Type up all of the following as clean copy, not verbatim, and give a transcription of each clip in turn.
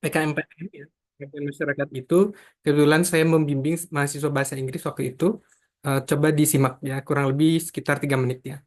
PKMPM ya. PKM masyarakat itu kebetulan saya membimbing mahasiswa bahasa Inggris waktu itu. Coba disimak ya, kurang lebih sekitar 3 menit ya.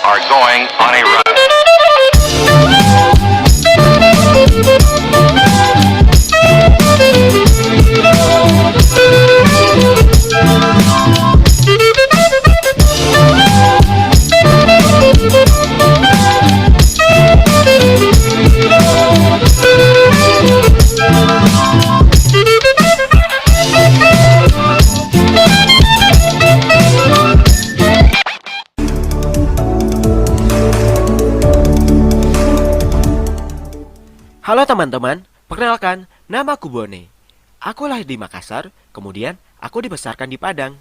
Are going on a run. Halo teman-teman, perkenalkan, namaku Bone. Aku lahir di Makassar, kemudian aku dibesarkan di Padang.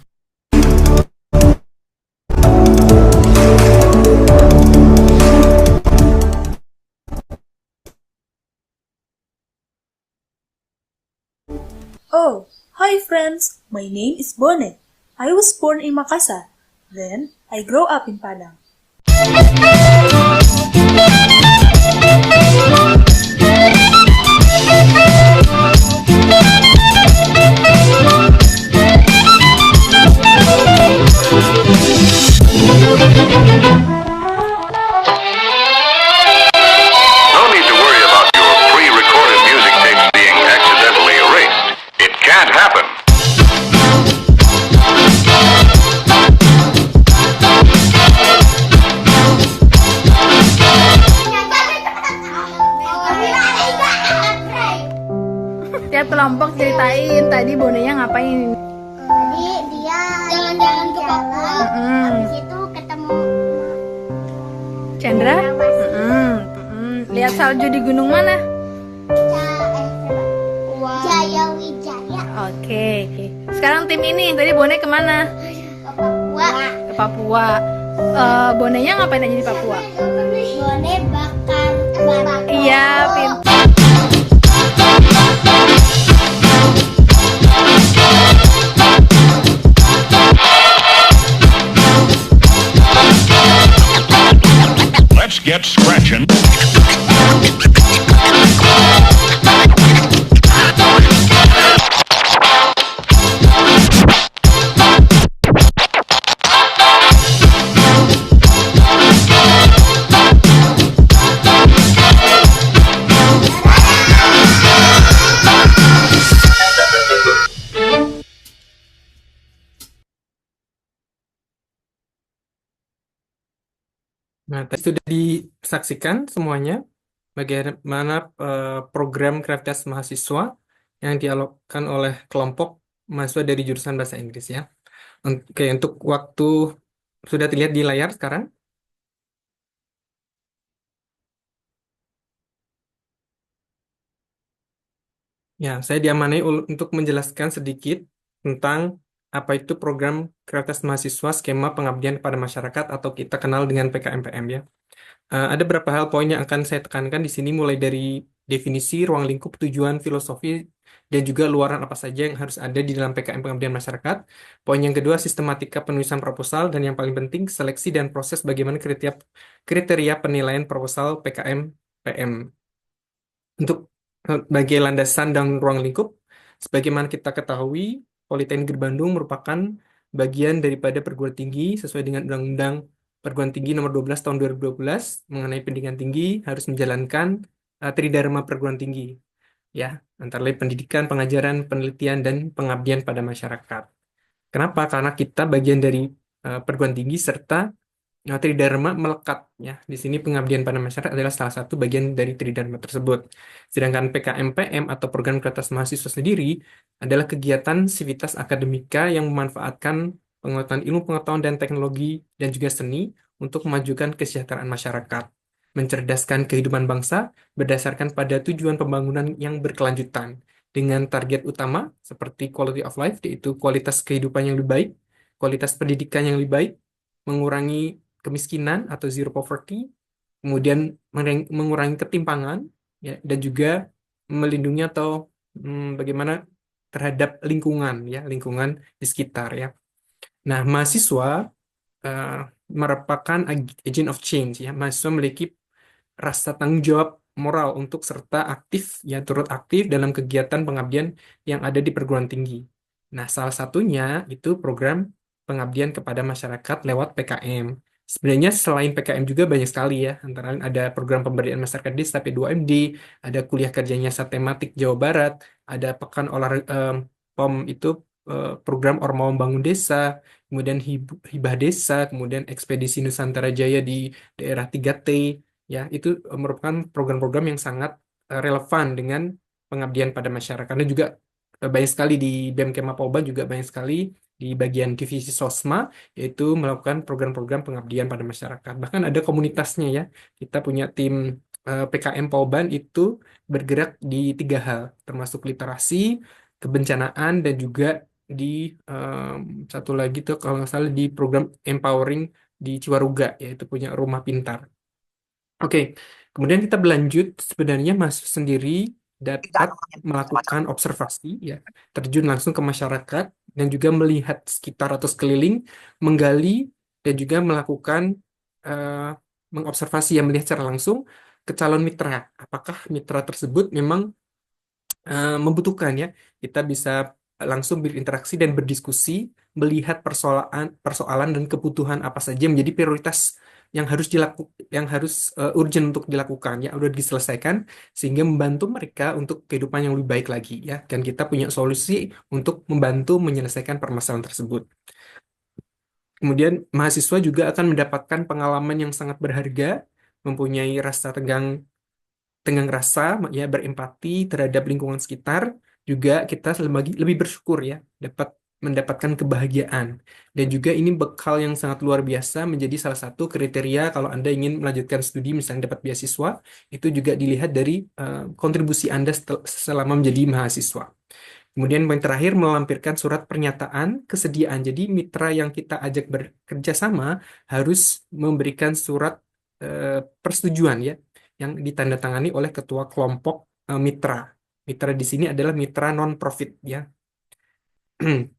Oh, hi friends. My name is Bone. I was born in Makassar. Then I grew up in Padang. No need to worry about your pre-recorded music tapes being accidentally erased. It can't happen. Tiap kelompok ceritain tadi bonenya ngapain. Tadi dia jalan-jalan ke Papua, Mm-mm. habis itu ketemu Chandra? Lihat salju di gunung mana? Jaya Wijaya Oke. Sekarang tim ini tadi Bone kemana? ke Papua. Ke Papua. Bonenya ngapain aja di Papua? Bone bakar bakar. Iya, pintar. Let's get scratching. Nah, tadi sudah disaksikan semuanya bagaimana program kreativitas mahasiswa yang dialogkan oleh kelompok mahasiswa dari jurusan bahasa Inggris ya. Oke, untuk waktu sudah terlihat di layar sekarang. Ya, saya diamanai untuk menjelaskan sedikit tentang apa itu program kreativitas mahasiswa skema pengabdian kepada masyarakat atau kita kenal dengan PKMPM ya. Ada beberapa hal poin yang akan saya tekankan di sini mulai dari definisi, ruang lingkup, tujuan, filosofi, dan juga luaran apa saja yang harus ada di dalam PKM pengabdian masyarakat. Poin yang kedua, sistematika penulisan proposal, dan yang paling penting, seleksi dan proses bagaimana kriteria penilaian proposal PKM PM. Untuk bagai landasan dan ruang lingkup, sebagaimana kita ketahui, Politeknik Negeri Bandung merupakan bagian daripada perguruan tinggi sesuai dengan Undang-Undang Perguruan Tinggi Nomor 12 Tahun 2012 mengenai pendidikan tinggi harus menjalankan tridharma perguruan tinggi, ya, antara lain pendidikan, pengajaran, penelitian, dan pengabdian pada masyarakat. Kenapa? Karena kita bagian dari perguruan tinggi serta Tridharma melekat ya. Di sini pengabdian pada masyarakat adalah salah satu bagian dari Tridharma tersebut. Sedangkan PKMPM atau program kreatas mahasiswa sendiri adalah kegiatan sivitas akademika yang memanfaatkan pengetahuan ilmu pengetahuan dan teknologi dan juga seni untuk memajukan kesejahteraan masyarakat, mencerdaskan kehidupan bangsa berdasarkan pada tujuan pembangunan yang berkelanjutan dengan target utama seperti quality of life, yaitu kualitas kehidupan yang lebih baik, kualitas pendidikan yang lebih baik, mengurangi kemiskinan atau zero poverty, kemudian mengurangi ketimpangan, ya, dan juga melindungi atau bagaimana terhadap lingkungan, ya, lingkungan di sekitar, ya. Nah, mahasiswa eh, merupakan agent of change, ya. Mahasiswa memiliki rasa tanggung jawab moral untuk serta aktif, ya, turut aktif dalam kegiatan pengabdian yang ada di perguruan tinggi. Nah, salah satunya itu program pengabdian kepada masyarakat lewat PKM. Sebenarnya selain PKM juga banyak sekali ya, antara lain ada program pemberdayaan masyarakat desa P2MD, ada kuliah kerja nyasar tematik Jawa Barat, ada pekan olahraga POM itu program Ormawa Bangun Desa, kemudian hibah desa, kemudian ekspedisi Nusantara Jaya di daerah 3T, ya itu merupakan program-program yang sangat relevan dengan pengabdian pada masyarakat. Dan juga banyak sekali di BEM Kema Polban juga banyak sekali di bagian divisi Sosma, yaitu melakukan program-program pengabdian pada masyarakat. Bahkan ada komunitasnya ya. Kita punya tim PKM Polban itu bergerak di 3 hal, termasuk literasi, kebencanaan, dan juga di satu lagi tuh kalau nggak salah di program empowering di Ciwaruga, yaitu punya rumah pintar. Oke, kemudian kita berlanjut. Sebenarnya mahasiswa sendiri dapat melakukan observasi, ya, terjun langsung ke masyarakat dan juga melihat sekitar atau sekeliling, menggali dan juga melakukan eh, mengobservasi yang melihat secara langsung ke calon mitra. Apakah mitra tersebut memang membutuhkan ya kita bisa langsung berinteraksi dan berdiskusi, melihat persoalan persoalan dan kebutuhan apa saja yang menjadi prioritas yang harus yang harus urgent untuk dilakukan, ya udah diselesaikan, sehingga membantu mereka untuk kehidupan yang lebih baik lagi, ya, dan kita punya solusi untuk membantu menyelesaikan permasalahan tersebut. Kemudian mahasiswa juga akan mendapatkan pengalaman yang sangat berharga, mempunyai rasa tenggang rasa, ya, berempati terhadap lingkungan sekitar. Juga kita lebih bersyukur ya dapat mendapatkan kebahagiaan, dan juga ini bekal yang sangat luar biasa, menjadi salah satu kriteria kalau Anda ingin melanjutkan studi misalnya dapat beasiswa. Itu juga dilihat dari kontribusi Anda selama menjadi mahasiswa. Kemudian poin terakhir, melampirkan surat pernyataan kesediaan. Jadi mitra yang kita ajak bekerja sama harus memberikan surat persetujuan ya, yang ditandatangani oleh ketua kelompok mitra. Mitra di sini adalah mitra non-profit ya.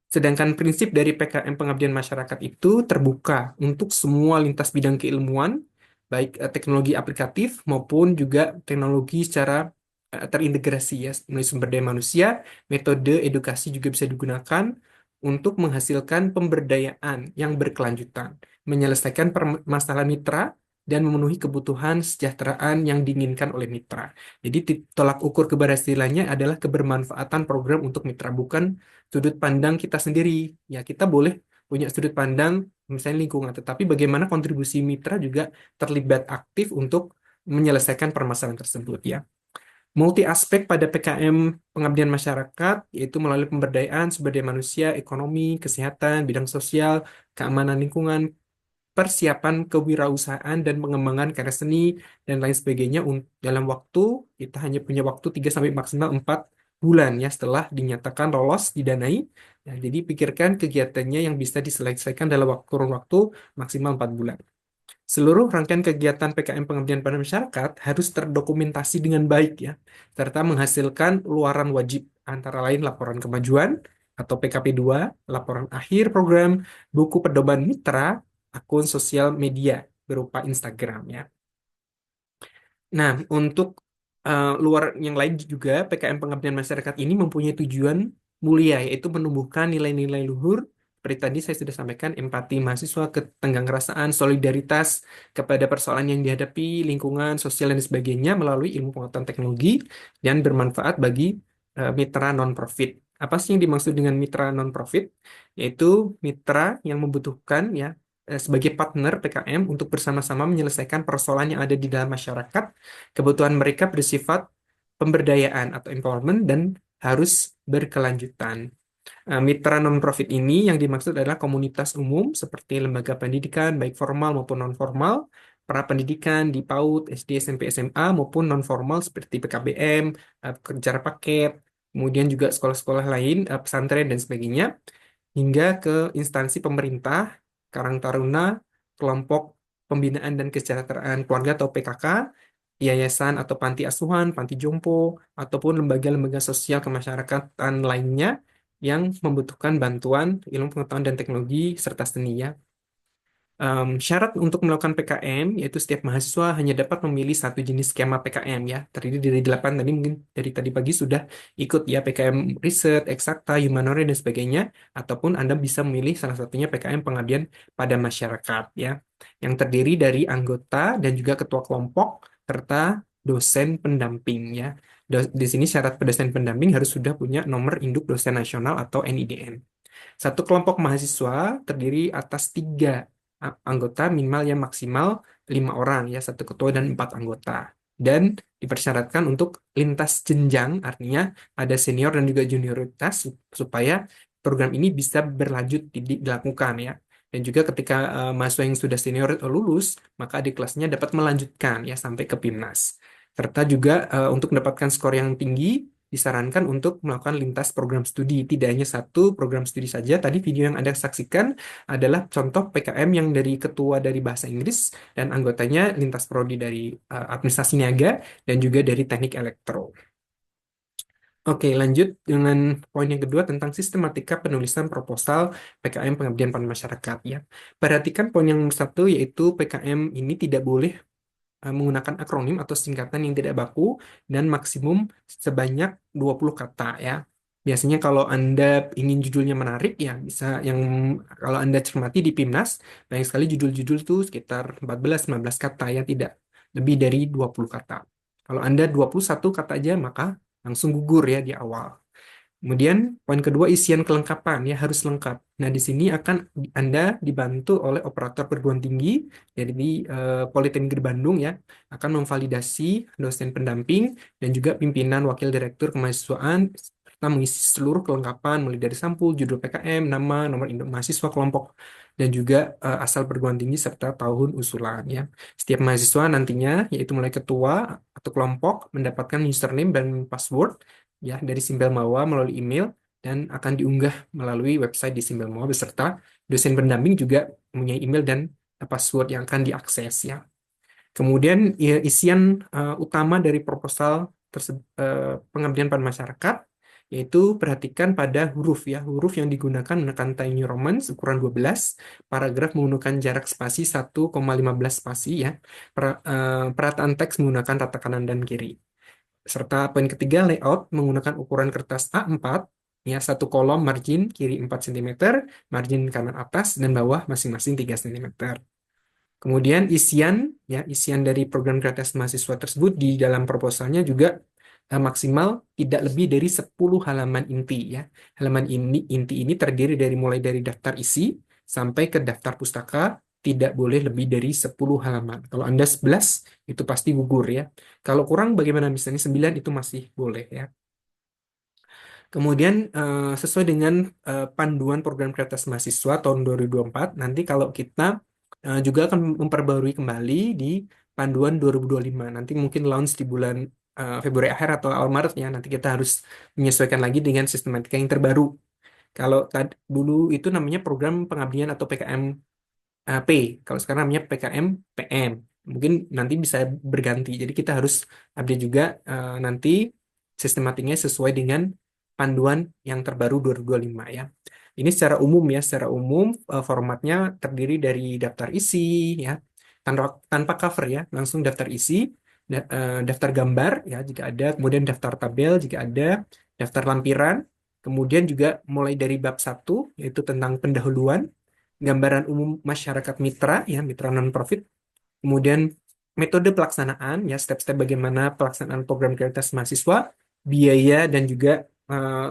Sedangkan prinsip dari PKM Pengabdian Masyarakat itu terbuka untuk semua lintas bidang keilmuan, baik teknologi aplikatif maupun juga teknologi secara terintegrasi ya, mulai sumber daya manusia, metode edukasi juga bisa digunakan untuk menghasilkan pemberdayaan yang berkelanjutan, menyelesaikan permasalahan mitra, dan memenuhi kebutuhan kesejahteraan yang diinginkan oleh mitra. Jadi tolak ukur keberhasilannya adalah kebermanfaatan program untuk mitra, bukan sudut pandang kita sendiri. Ya, kita boleh punya sudut pandang misalnya lingkungan, tetapi bagaimana kontribusi mitra juga terlibat aktif untuk menyelesaikan permasalahan tersebut ya. Multi aspek pada PKM Pengabdian Masyarakat, yaitu melalui pemberdayaan sumber daya manusia, ekonomi, kesehatan, bidang sosial, keamanan lingkungan, persiapan kewirausahaan dan pengembangan karya seni, dan lain sebagainya. Dalam waktu, kita hanya punya waktu 3 sampai maksimal 4 bulan ya setelah dinyatakan lolos didanai. Nah, jadi pikirkan kegiatannya yang bisa diselesaikan dalam kurun waktu maksimal 4 bulan. Seluruh rangkaian kegiatan PKM Pengabdian pada Masyarakat harus terdokumentasi dengan baik ya, serta menghasilkan luaran wajib, antara lain laporan kemajuan atau PKP 2, laporan akhir program, buku pedoman mitra, akun sosial media berupa Instagram ya. Nah, untuk luar yang lain juga, PKM Pengabdian Masyarakat ini mempunyai tujuan mulia, yaitu menumbuhkan nilai-nilai luhur. Seperti tadi saya sudah sampaikan, empati mahasiswa, ketenggangrasaan, solidaritas kepada persoalan yang dihadapi, lingkungan, sosial, dan sebagainya melalui ilmu pengetahuan teknologi, dan bermanfaat bagi mitra non-profit. Apa sih yang dimaksud dengan mitra non-profit? Yaitu mitra yang membutuhkan ya sebagai partner PKM untuk bersama-sama menyelesaikan persoalan yang ada di dalam masyarakat. Kebutuhan mereka bersifat pemberdayaan atau empowerment dan harus berkelanjutan. Mitra non-profit ini yang dimaksud adalah komunitas umum seperti lembaga pendidikan, baik formal maupun non-formal, para pendidikan di PAUD, SD, SMP, SMA, maupun non-formal seperti PKBM, kerja paket, kemudian juga sekolah-sekolah lain, pesantren, dan sebagainya, hingga ke instansi pemerintah, Karang Taruna, kelompok pembinaan dan kesejahteraan keluarga atau PKK, yayasan atau panti asuhan, panti jompo, ataupun lembaga-lembaga sosial kemasyarakatan lainnya yang membutuhkan bantuan ilmu pengetahuan dan teknologi serta seni ya. Syarat untuk melakukan PKM yaitu setiap mahasiswa hanya dapat memilih satu jenis skema PKM ya. Terdiri dari 8 tadi mungkin dari tadi pagi sudah ikut ya PKM riset, eksakta, humanoid dan sebagainya ataupun Anda bisa memilih salah satunya PKM pengabdian pada masyarakat ya. Yang terdiri dari anggota dan juga ketua kelompok serta dosen pendamping ya. Di sini syarat dosen pendamping harus sudah punya nomor induk dosen nasional atau NIDN. Satu kelompok mahasiswa terdiri atas 3 anggota minimal yang maksimal 5 orang ya, satu ketua dan 4 anggota. Dan dipersyaratkan untuk lintas jenjang, artinya ada senior dan juga junioritas supaya program ini bisa berlanjut dilakukan ya. Dan juga ketika mahasiswa yang sudah senior lulus, maka adik kelasnya dapat melanjutkan ya sampai ke PIMNAS. Serta juga untuk mendapatkan skor yang tinggi, disarankan untuk melakukan lintas program studi. Tidak hanya satu program studi saja. Tadi video yang Anda saksikan adalah contoh PKM yang dari ketua dari bahasa Inggris dan anggotanya lintas prodi dari administrasi niaga dan juga dari teknik elektro. Oke, lanjut dengan poin yang kedua tentang sistematika penulisan proposal PKM pengabdian pada masyarakat ya. Perhatikan poin yang nomor 1 yaitu PKM ini tidak boleh menggunakan akronim atau singkatan yang tidak baku dan maksimum sebanyak 20 kata ya. Biasanya kalau Anda ingin judulnya menarik ya bisa yang kalau Anda cermati di PIMNAS banyak sekali judul-judul itu sekitar 14-15 kata ya, tidak lebih dari 20 kata. Kalau Anda 21 kata aja maka langsung gugur ya di awal. Kemudian poin kedua isian kelengkapan ya harus lengkap. Nah di sini akan Anda dibantu oleh operator perguruan tinggi dari Politeknik di Bandung ya akan memvalidasi dosen pendamping dan juga pimpinan wakil direktur kemahasiswaan serta mengisi seluruh kelengkapan mulai dari sampul, judul PKM, nama, nomor induk mahasiswa kelompok dan juga asal perguruan tinggi serta tahun usulan ya. Setiap mahasiswa nantinya yaitu mulai ketua atau kelompok mendapatkan username dan password ya dari Simbel Mawa melalui email dan akan diunggah melalui website di Simbel Mawa beserta dosen pendamping juga mempunyai email dan password yang akan diakses ya. Kemudian ya, isian utama dari proposal pengabdian pada masyarakat yaitu perhatikan pada huruf ya. Huruf yang digunakan menggunakan Times New Roman ukuran 12, paragraf menggunakan jarak spasi 1,15 spasi ya. Perataan teks menggunakan rata kanan dan kiri. Serta poin ketiga, layout menggunakan ukuran kertas A4, ya, satu kolom margin kiri 4 cm, margin kanan atas dan bawah masing-masing 3 cm. Kemudian isian dari program kreativitas mahasiswa tersebut di dalam proposalnya juga maksimal tidak lebih dari 10 halaman inti ya. Halaman inti ini terdiri dari mulai dari daftar isi sampai ke daftar pustaka tidak boleh lebih dari 10 halaman. Kalau Anda 11 itu pasti gugur ya. Kalau kurang bagaimana misalnya 9 itu masih boleh ya. Kemudian sesuai dengan panduan program kreativitas mahasiswa tahun 2024, nanti kalau kita juga akan memperbarui kembali di panduan 2025. Nanti mungkin launch di bulan Februari akhir atau awal Maret ya. Nanti kita harus menyesuaikan lagi dengan sistematika yang terbaru. Kalau dulu itu namanya program pengabdian atau PKM P. Kalau sekarang namanya PKM PM. Mungkin nanti bisa berganti. Jadi kita harus update juga nanti sistematiknya sesuai dengan panduan yang terbaru 2025 ya. Ini secara umum ya, secara umum formatnya terdiri dari daftar isi ya, tanpa cover ya, langsung daftar isi, daftar gambar ya jika ada, kemudian daftar tabel jika ada, daftar lampiran, kemudian juga mulai dari bab 1 yaitu tentang pendahuluan, gambaran umum masyarakat mitra ya, mitra non-profit, kemudian metode pelaksanaan ya, step-step bagaimana pelaksanaan program kreativitas mahasiswa, biaya dan juga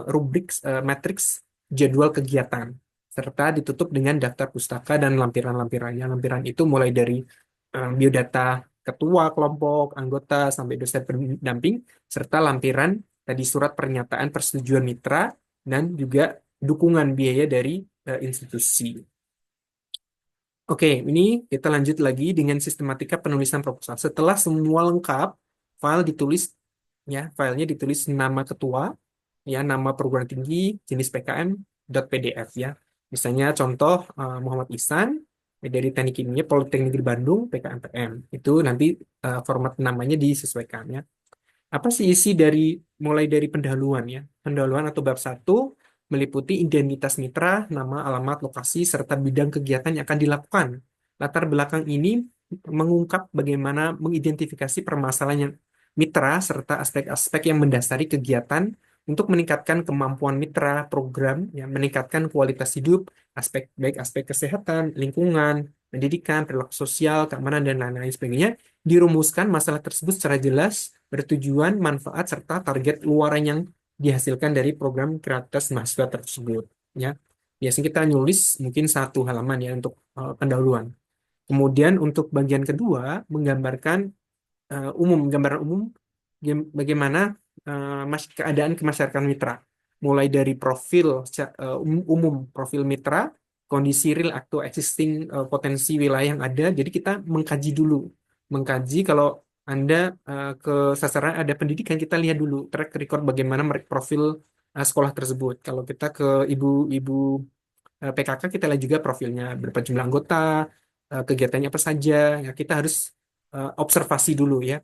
rubrik matriks jadwal kegiatan serta ditutup dengan daftar pustaka dan lampiran-lampirannya. Lampiran itu mulai dari biodata ketua kelompok, anggota sampai dosen pendamping serta lampiran tadi surat pernyataan persetujuan mitra dan juga dukungan biaya dari institusi. Oke, ini kita lanjut lagi dengan sistematika penulisan proposal. Setelah semua lengkap, file ditulis ya, filenya ditulis nama ketua, ya nama perguruan tinggi, jenis PKM, .pdf ya. Misalnya contoh Muhammad Ihsan dari Teknik Kimia Politeknik di Bandung, PKMPM. Itu nanti format namanya disesuaikan ya. Apa sih isi dari mulai dari pendahuluan ya? Pendahuluan atau bab satu meliputi identitas mitra, nama, alamat, lokasi, serta bidang kegiatan yang akan dilakukan. Latar belakang ini mengungkap bagaimana mengidentifikasi permasalahan yang mitra serta aspek-aspek yang mendasari kegiatan untuk meningkatkan kemampuan mitra program, yang meningkatkan kualitas hidup, aspek kesehatan, lingkungan, pendidikan, perilaku sosial, keamanan, dan lain-lain sebagainya. Dirumuskan masalah tersebut secara jelas, bertujuan, manfaat, serta target luaran yang dihasilkan dari program kreativitas mahasiswa tersebut. Ya, biasanya kita nulis mungkin 1 halaman ya untuk pendahuluan. Kemudian untuk bagian kedua menggambarkan gambaran umum bagaimana keadaan kemasyarakatan mitra, mulai dari profil umum profil mitra, kondisi real atau existing potensi wilayah yang ada. Jadi kita mengkaji kalau Anda ke sasaran ada pendidikan, kita lihat dulu track record bagaimana profil sekolah tersebut. Kalau kita ke ibu-ibu PKK, kita lihat juga profilnya, berapa jumlah anggota, kegiatannya apa saja. Ya, kita harus observasi dulu ya.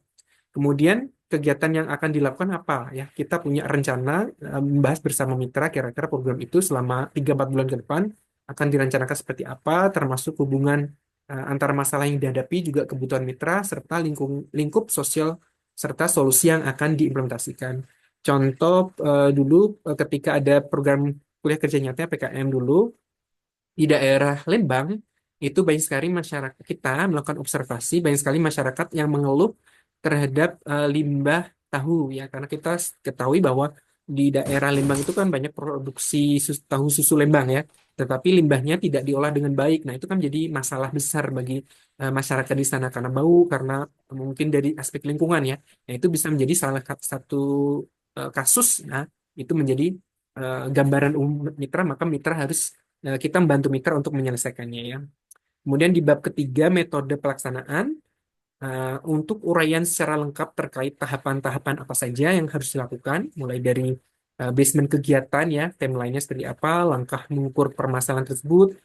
Kemudian kegiatan yang akan dilakukan apa ya? Kita punya rencana membahas bersama mitra kira-kira program itu selama 3-4 bulan ke depan akan direncanakan seperti apa, termasuk hubungan antara masalah yang dihadapi, juga kebutuhan mitra, serta lingkup sosial, serta solusi yang akan diimplementasikan. Contoh dulu ketika ada program kuliah kerja nyata PKM dulu, di daerah Lembang, itu banyak sekali masyarakat kita melakukan observasi, banyak sekali masyarakat yang mengeluh terhadap limbah tahu ya, karena kita ketahui bahwa di daerah Lembang itu kan banyak produksi tahu susu Lembang ya, tetapi limbahnya tidak diolah dengan baik. Nah, itu kan jadi masalah besar bagi masyarakat di sana karena bau, karena mungkin dari aspek lingkungan ya. Nah, itu bisa menjadi salah satu kasus. Nah, itu menjadi gambaran umum mitra, maka mitra harus kita membantu mitra untuk menyelesaikannya ya. Kemudian di bab ketiga metode pelaksanaan untuk uraian secara lengkap terkait tahapan-tahapan apa saja yang harus dilakukan, mulai dari basement kegiatan ya, timeline-nya seperti apa, langkah mengukur permasalahan tersebut,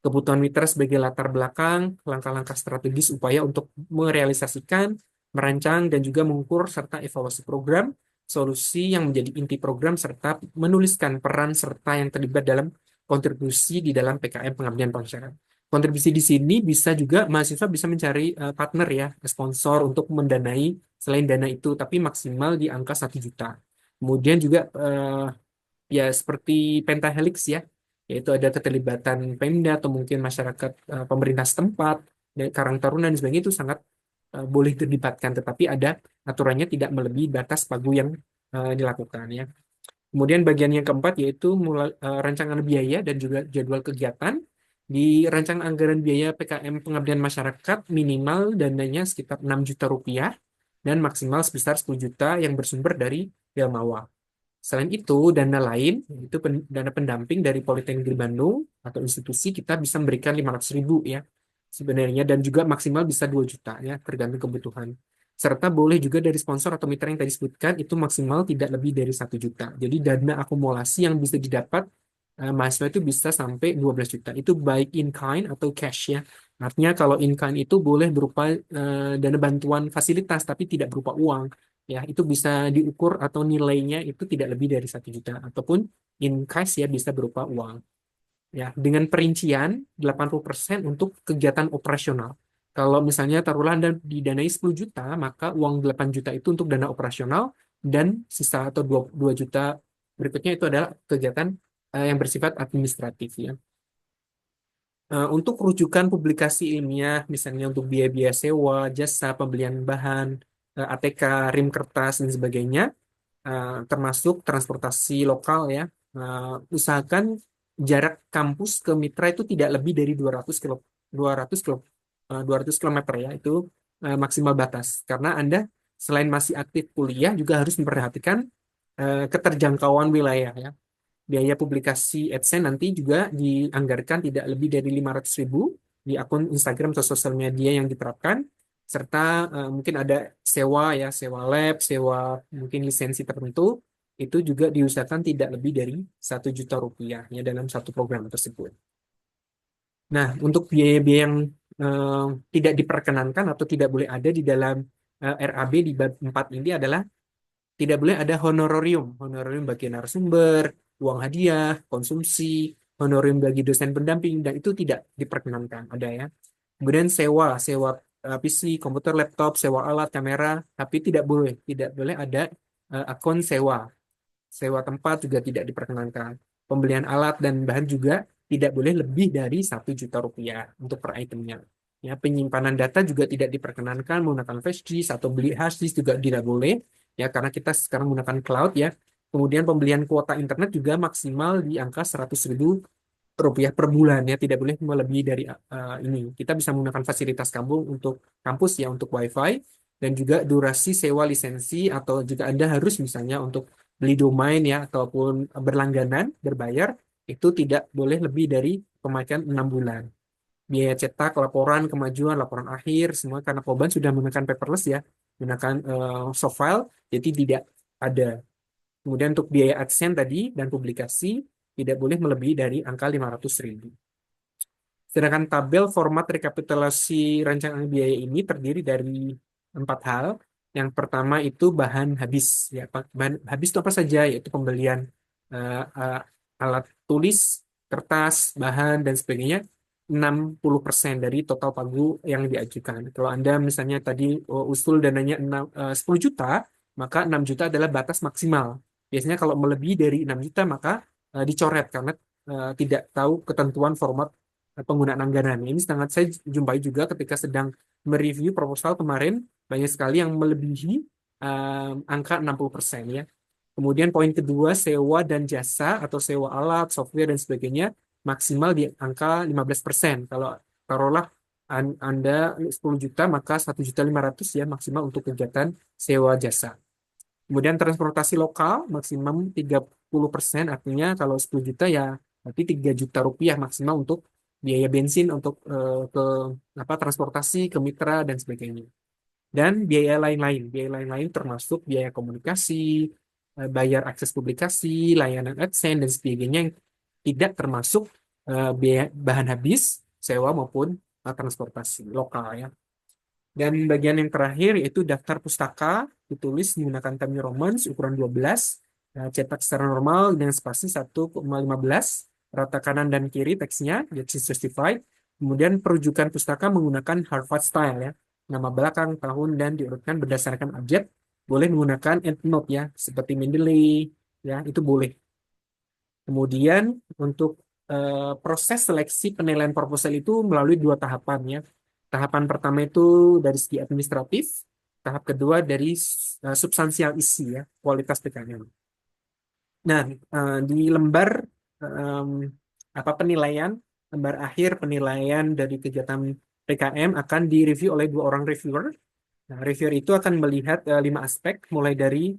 kebutuhan mitra sebagai latar belakang, langkah-langkah strategis upaya untuk merealisasikan, merancang dan juga mengukur serta evaluasi program, solusi yang menjadi inti program serta menuliskan peran serta yang terlibat dalam kontribusi di dalam PKM pengabdian masyarakat. Kontribusi di sini bisa juga mahasiswa bisa mencari partner ya, sponsor untuk mendanai selain dana itu, tapi maksimal di angka 1 juta. Kemudian juga ya seperti pentahelix ya, yaitu ada keterlibatan Pemda atau mungkin masyarakat pemerintah setempat, dan Karang Taruna dan sebagainya, itu sangat boleh dilibatkan, tetapi ada aturannya tidak melebihi batas pagu yang dilakukan ya. Kemudian bagian yang keempat yaitu rancangan biaya dan juga jadwal kegiatan. Di rancangan anggaran biaya PKM pengabdian masyarakat minimal dananya sekitar 6 juta rupiah dan maksimal sebesar 10 juta yang bersumber dari Belmawa. Selain itu, dana lain, yaitu dana pendamping dari Politeknik di Bandung atau institusi, kita bisa memberikan 500.000 ya sebenarnya, dan juga maksimal bisa 2 juta ya, tergantung kebutuhan. Serta boleh juga dari sponsor atau mitra yang tadi disebutkan, itu maksimal tidak lebih dari 1 juta. Jadi dana akumulasi yang bisa didapat mahasiswa itu bisa sampai 12 juta. Itu baik in kind atau cash ya. Artinya kalau in kind itu boleh berupa dana bantuan fasilitas, tapi tidak berupa uang. Ya, itu bisa diukur atau nilainya itu tidak lebih dari 1 juta. Ataupun in cash ya, bisa berupa uang. Ya, dengan perincian 80% untuk kegiatan operasional. Kalau misalnya taruhlah Anda didanai 10 juta, maka uang 8 juta itu untuk dana operasional, dan sisa atau 2 juta berikutnya itu adalah kegiatan yang bersifat administratif ya. Untuk rujukan publikasi ilmiah, misalnya untuk biaya-biaya sewa, jasa, pembelian bahan, ATK, rim kertas, dan sebagainya, termasuk transportasi lokal ya. Usahakan jarak kampus ke mitra itu tidak lebih dari 200 kilo, 200 kilometer ya, itu maksimal batas. Karena Anda selain masih aktif kuliah juga harus memperhatikan keterjangkauan wilayah ya. Biaya publikasi AdSense nanti juga dianggarkan tidak lebih dari 500.000 di akun Instagram atau sosial media yang diterapkan, serta mungkin ada sewa ya, sewa lab, sewa mungkin lisensi tertentu, itu juga diusahakan tidak lebih dari 1 juta rupiah ya dalam satu program tersebut. Nah, untuk biaya-biaya yang eh, tidak diperkenankan atau tidak boleh ada di dalam RAB di bab 4 ini adalah tidak boleh ada honorarium, honorarium bagi narasumber, uang hadiah, konsumsi, honorarium bagi dosen pendamping, dan itu tidak diperkenankan, ada ya. Kemudian sewa PC, komputer, laptop, sewa alat, kamera, tapi tidak boleh ada akun sewa tempat juga tidak diperkenankan. Pembelian alat dan bahan juga tidak boleh lebih dari 1 juta rupiah untuk per itemnya. Ya, penyimpanan data juga tidak diperkenankan menggunakan flash disk atau beli hard disk juga tidak boleh ya karena kita sekarang menggunakan cloud ya. Kemudian pembelian kuota internet juga maksimal di angka 100.000 rupiah per bulan ya, tidak boleh melebihi dari ini. Kita bisa menggunakan fasilitas kampung untuk kampus ya untuk WiFi dan juga durasi sewa lisensi atau juga Anda harus misalnya untuk beli domain ya ataupun berlangganan berbayar itu tidak boleh lebih dari pemakaian 6 bulan. Biaya cetak, laporan kemajuan, laporan akhir, semua karena Koban sudah menggunakan paperless ya, menggunakan soft file, jadi tidak ada. Kemudian untuk biaya AdSense tadi dan publikasi tidak boleh melebihi dari angka 500.000. Sedangkan tabel format rekapitulasi rancangan biaya ini terdiri dari 4 hal. Yang pertama itu bahan habis. Ya, bahan habis itu apa saja? Yaitu pembelian alat tulis, kertas, bahan, dan sebagainya. 60% dari total pagu yang diajukan. Kalau Anda misalnya tadi usul dananya 10 juta, maka 6 juta adalah batas maksimal. Biasanya kalau melebihi dari 6 juta, maka dicoret karena tidak tahu ketentuan format penggunaan anggaran. Ini sangat saya jumpai juga ketika sedang mereview proposal kemarin, banyak sekali yang melebihi angka 60% ya. Kemudian poin kedua, sewa dan jasa atau sewa alat, software, dan sebagainya, maksimal di angka 15%. Kalau taruhlah Anda 10 juta, maka 1.500.000 ya maksimal untuk kegiatan sewa jasa. Kemudian transportasi lokal maksimum 30%, artinya kalau 10 juta ya berarti 3 juta rupiah maksimal untuk biaya bensin untuk ke transportasi ke mitra dan sebagainya. Dan biaya lain-lain termasuk biaya komunikasi, bayar akses publikasi, layanan AdSense dan sebagainya yang tidak termasuk biaya bahan habis, sewa maupun transportasi lokal ya. Dan bagian yang terakhir yaitu daftar pustaka ditulis menggunakan Times New Roman ukuran 12, cetak secara normal dengan spasi 1,15, rata kanan dan kiri teksnya, Justice Justified. Kemudian perujukan pustaka menggunakan Harvard Style ya, nama belakang, tahun, dan diurutkan berdasarkan abjad. Boleh menggunakan endnote ya, seperti Mendeley ya, itu boleh. Kemudian untuk proses seleksi penilaian proposal itu melalui 2 tahapan ya. Tahapan pertama itu dari segi administratif, tahap kedua dari substansial isi ya, kualitas PKM. Nah, di lembar em, penilaian, lembar akhir penilaian dari kegiatan PKM akan direview oleh 2 orang reviewer. Nah, reviewer itu akan melihat 5 aspek, mulai dari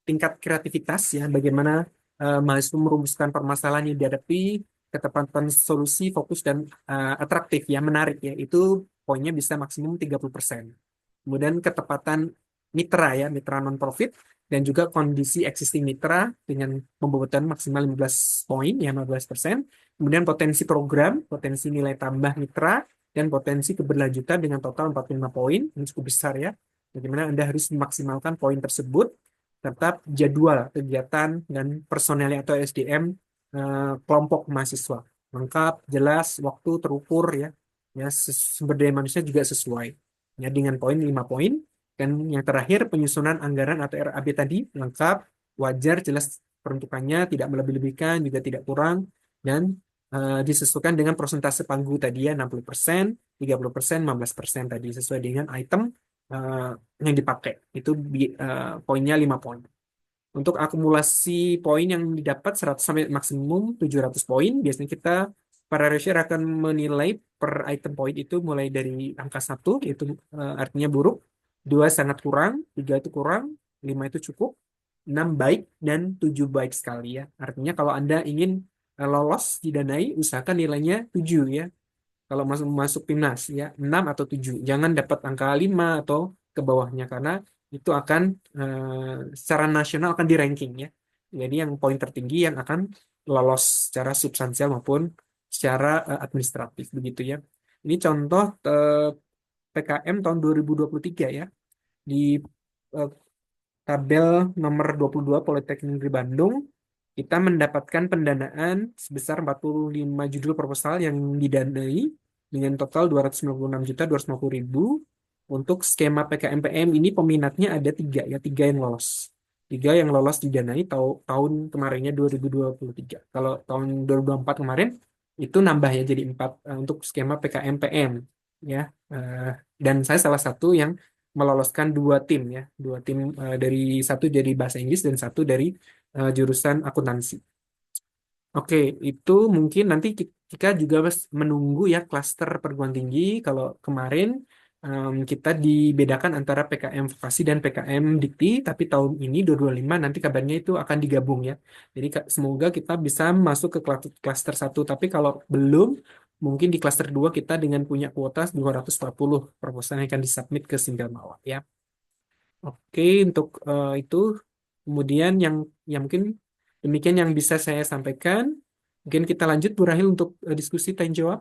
tingkat kreativitas ya, bagaimana mahasiswa merumuskan permasalahan yang dihadapi, ketepatan solusi, fokus dan atraktif ya, menarik ya. Itu poinnya bisa maksimum 30%. Kemudian ketepatan mitra ya, mitra non-profit dan juga kondisi existing mitra dengan pembobotan maksimal 15 poin ya, 15%. Kemudian potensi program, potensi nilai tambah mitra dan potensi keberlanjutan dengan total 45 poin. Ini cukup besar ya. Bagaimana Anda harus memaksimalkan poin tersebut serta jadwal kegiatan dan personel atau SDM kelompok mahasiswa lengkap, jelas, waktu terukur ya, sumber daya manusia juga sesuai ya dengan poin 5 poin. Dan yang terakhir penyusunan anggaran atau RAB tadi lengkap, wajar, jelas peruntukannya, tidak melebih-lebihkan juga tidak kurang, dan disesuaikan dengan persentase pagu tadi ya, 60%, 30%, 15% tadi sesuai dengan item yang dipakai. Itu poinnya 5 poin. Untuk akumulasi poin yang didapat 100 sampai maksimum 700 poin, biasanya kita para reviewer akan menilai per item poin itu mulai dari angka 1, yaitu artinya buruk, 2 sangat kurang, 3 itu kurang, 5 itu cukup, 6 baik, dan 7 baik sekali ya. Artinya kalau Anda ingin lolos didanai, usahakan nilainya 7 ya. Kalau masuk masuk timnas ya 6 atau 7. Jangan dapat angka 5 atau ke bawahnya karena itu akan secara nasional akan di ranking ya. Jadi yang poin tertinggi yang akan lolos secara substansial maupun secara administratif begitu ya. Ini contoh PKM tahun 2023 ya. Di eh, tabel nomor 22 Politeknik Negeri Bandung, kita mendapatkan pendanaan sebesar 45 judul proposal yang didanai dengan total 296.250.000. Untuk skema PKMPM ini peminatnya ada tiga ya, tiga yang lolos. Tiga yang lolos didanai tahun kemarinnya 2023. Kalau tahun 2024 kemarin itu nambah ya jadi empat untuk skema PKMPM ya. Eh, dan saya salah satu yang meloloskan dua tim ya, dua tim dari satu dari bahasa Inggris dan satu dari jurusan akuntansi. Oke, itu mungkin nanti kita juga menunggu ya klaster perguruan tinggi. Kalau kemarin kita dibedakan antara PKM vokasi dan PKM dikti, tapi tahun ini 2025 nanti kabarnya itu akan digabung ya. Jadi semoga kita bisa masuk ke klaster satu. Tapi kalau belum, mungkin di klaster 2 kita dengan punya kuota 240 proposal yang akan disubmit ke Single Mawar ya. Oke, untuk itu kemudian yang mungkin demikian yang bisa saya sampaikan. Mungkin kita lanjut Bu Rahil untuk diskusi tanya jawab.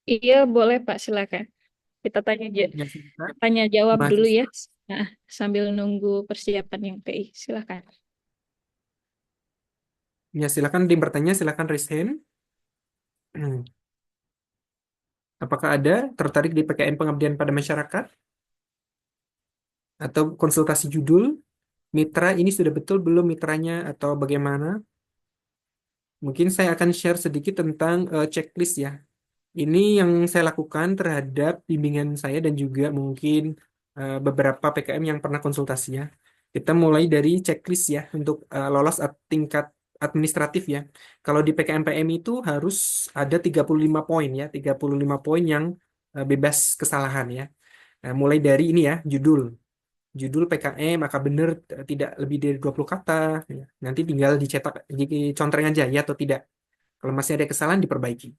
Iya, boleh Pak, silakan. Kita Ya, silakan. tanya jawab dulu ya. Mahasiswa. Nah, sambil nunggu persiapan yang PI, silakan. Ya, silakan di bertanya, silakan raise hand. Apakah ada tertarik di PKM pengabdian pada masyarakat atau konsultasi judul? Mitra ini sudah betul belum mitranya atau bagaimana? Mungkin saya akan share sedikit tentang checklist ya. Ini yang saya lakukan terhadap bimbingan saya dan juga mungkin beberapa PKM yang pernah konsultasi ya. Kita mulai dari checklist ya untuk lolos tingkat administratif ya. Kalau di PKMPM itu harus ada 35 poin ya, 35 poin yang bebas kesalahan ya. Nah, mulai dari ini ya, judul PKM maka benar tidak lebih dari 20 kata ya. Nanti tinggal dicetak dicontreng aja ya atau tidak. Kalau masih ada kesalahan diperbaiki.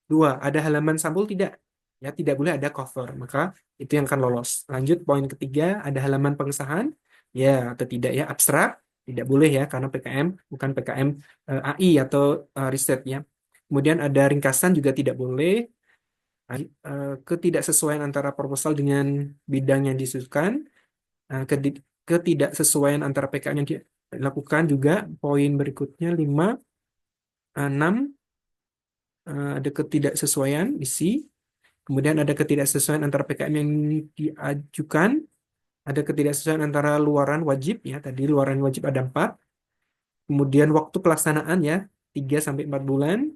Dua, ada halaman sampul tidak? Ya, tidak boleh ada cover. Maka itu yang akan lolos. Lanjut, poin ketiga, ada halaman pengesahan? Ya, atau tidak ya, abstrak? Tidak boleh ya, karena PKM bukan PKM AI atau riset ya. Kemudian ada ringkasan juga tidak boleh. Ketidaksesuaian antara proposal dengan bidang yang disusukan. Ketidaksesuaian antara PKM yang dilakukan juga. Poin berikutnya, 5, 6, ada ketidaksesuaian isi. Kemudian ada ketidaksesuaian antara PKM yang diajukan, ada ketidaksesuaian antara luaran wajib ya, tadi luaran wajib ada 4. Kemudian waktu pelaksanaan ya, 3 sampai 4 bulan.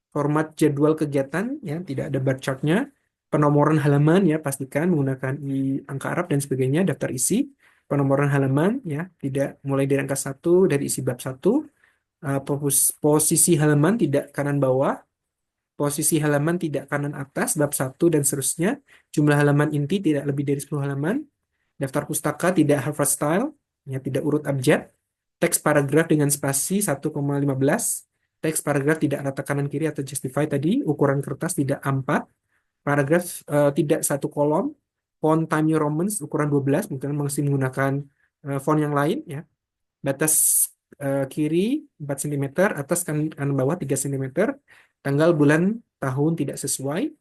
Format jadwal kegiatan ya, tidak ada bar chart-nya. Penomoran halaman ya, pastikan menggunakan angka Arab dan sebagainya, daftar isi. Penomoran halaman ya, tidak mulai dari angka 1 dari isi bab 1. Posisi halaman tidak kanan bawah. Posisi halaman tidak kanan atas, bab 1 dan seterusnya. Jumlah halaman inti tidak lebih dari 10 halaman. Daftar pustaka tidak Harvard style, ya, tidak urut abjad. Teks paragraf dengan spasi 1,15. Teks paragraf tidak rata kanan kiri atau justify tadi. Ukuran kertas tidak A4. Paragraf tidak satu kolom. Font Times New Roman ukuran 12, mungkin masih menggunakan font yang lain ya. Batas kiri 4 cm, atas kanan bawah 3 cm. Tanggal bulan tahun tidak sesuai.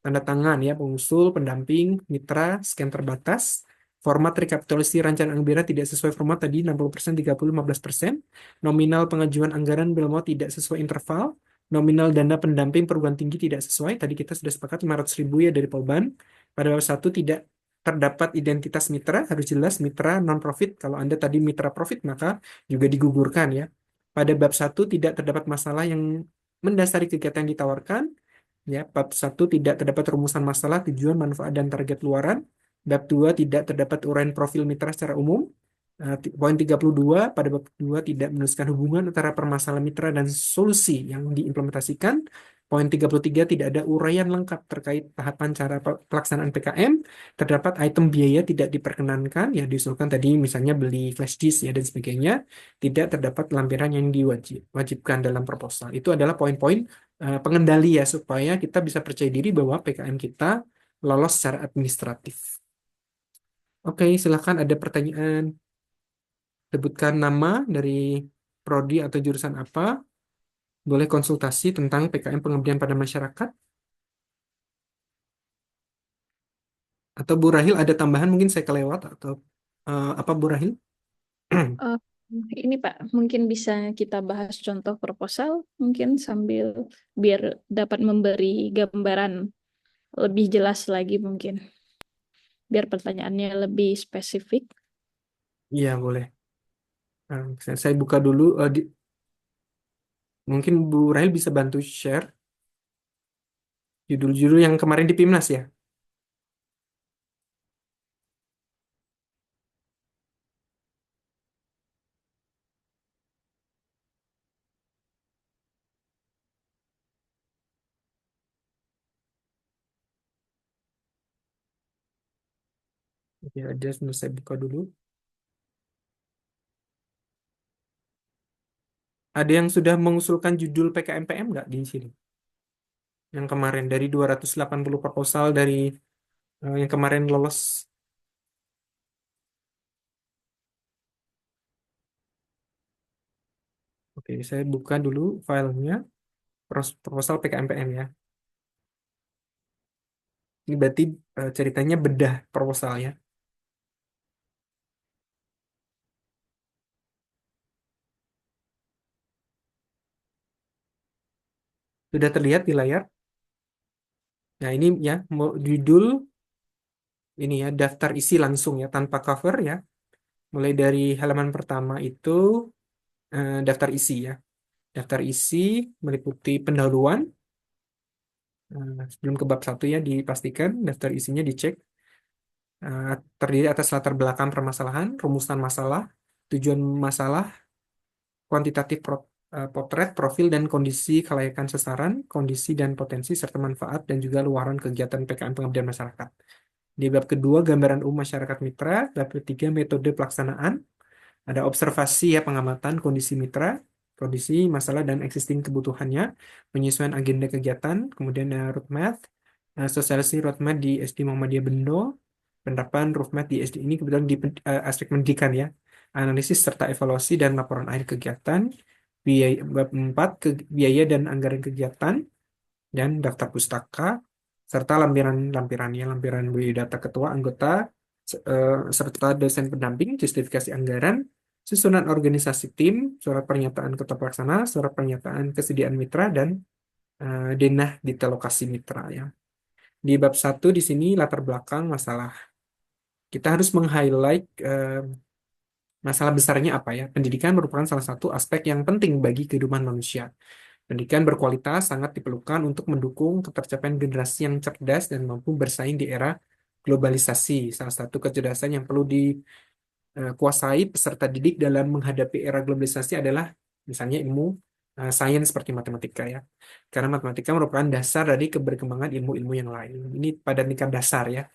Tanda tangan ya, pengusul, pendamping, mitra, scan terbatas. Format rekapitulasi rancangan anggaran tidak sesuai format tadi 60%, 30, 15%. Nominal pengajuan anggaran Belmo tidak sesuai interval. Nominal dana pendamping perguruan tinggi tidak sesuai. Tadi kita sudah sepakat 500.000 ya dari Polban. Pada bab 1 tidak terdapat identitas mitra, harus jelas mitra non-profit. Kalau Anda tadi mitra profit, maka juga digugurkan ya. Pada bab 1 tidak terdapat masalah yang mendasari kegiatan yang ditawarkan. Ya, bab 1 tidak terdapat rumusan masalah, tujuan, manfaat, dan target luaran. Bab 2 tidak terdapat uraian profil mitra secara umum. Poin 32 pada bab 2 tidak menuliskan hubungan antara permasalahan mitra dan solusi yang diimplementasikan. Poin 33 tidak ada uraian lengkap terkait tahapan cara pelaksanaan PKM. Terdapat item biaya tidak diperkenankan, ya diusulkan tadi misalnya beli flash disk ya dan sebagainya. Tidak terdapat lampiran yang diwajibkan dalam proposal. Itu adalah poin-poin pengendali ya supaya kita bisa percaya diri bahwa PKM kita lolos secara administratif. Oke, silakan ada pertanyaan. Sebutkan nama dari prodi atau jurusan apa. Boleh konsultasi tentang PKM pengabdian pada masyarakat. Atau Bu Rahil ada tambahan mungkin saya kelewat atau apa Bu Rahil? Eh, ini Pak, mungkin bisa kita bahas contoh proposal, mungkin sambil biar dapat memberi gambaran lebih jelas lagi mungkin, biar pertanyaannya lebih spesifik. Iya boleh. Saya buka dulu. Mungkin Bu Rahil bisa bantu share judul-judul yang kemarin di Pimnas ya. Oke, ada sebentar saya buka dulu. Ada yang sudah mengusulkan judul PKMPM nggak di sini? Yang kemarin dari 280 proposal dari yang kemarin lolos. Oke, saya buka dulu filenya. Proposal PKMPM ya. Ini berarti ceritanya bedah proposal ya. Sudah terlihat di layar. Nah, ini ya judul ini ya daftar isi langsung ya tanpa cover ya. Mulai dari halaman pertama itu daftar isi ya. Daftar isi meliputi pendahuluan. Sebelum ke bab 1 ya dipastikan daftar isinya dicek. Terdiri atas latar belakang permasalahan, rumusan masalah, tujuan masalah, kuantitatif potret, profil dan kondisi kelayakan sasaran, kondisi dan potensi serta manfaat dan juga luaran kegiatan PKM pengabdian masyarakat. Di bab kedua, gambaran umum masyarakat mitra. Bab ketiga, metode pelaksanaan. Ada observasi ya pengamatan kondisi mitra, kondisi masalah dan existing kebutuhannya, penyesuaian agenda kegiatan, kemudian roadmap, sosialisasi roadmap di SD Muhammadiyah Bendo, penerapan roadmap di SD ini kebetulan di aspek pendidikan ya, analisis serta evaluasi dan laporan akhir kegiatan, biaya, bab 4, biaya dan anggaran kegiatan, dan daftar pustaka, serta lampiran-lampirannya, lampiran biodata ketua, anggota, serta dosen pendamping, justifikasi anggaran, susunan organisasi tim, surat pernyataan ketua pelaksana, surat pernyataan kesediaan mitra, dan denah detail lokasi mitra ya. Di bab 1 di sini latar belakang masalah. Kita harus meng-highlight masalah besarnya apa ya. Pendidikan merupakan salah satu aspek yang penting bagi kehidupan manusia. Pendidikan berkualitas sangat diperlukan untuk mendukung ketercapaian generasi yang cerdas dan mampu bersaing di era globalisasi. Salah satu kecerdasan yang perlu dikuasai peserta didik dalam menghadapi era globalisasi adalah misalnya ilmu sains seperti matematika ya. Karena matematika merupakan dasar dari keberkembangan ilmu-ilmu yang lain. Ini pada tingkat dasar ya.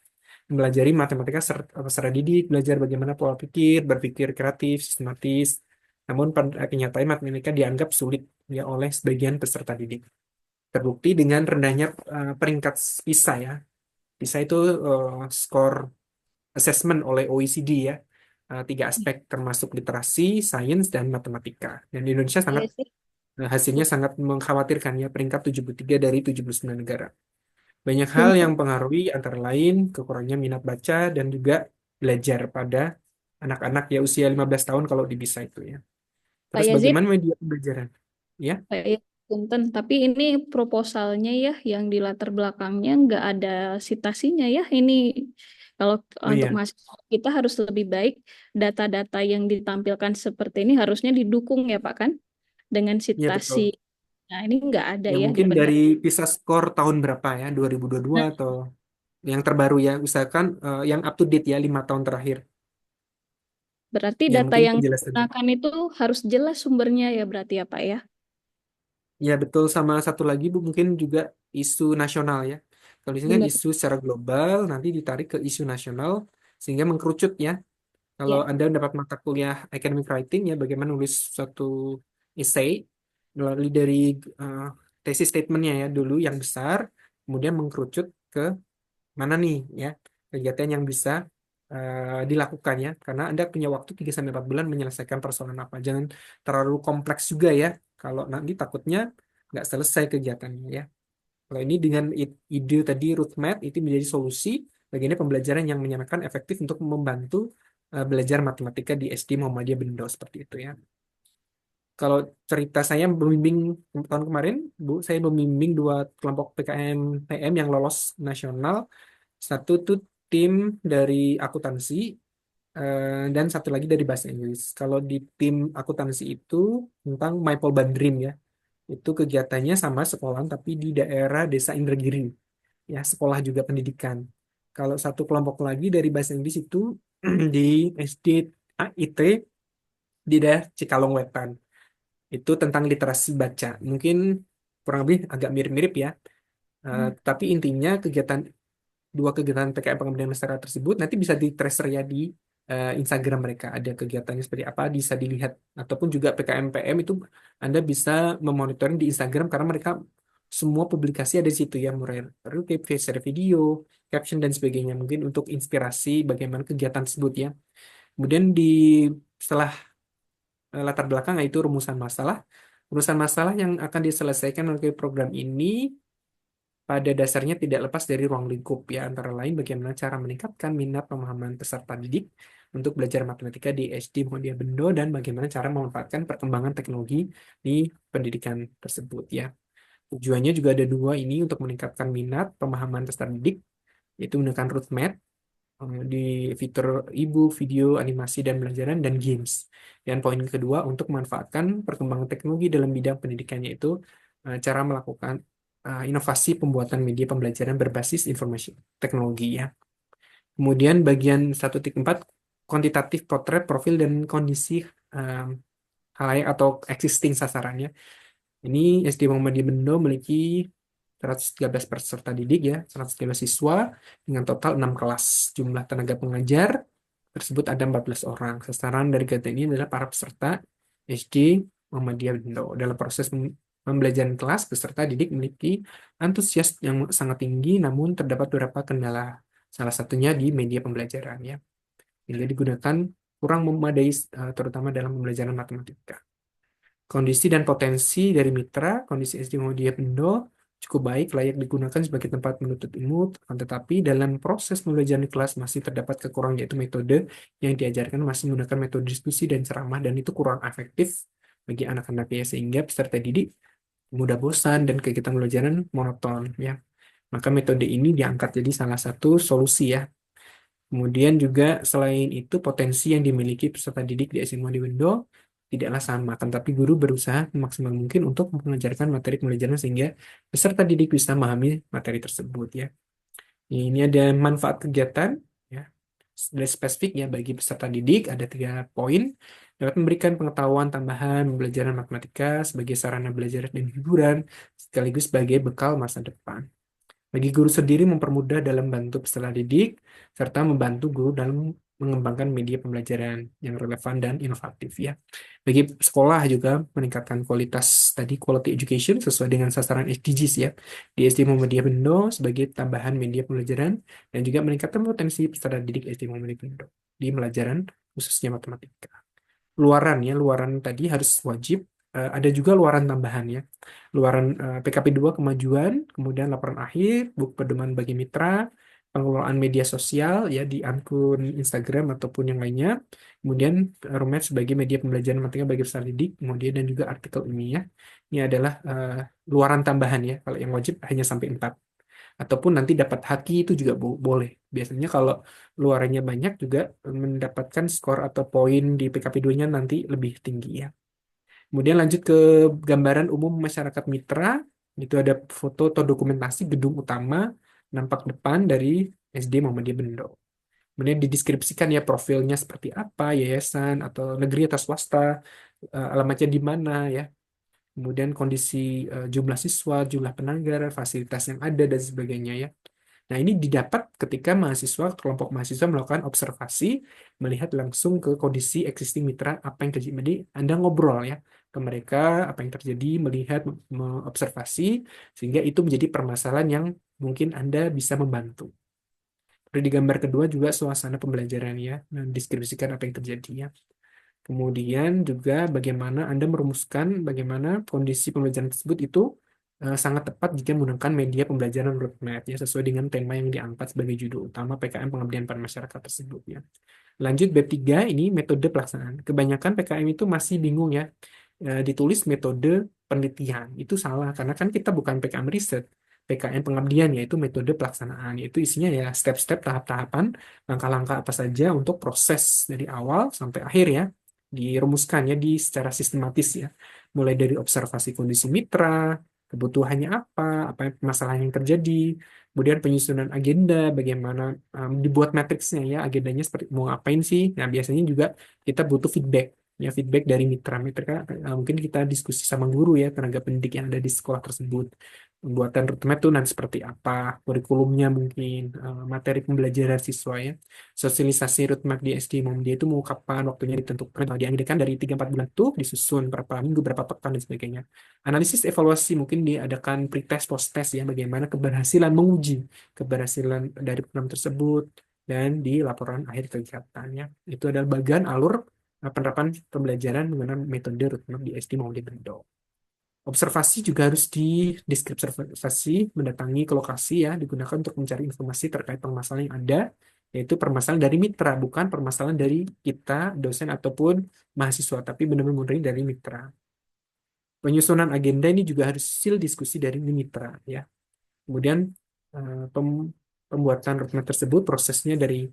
Belajari matematika secara didik, belajar bagaimana pola pikir, berpikir kreatif, sistematis. Namun pada kenyataannya matematika dianggap sulit ya oleh sebagian peserta didik. Terbukti dengan rendahnya peringkat PISA ya. PISA itu skor assessment oleh OECD ya. Tiga aspek termasuk literasi, sains, dan matematika. Dan di Indonesia Iya sangat sih. hasilnya sangat mengkhawatirkan ya peringkat 73 dari 79 negara. Banyak hal yang Punten, mempengaruhi antara lain kekurangnya minat baca dan juga belajar pada anak-anak ya usia 15 tahun kalau di bisa itu ya. Pak Terus Yazid, bagaimana media pembelajaran? Ya, Pak Yazid, punten. Tapi ini proposalnya ya, yang di latar belakangnya nggak ada citasinya ya. Ini kalau oh untuk iya, mahasiswa kita harus lebih baik data-data yang ditampilkan seperti ini harusnya didukung ya Pak kan dengan iya citasi. betul. Nah ini nggak ada Ya ya mungkin dari benar. PISA skor tahun berapa ya, 2022 Nah, atau yang terbaru ya, usahakan yang up to date ya 5 tahun terakhir. Berarti Ya data mungkin yang penjelasannya. digunakan itu harus jelas sumbernya ya berarti ya Pak ya. Ya betul, sama satu lagi Bu mungkin juga isu nasional ya. Kalau di sini kan Benar. isu secara global nanti ditarik ke isu nasional sehingga mengkerucut ya. Kalau Ya. Anda mendapat mata kuliah academic writing ya bagaimana nulis suatu essay melalui dari eh, tesis statementnya ya dulu yang besar, kemudian mengkerucut ke mana nih ya kegiatan yang bisa dilakukan ya karena Anda punya waktu 3 sampai 4 bulan menyelesaikan persoalan apa. Jangan terlalu kompleks juga ya. Kalau nanti takutnya nggak selesai kegiatannya ya. Kalau ini dengan ide tadi root map itu menjadi solusi bagaimana pembelajaran yang menyenangkan efektif untuk membantu belajar matematika di SD Muhammadiyah Bendo seperti itu ya. Kalau cerita saya membimbing tahun kemarin, Bu, saya membimbing 2 kelompok PKM PM yang lolos nasional. Satu tuh tim dari akuntansi dan satu lagi dari bahasa Inggris. Kalau di tim akuntansi itu tentang My Polban Dream ya. Itu kegiatannya sama sekolah tapi di daerah Desa Indragiri. Ya, sekolah juga pendidikan. Kalau satu kelompok lagi dari bahasa Inggris itu di SD IT di daerah Cikalong Wetan. Itu tentang literasi baca. Mungkin kurang lebih agak mirip-mirip ya. Tapi intinya dua kegiatan PKM pengabdian masyarakat tersebut nanti bisa di tracer ya di Instagram mereka. Ada kegiatannya seperti apa bisa dilihat. Ataupun juga PKM PM itu Anda bisa memonitoring di Instagram karena mereka semua publikasi ada di situ ya, mulai share video, caption dan sebagainya. Mungkin untuk inspirasi bagaimana kegiatan tersebut ya. Kemudian setelah latar belakang yaitu rumusan masalah. Rumusan masalah yang akan diselesaikan oleh program ini pada dasarnya tidak lepas dari ruang lingkup ya, antara lain bagaimana cara meningkatkan minat pemahaman peserta didik untuk belajar matematika di SD Muhammadiyah Bendo dan bagaimana cara memanfaatkan perkembangan teknologi di pendidikan tersebut ya. Tujuannya juga ada dua ini untuk meningkatkan minat pemahaman peserta didik, yaitu menggunakan roadmap di fitur e-book, video, animasi, dan pembelajaran, dan games. Dan poin kedua, untuk memanfaatkan perkembangan teknologi dalam bidang pendidikan, yaitu cara melakukan inovasi pembuatan media pembelajaran berbasis informasi teknologi ya. Kemudian bagian 1.4, kuantitatif potret, profil, dan kondisi um, halayak atau existing sasarannya. Ini SD Muhammadiyah Bendo memiliki 113 peserta didik ya, 113 siswa dengan total 6 kelas. Jumlah tenaga pengajar tersebut ada 14 orang. Sasaran dari kegiatan ini adalah para peserta SD Muhammadiyah Bendo. Dalam proses pembelajaran kelas, peserta didik memiliki antusias yang sangat tinggi, namun terdapat beberapa kendala. Salah satunya di media pembelajaran ya. Bila digunakan kurang memadai terutama dalam pembelajaran matematika. Kondisi dan potensi dari mitra, kondisi SD Muhammadiyah Bendo cukup baik, layak digunakan sebagai tempat menuntut ilmu, akan tetapi dalam proses pembelajaran di kelas masih terdapat kekurangan, yaitu metode yang diajarkan masih menggunakan metode diskusi dan ceramah, dan itu kurang efektif bagi anak-anak ya, sehingga peserta didik mudah bosan dan kegiatan pembelajaran monoton ya. Maka metode ini diangkat jadi salah satu solusi ya. Kemudian juga selain itu potensi yang dimiliki peserta didik di SMA di Wendo tidaklah sama, akan tapi guru berusaha semaksimal mungkin untuk mengajarkan materi pembelajaran sehingga peserta didik bisa memahami materi tersebut ya. Ini ada manfaat kegiatan ya. Dari spesifik ya bagi peserta didik ada 3 poin. Dapat memberikan pengetahuan tambahan pembelajaran matematika sebagai sarana belajar dan hiburan sekaligus sebagai bekal masa depan. Bagi guru sendiri mempermudah dalam bantu peserta didik, serta membantu guru dalam mengembangkan media pembelajaran yang relevan dan inovatif ya. Bagi sekolah juga meningkatkan kualitas tadi quality education sesuai dengan sasaran SDGs ya. Di SD Muhammadiyah Bendo sebagai tambahan media pembelajaran dan juga meningkatkan potensi peserta didik SD Muhammadiyah Bendo di pelajaran khususnya matematika. Luaran ya, luaran tadi harus wajib. Ada juga luaran tambahan ya. Luaran PKP 2 kemajuan, kemudian laporan akhir, buku pedoman bagi mitra, pengelolaan media sosial ya di akun Instagram ataupun yang lainnya. Kemudian Rumet sebagai media pembelajaran matematika bagi peserta didik, kemudian dan juga artikel ilmiah. Ini adalah luaran tambahan ya. Kalau yang wajib hanya sampai 4. Ataupun nanti dapat haki itu juga boleh. Biasanya kalau luarannya banyak juga mendapatkan skor atau poin di PKP 2-nya nanti lebih tinggi ya. Kemudian lanjut ke gambaran umum masyarakat mitra. Itu ada foto atau dokumentasi gedung utama nampak depan dari SD Muhammadiyah Bendo. Kemudian dideskripsikan ya profilnya seperti apa, yayasan atau negeri atau swasta, alamatnya di mana ya. Kemudian kondisi jumlah siswa, jumlah penanggar, fasilitas yang ada dan sebagainya ya. Nah, ini didapat ketika kelompok mahasiswa melakukan observasi, melihat langsung ke kondisi existing mitra, apa yang terjadi. Jadi, Anda ngobrol ya ke mereka, apa yang terjadi, melihat, mengobservasi, sehingga itu menjadi permasalahan yang mungkin Anda bisa membantu. Lalu di gambar kedua juga suasana pembelajaran ya, mendeskripsikan apa yang terjadi ya. Kemudian juga bagaimana Anda merumuskan bagaimana kondisi pembelajaran tersebut itu sangat tepat jika menggunakan media pembelajaran roadmap ya sesuai dengan tema yang diangkat sebagai judul utama PKM Pengabdian pada Masyarakat tersebut ya. Lanjut bab 3 ini metode pelaksanaan. Kebanyakan PKM itu masih bingung ya. Ditulis metode penelitian. Itu salah karena kan kita bukan PKM riset. PKM pengabdian yaitu metode pelaksanaan. Yaitu isinya ya step-step tahap-tahapan langkah-langkah apa saja untuk proses dari awal sampai akhir ya. Dirumuskan ya di secara sistematis ya. Mulai dari observasi kondisi mitra, kebutuhannya apa masalah yang terjadi, kemudian penyusunan agenda, bagaimana dibuat matriksnya ya, agendanya seperti mau ngapain sih. Nah, biasanya juga kita butuh feedback, ya feedback dari mitra-mitra. Mungkin kita diskusi sama guru ya, tenaga pendidik yang ada di sekolah tersebut. Pembuatan roadmap itu nanti seperti apa, kurikulumnya mungkin, materi pembelajaran siswa ya, sosialisasi roadmap di SD mau dia itu mau kapan, waktunya ditentukan, dianggarkan dari 3-4 bulan tuh, disusun berapa minggu, berapa pekan, dan sebagainya. Analisis evaluasi mungkin diadakan pre-test, post-test ya, bagaimana keberhasilan menguji keberhasilan dari program tersebut dan di laporan akhir kegiatannya. Itu adalah bagian alur penerapan pembelajaran menggunakan metode roadmap di SD maupun di Bendo. Observasi juga harus dideskripsi, mendatangi ke lokasi ya, digunakan untuk mencari informasi terkait permasalahan yang ada, yaitu permasalahan dari mitra, bukan permasalahan dari kita, dosen ataupun mahasiswa, tapi benar-benar dari mitra. Penyusunan agenda ini juga harus hasil diskusi dari mitra ya. Kemudian pembuatan roadmap tersebut prosesnya dari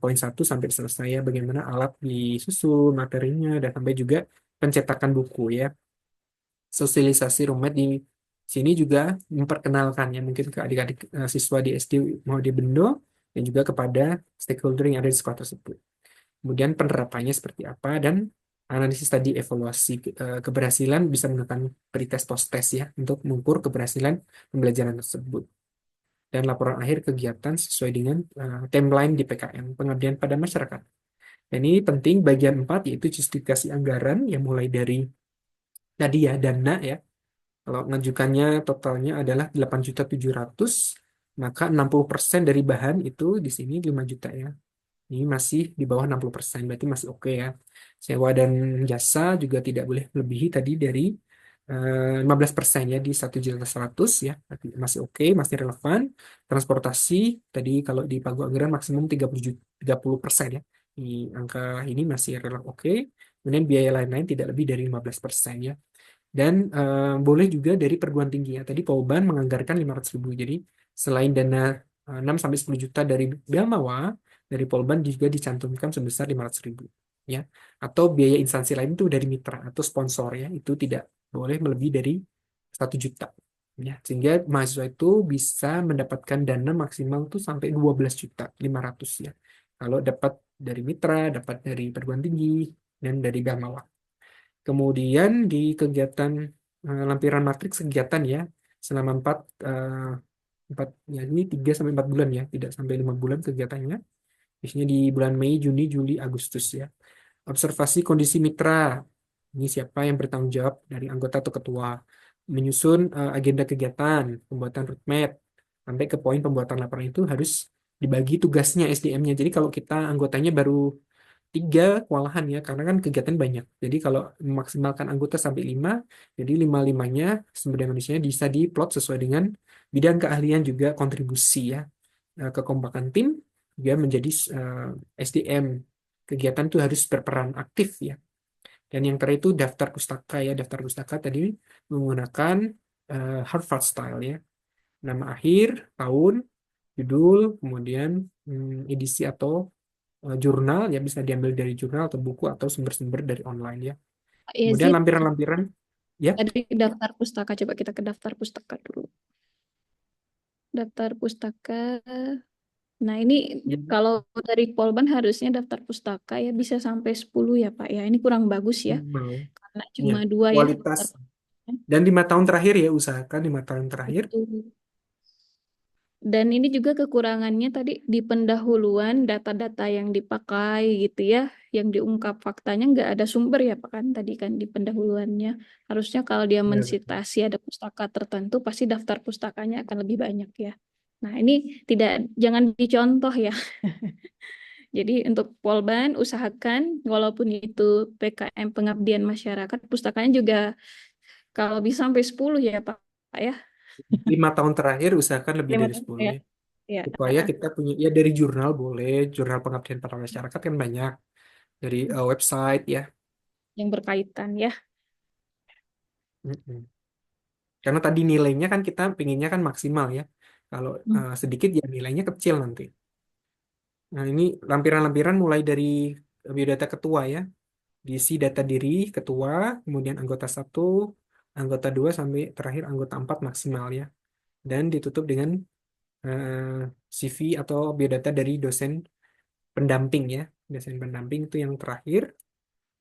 poin 1 sampai selesai ya, bagaimana alat disusun, materinya, dan sampai juga pencetakan buku ya. Sosialisasi roadmap di sini juga memperkenalkan ya mungkin ke adik-adik siswa di SD mau di Bendo dan juga kepada stakeholder yang ada di sekolah tersebut. Kemudian penerapannya seperti apa dan analisis tadi evaluasi keberhasilan bisa menggunakan pretest post-test ya untuk mengukur keberhasilan pembelajaran tersebut. Dan laporan akhir kegiatan sesuai dengan timeline di PKM, pengabdian pada masyarakat. Dan ini penting bagian 4 yaitu justifikasi anggaran yang mulai dari tadi ya dana ya. Kalau mengajukannya totalnya adalah 8.700.000, maka 60% dari bahan itu di sini 5 juta ya. Ini masih di bawah 60%, berarti masih oke ya. Sewa dan jasa juga tidak boleh melebihi tadi dari 15% ya, di 1.100.000 ya. Berarti masih oke, masih relevan. Transportasi, tadi kalau di pagu anggaran maksimum 30% ya. Di angka ini masih relevan oke. Kemudian biaya lain-lain tidak lebih dari 15% ya. Dan boleh juga dari perguruan tinggi ya. Tadi Polban menganggarkan 500.000. Jadi selain dana 6-10 juta dari Belmawa, dari Polban juga dicantumkan sebesar 500.000 ya. Atau biaya instansi lain itu dari mitra atau sponsor ya, itu tidak boleh melebihi dari 1 juta ya. Sehingga mahasiswa itu bisa mendapatkan dana maksimal tuh sampai 12.500.000 ya. Kalau dapat dari mitra, dapat dari perguruan tinggi dan dari Belmawa. Kemudian di kegiatan lampiran matriks kegiatan ya selama 4 ya ini 3-4 bulan ya, tidak sampai 5 bulan kegiatannya. Biasanya di bulan Mei, Juni, Juli, Agustus ya. Observasi kondisi mitra. Ini siapa yang bertanggung jawab dari anggota atau ketua. Menyusun agenda kegiatan, pembuatan roadmap, sampai ke poin pembuatan laporan itu harus dibagi tugasnya SDM-nya. Jadi kalau kita anggotanya baru 3 kewalahan ya, karena kan kegiatan banyak. Jadi kalau memaksimalkan anggota sampai 5, jadi 5-5-nya sumber daya manusianya bisa diplot sesuai dengan bidang keahlian juga kontribusi ya. Kekompakan tim juga menjadi SDM. Kegiatan itu harus berperan aktif ya. Dan yang terakhir itu daftar pustaka ya. Daftar pustaka tadi menggunakan Harvard style ya. Nama akhir, tahun, judul, kemudian edisi atau jurnal ya, bisa diambil dari jurnal atau buku atau sumber-sumber dari online ya. Pak Kemudian Yazid, lampiran-lampiran ya. tadi daftar pustaka. Coba kita ke daftar pustaka dulu. Daftar pustaka Nah, ini Ya, kalau dari Polban harusnya daftar pustaka ya bisa sampai 10 ya, Pak. Ya, ini kurang bagus ya. minimal. Karena Ya, cuma 2 ya kualitas. daftar pustaka. Dan 5 tahun terakhir ya, usahakan 5 tahun terakhir. Betul. Dan ini juga kekurangannya tadi di pendahuluan data-data yang dipakai gitu ya, yang diungkap faktanya nggak ada sumber ya Pak kan tadi kan di pendahuluannya. Harusnya kalau dia Ya, betul. mensitasi ada pustaka tertentu pasti daftar pustakanya akan lebih banyak ya. Nah ini tidak jangan dicontoh ya. Jadi untuk Polban usahakan walaupun itu PKM pengabdian masyarakat pustakanya juga kalau bisa sampai 10 ya Pak ya. 5 tahun terakhir usahakan lebih Lima dari tahun 10 ya. ya. Ya, Supaya kita punya, ya dari jurnal boleh, jurnal pengabdian pada masyarakat kan banyak. Dari website ya. yang berkaitan ya. Mm-mm. Karena tadi nilainya kan kita pinginnya kan maksimal ya. Kalau sedikit ya nilainya kecil nanti. Nah ini lampiran-lampiran mulai dari biodata ketua ya. Diisi data diri ketua, kemudian anggota satu, anggota dua sampai terakhir anggota empat maksimal ya. Dan ditutup dengan CV atau biodata dari dosen pendamping ya. Dosen pendamping itu yang terakhir,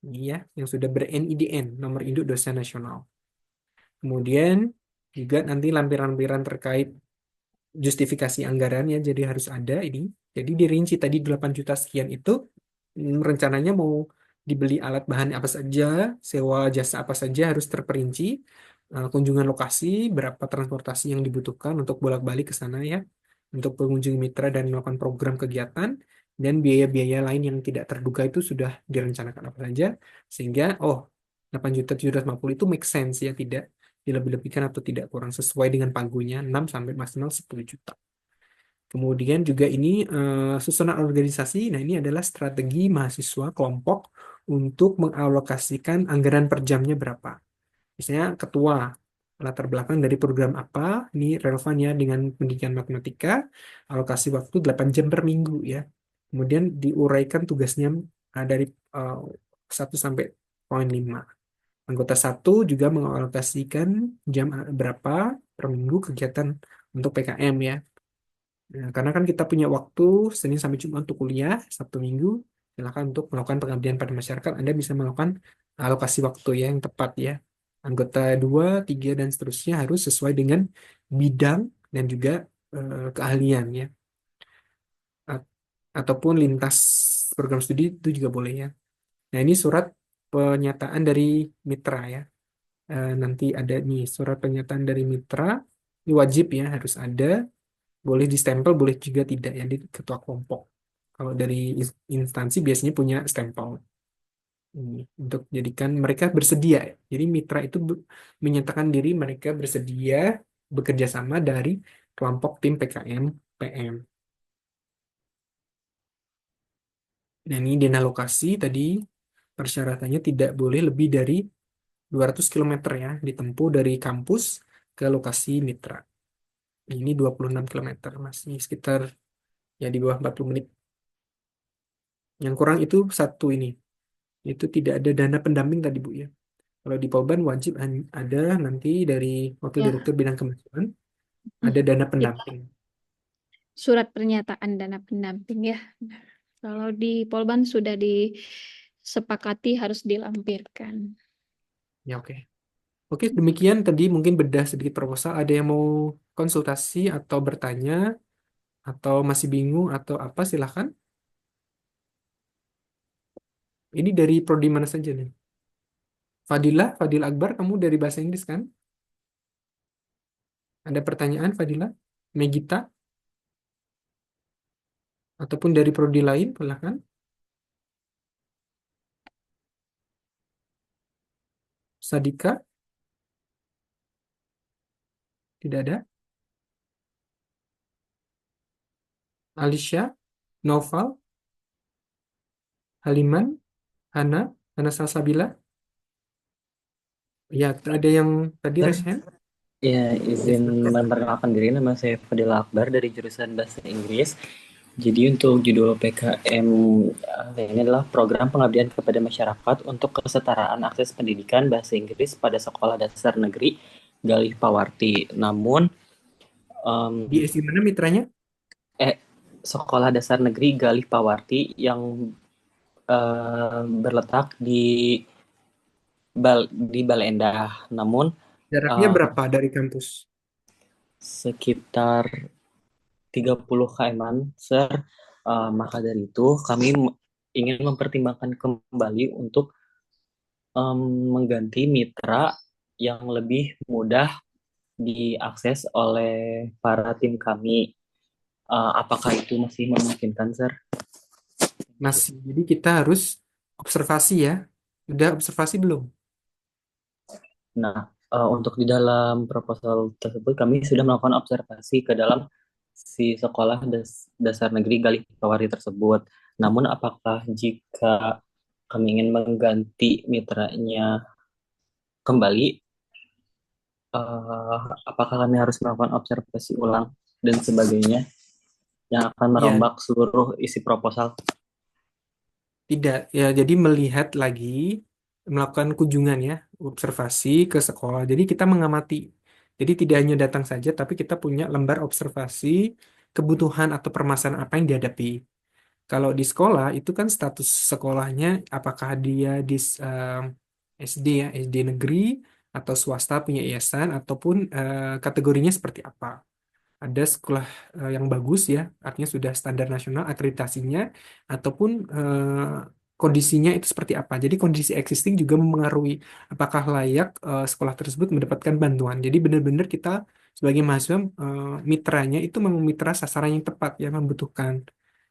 ini ya, yang sudah ber-NIDN, nomor induk dosen nasional. Kemudian juga nanti lampiran-lampiran terkait justifikasi anggaran ya, jadi harus ada ini. Jadi dirinci tadi 8 juta sekian itu rencananya mau dibeli alat bahan apa saja, sewa jasa apa saja harus terperinci, kunjungan lokasi, berapa transportasi yang dibutuhkan untuk bolak-balik ke sana ya, untuk pengunjung mitra dan melakukan program kegiatan, dan biaya-biaya lain yang tidak terduga itu sudah direncanakan apa saja, sehingga 8 juta 750 itu make sense ya, tidak dilebih-lebihkan atau tidak kurang sesuai dengan pagunya 6 sampai maksimal 10 juta. Kemudian juga ini susunan organisasi. Nah, ini adalah strategi mahasiswa kelompok untuk mengalokasikan anggaran per jamnya berapa. Misalnya ketua latar belakang dari program apa, ini relevan ya dengan pendidikan matematika, alokasi waktu 8 jam per minggu ya. Kemudian diuraikan tugasnya dari 1 sampai poin 5. Anggota satu juga mengalokasikan jam berapa per minggu kegiatan untuk PKM ya. Nah, karena kan kita punya waktu Senin sampai Jumat untuk kuliah, Sabtu Minggu, silakan untuk melakukan pengabdian pada masyarakat. Anda bisa melakukan alokasi waktu ya yang tepat ya. Anggota 2, 3, dan seterusnya harus sesuai dengan bidang dan juga keahlian ya. A- Ataupun lintas program studi itu juga boleh ya. Nah, ini surat pernyataan dari mitra ya. Nanti ada nih surat pernyataan dari mitra. Ini wajib ya, harus ada. Boleh distempel, boleh juga tidak ya di ketua kelompok. Kalau dari instansi biasanya punya stempel ini untuk jadikan mereka bersedia. Jadi mitra itu menyatakan diri mereka bersedia bekerja sama dari kelompok tim PKM PM. Dan ini dana lokasi tadi persyaratannya tidak boleh lebih dari 200 km ya ditempuh dari kampus ke lokasi mitra. Ini 26 km, masih sekitar ya di bawah 40 menit. Yang kurang itu satu ini, itu tidak ada dana pendamping tadi Bu ya. Kalau di Polban wajib ada nanti dari Wakil Ya. Direktur Bidang Kemajuan Hmm. ada dana Ya, pendamping. surat pernyataan dana pendamping ya. Kalau di Polban sudah disepakati harus dilampirkan. Ya oke. Oke, demikian tadi mungkin bedah sedikit proposal. Ada yang mau konsultasi atau bertanya atau masih bingung atau apa silahkan. Ini dari prodi mana saja nih? Fadil Akbar, kamu dari bahasa Inggris kan? Ada pertanyaan Fadila? Megita? Ataupun dari prodi lain, silahkan. Sadika? Tidak ada. Alicia? Noval? Haliman? Hana Salsabila? Ya, ada yang tadi Sir, raise hand? ya Yes, izin sir. memperkenalkan diri, nama saya Fadil Akbar dari jurusan Bahasa Inggris. Jadi untuk judul PKM ini adalah Program Pengabdian kepada Masyarakat untuk Kesetaraan Akses Pendidikan Bahasa Inggris pada Sekolah Dasar Negeri Galih Pawarti. Namun Di SI mana mitranya? eh Sekolah Dasar Negeri Galih Pawarti yang berletak di Bale Endah. Namun Jaraknya eh, berapa dari kampus? sekitar 30 km, Sir. Maka dari itu kami ingin mempertimbangkan kembali untuk mengganti mitra yang lebih mudah diakses oleh para tim kami. Apakah itu masih memungkinkan, Sir? Masih. Jadi kita harus observasi ya. Udah observasi belum? Nah, untuk di dalam proposal tersebut kami sudah melakukan observasi ke dalam si sekolah dasar negeri Galih Tawari tersebut. Namun, apakah jika kami ingin mengganti mitranya kembali, apakah kami harus melakukan observasi ulang dan sebagainya yang akan Ya, merombak seluruh isi proposal? tidak. Ya, jadi melihat lagi, melakukan kunjungan ya, observasi ke sekolah. Jadi kita mengamati. Jadi tidak hanya datang saja, tapi kita punya lembar observasi kebutuhan atau permasalahan apa yang dihadapi. Kalau di sekolah itu kan status sekolahnya apakah dia di SD ya, SD negeri atau swasta punya yayasan ataupun kategorinya seperti apa. Ada sekolah yang bagus ya, artinya sudah standar nasional akreditasinya ataupun kondisinya itu seperti apa. Jadi kondisi existing juga mempengaruhi apakah layak sekolah tersebut mendapatkan bantuan. Jadi benar-benar kita sebagai mahasiswa mitranya itu memang mitra sasaran yang tepat yang membutuhkan.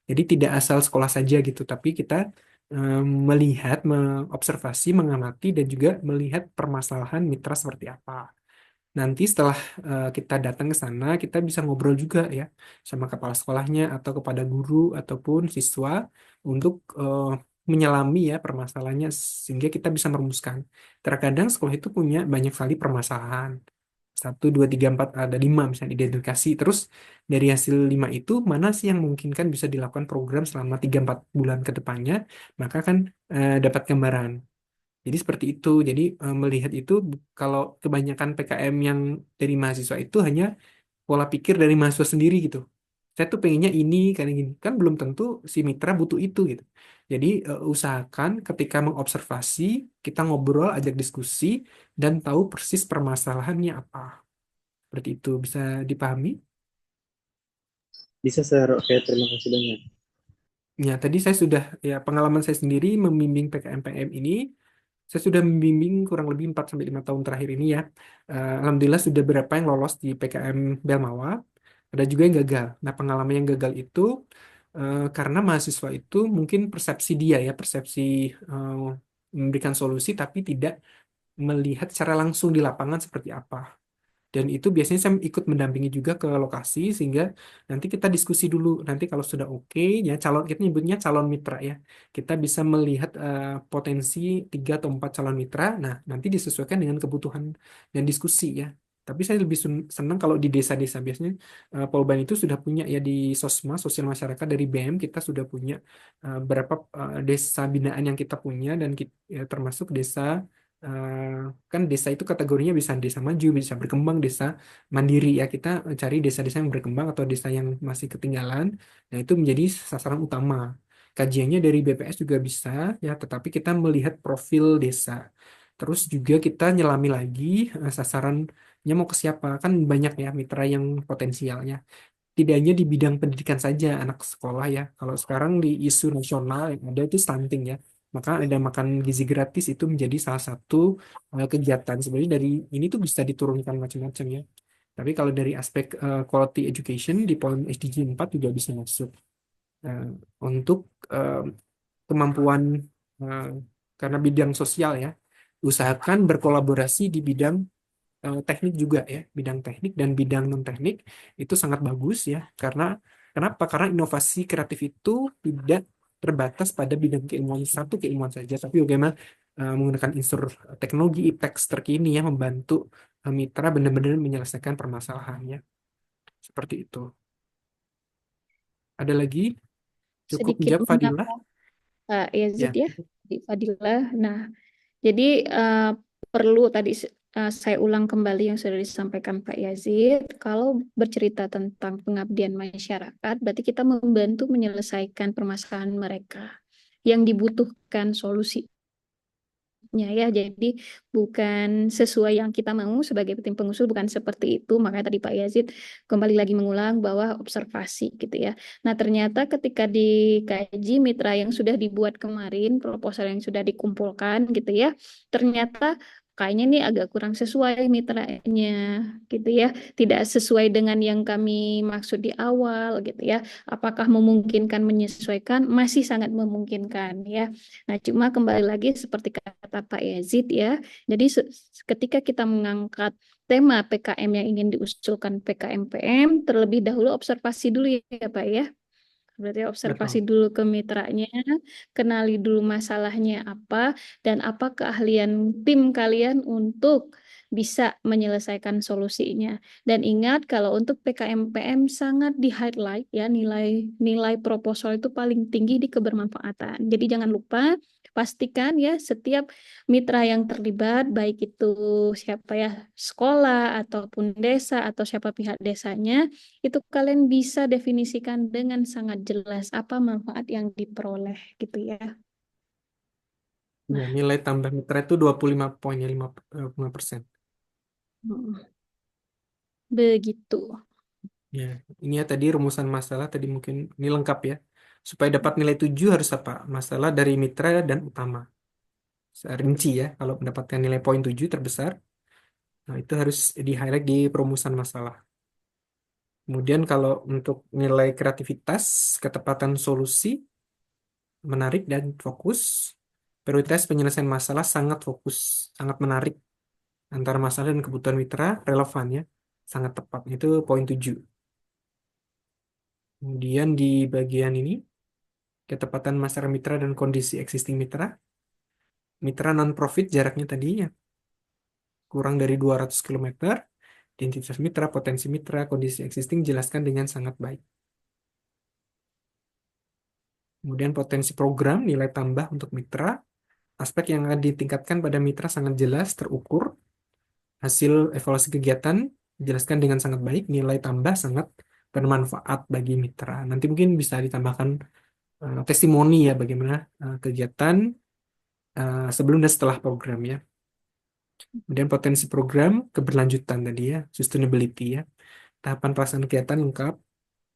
Jadi tidak asal sekolah saja gitu, tapi kita melihat, mengobservasi, mengamati dan juga melihat permasalahan mitra seperti apa. Nanti setelah kita datang ke sana, kita bisa ngobrol juga ya sama kepala sekolahnya atau kepada guru ataupun siswa untuk menyelami ya permasalahannya sehingga kita bisa merumuskan. Terkadang sekolah itu punya banyak sekali permasalahan. Satu, dua, tiga, empat, ada lima misalnya identifikasi. Terus dari hasil lima itu mana sih yang mungkin kan bisa dilakukan program selama 3-4 bulan ke depannya, maka kan dapat gambaran. Jadi seperti itu. Jadi melihat itu kalau kebanyakan PKM yang dari mahasiswa itu hanya pola pikir dari mahasiswa sendiri gitu. Saya tuh pengennya ini kayak gini. Kan belum tentu si mitra butuh itu gitu. Jadi usahakan ketika mengobservasi, kita ngobrol, ajak diskusi dan tahu persis permasalahannya apa. Seperti itu bisa dipahami? Bisa, Sir. Oke, terima kasih banyak. Ya, tadi saya sudah ya pengalaman saya sendiri membimbing PKM-PM ini. Saya sudah membimbing kurang lebih 4 sampai 5 tahun terakhir ini ya. Alhamdulillah sudah berapa yang lolos di PKM Belmawa. Ada juga yang gagal. Nah, pengalaman yang gagal itu karena mahasiswa itu mungkin persepsi dia ya, persepsi eh, memberikan solusi tapi tidak melihat secara langsung di lapangan seperti apa. Dan itu biasanya saya ikut mendampingi juga ke lokasi sehingga nanti kita diskusi dulu. Nanti kalau sudah oke ya calon kita nyebutnya calon mitra ya. Kita bisa melihat potensi 3 atau 4 calon mitra. Nah, nanti disesuaikan dengan kebutuhan dan diskusi ya. Tapi saya lebih senang kalau di desa-desa biasanya Polban itu sudah punya ya di Sosma, sosial masyarakat dari BM kita sudah punya berapa desa binaan yang kita punya dan ya, termasuk desa eh, kan desa itu kategorinya bisa desa maju, bisa berkembang, desa mandiri ya. Kita cari desa-desa yang berkembang atau desa yang masih ketinggalan. Nah, itu menjadi sasaran utama. Kajiannya dari BPS juga bisa ya, tetapi kita melihat profil desa. Terus juga kita nyelami lagi sasarannya mau ke siapa. Kan banyak ya mitra yang potensialnya tidak hanya di bidang pendidikan saja anak sekolah ya. Kalau sekarang di isu nasional yang ada itu stunting ya. Maka ada makan gizi gratis itu menjadi salah satu kegiatan. Sebenarnya dari ini tuh bisa diturunkan macam-macam ya. Tapi kalau dari aspek quality education di poin SDG 4 juga bisa masuk. Eh, untuk eh, kemampuan eh, karena bidang sosial ya, usahakan berkolaborasi di bidang teknik juga ya, bidang teknik dan bidang non teknik itu sangat bagus ya, karena kenapa? Karena inovasi kreatif itu tidak terbatas pada bidang keilmuan satu keilmuan saja, tapi bagaimana menggunakan unsur teknologi IPTEX terkini ya membantu mitra benar-benar menyelesaikan permasalahannya seperti itu. Ada lagi? Cukup Sedikit menjawab Fadilah? menambah Yazid Ya, ya, di Fadilah. Nah, jadi perlu tadi saya ulang kembali yang sudah disampaikan Pak Yazid. Kalau bercerita tentang pengabdian masyarakat, berarti kita membantu menyelesaikan permasalahan mereka yang dibutuhkan solusinya ya. Jadi bukan sesuai yang kita mau sebagai tim pengusul, bukan seperti itu. Makanya tadi Pak Yazid kembali lagi mengulang bahwa observasi gitu ya. Nah, ternyata ketika dikaji mitra yang sudah dibuat kemarin, proposal yang sudah dikumpulkan gitu ya, ternyata kayaknya ini agak kurang sesuai mitranya gitu ya. Tidak sesuai dengan yang kami maksud di awal gitu ya. Apakah memungkinkan menyesuaikan? Masih sangat memungkinkan ya. Nah, cuma kembali lagi seperti kata Pak Yazid ya. Jadi ketika kita mengangkat tema PKM yang ingin diusulkan PKMPM, terlebih dahulu observasi dulu ya Pak ya. Berarti observasi Betul. dulu ke mitranya, kenali dulu masalahnya apa, dan apa keahlian tim kalian untuk bisa menyelesaikan solusinya. Dan ingat kalau untuk PKMPM sangat di-highlight ya, nilai proposal itu paling tinggi di kebermanfaatan. Jadi jangan lupa pastikan ya setiap mitra yang terlibat, baik itu siapa ya, sekolah ataupun desa atau siapa pihak desanya, itu kalian bisa definisikan dengan sangat jelas apa manfaat yang diperoleh gitu ya. Ya, Nah, nilai tambah mitra itu 25 poin ya, 5%. mm, begitu. Ya, ini ya tadi rumusan masalah tadi mungkin ini lengkap ya. Supaya dapat nilai 7 harus apa? Masalah dari mitra dan utama. Rinci ya, kalau mendapatkan nilai poin 7 terbesar, nah itu harus di-highlight di perumusan masalah. Kemudian kalau untuk nilai kreativitas, ketepatan solusi, menarik dan fokus, prioritas penyelesaian masalah sangat fokus, sangat menarik antara masalah dan kebutuhan mitra, relevan ya, sangat tepat. Itu poin 7. Kemudian di bagian ini, ketepatan masyarakat mitra dan kondisi existing mitra. Mitra non-profit jaraknya tadi ya, kurang dari 200 km. Identitas mitra, potensi mitra, kondisi existing jelaskan dengan sangat baik. Kemudian potensi program, nilai tambah untuk mitra. Aspek yang akan ditingkatkan pada mitra sangat jelas, terukur. Hasil evaluasi kegiatan dijelaskan dengan sangat baik, nilai tambah sangat bermanfaat bagi mitra. Nanti mungkin bisa ditambahkan testimoni ya bagaimana kegiatan sebelum dan setelah program ya. Kemudian potensi program keberlanjutan tadi ya, sustainability ya. Tahapan pelaksanaan kegiatan lengkap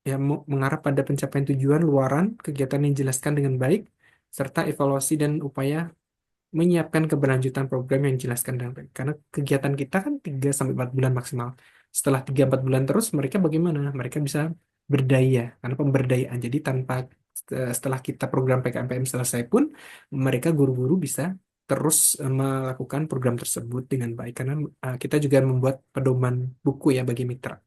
ya mengarah pada pencapaian tujuan luaran kegiatan yang dijelaskan dengan baik serta evaluasi dan upaya menyiapkan keberlanjutan program yang dijelaskan dengan baik. Karena kegiatan kita kan 3 sampai 4 bulan maksimal. Setelah 3-4 bulan terus mereka bagaimana? Mereka bisa berdaya karena pemberdayaan. Jadi tanpa setelah kita program PKMPM selesai pun mereka guru-guru bisa terus melakukan program tersebut dengan baik karena kita juga membuat pedoman buku ya bagi mitra.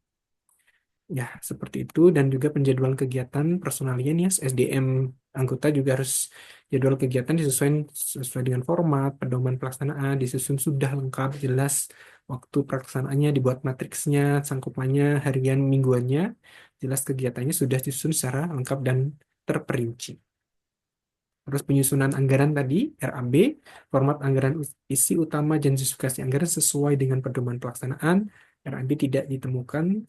Ya, seperti itu dan juga penjadwalan kegiatan personalian ya, SDM anggota juga harus jadwal kegiatan disesuaikan sesuai dengan format, pedoman pelaksanaan, disusun sudah lengkap, jelas waktu pelaksanaannya, dibuat matriksnya, cangkupannya, harian, mingguannya, jelas kegiatannya sudah disusun secara lengkap dan terperinci. Terus penyusunan anggaran tadi, RAB, format anggaran isi utama dan justifikasi anggaran sesuai dengan pedoman pelaksanaan, RAB tidak ditemukan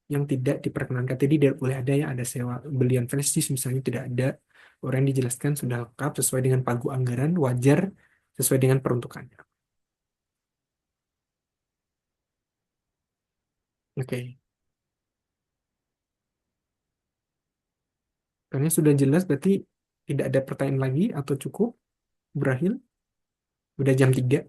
yang tidak diperkenankan tadi tidak boleh ada yang ada sewa belian flash disk misalnya tidak ada orang yang dijelaskan sudah lengkap sesuai dengan pagu anggaran wajar sesuai dengan peruntukannya. Oke, karena sudah jelas berarti tidak ada pertanyaan lagi atau cukup berakhir udah jam 3.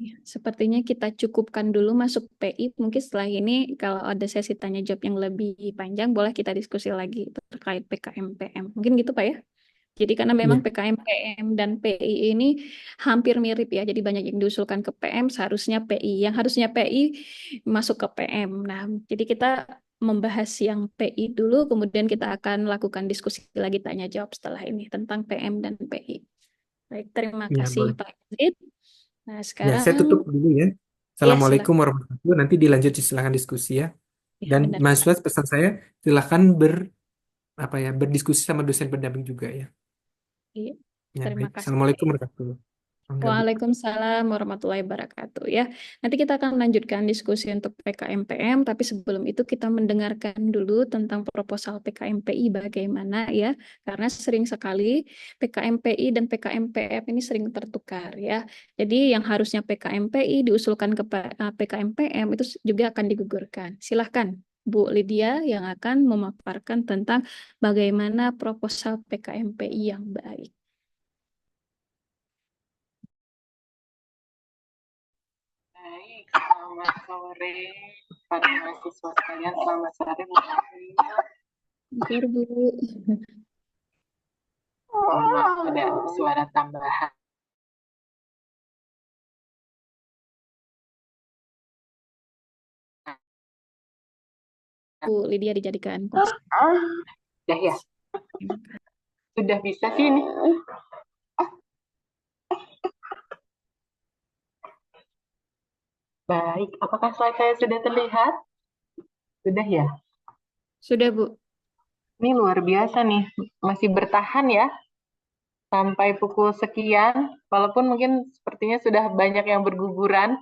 Ya, sepertinya kita cukupkan dulu masuk PI. Mungkin setelah ini kalau ada sesi tanya jawab yang lebih panjang, boleh kita diskusi lagi terkait PKMPM. Mungkin gitu Pak ya? Jadi karena memang Ya, PKMPM dan PI ini hampir mirip ya. Jadi banyak yang diusulkan ke PM, seharusnya PI. Yang harusnya PI masuk ke PM. Nah, jadi kita membahas yang PI dulu, kemudian kita akan lakukan diskusi lagi tanya jawab setelah ini tentang PM dan PI. Baik, terima ya kasih boleh. Pak Yazid. Nah, Ya, saya sekarang tutup dulu ya. ya Assalamualaikum silakan. warahmatullahi wabarakatuh. Nanti dilanjut silakan diskusi ya. Ya, Dan benar. mahasiswa pesan saya silakan apa ya berdiskusi sama dosen pendamping juga ya. Iya, Ya, terima baik. kasih Pak. Assalamualaikum warahmatullahi wabarakatuh. Enggak, Bu. Waalaikumsalam warahmatullahi wabarakatuh ya. Nanti kita akan melanjutkan diskusi untuk PKMPM, tapi sebelum itu kita mendengarkan dulu tentang proposal PKMPI bagaimana ya. Karena sering sekali PKMPI dan PKMPM ini sering tertukar ya. Jadi yang harusnya PKMPI diusulkan ke PKMPM itu juga akan digugurkan. Silahkan Bu Lydia yang akan memaparkan tentang bagaimana proposal PKMPI yang baik. Baik, selamat sore para mahasiswa sekalian. Selamat sore Bu Ari. Syukur, Bu. Maaf, ada suara tambahan. Bu Lydia dijadikan Udah ya? Sudah bisa sih ini? Baik, apakah slide saya sudah terlihat? Sudah ya? Sudah, Bu. Ini luar biasa nih, masih bertahan ya sampai pukul sekian, walaupun mungkin sepertinya sudah banyak yang berguguran.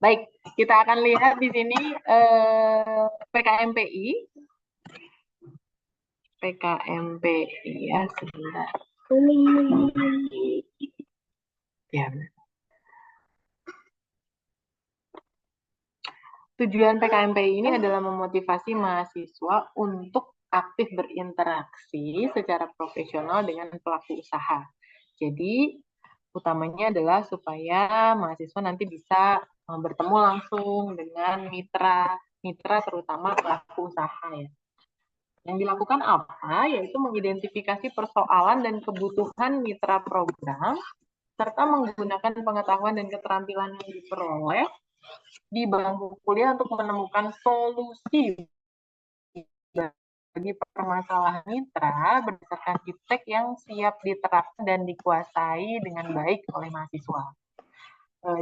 Baik, kita akan lihat di sini PKMPI. PKMPI ya, sebentar. Ya. Tujuan PKMPI ini adalah memotivasi mahasiswa untuk aktif berinteraksi secara profesional dengan pelaku usaha. Jadi, utamanya adalah supaya mahasiswa nanti bisa bertemu langsung dengan mitra terutama pelaku usaha ya. Yang dilakukan apa? Yaitu mengidentifikasi persoalan dan kebutuhan mitra program, serta menggunakan pengetahuan dan keterampilan yang diperoleh di bangku kuliah untuk menemukan solusi bagi permasalahan mitra berdasarkan iptek yang siap diterapkan dan dikuasai dengan baik oleh mahasiswa.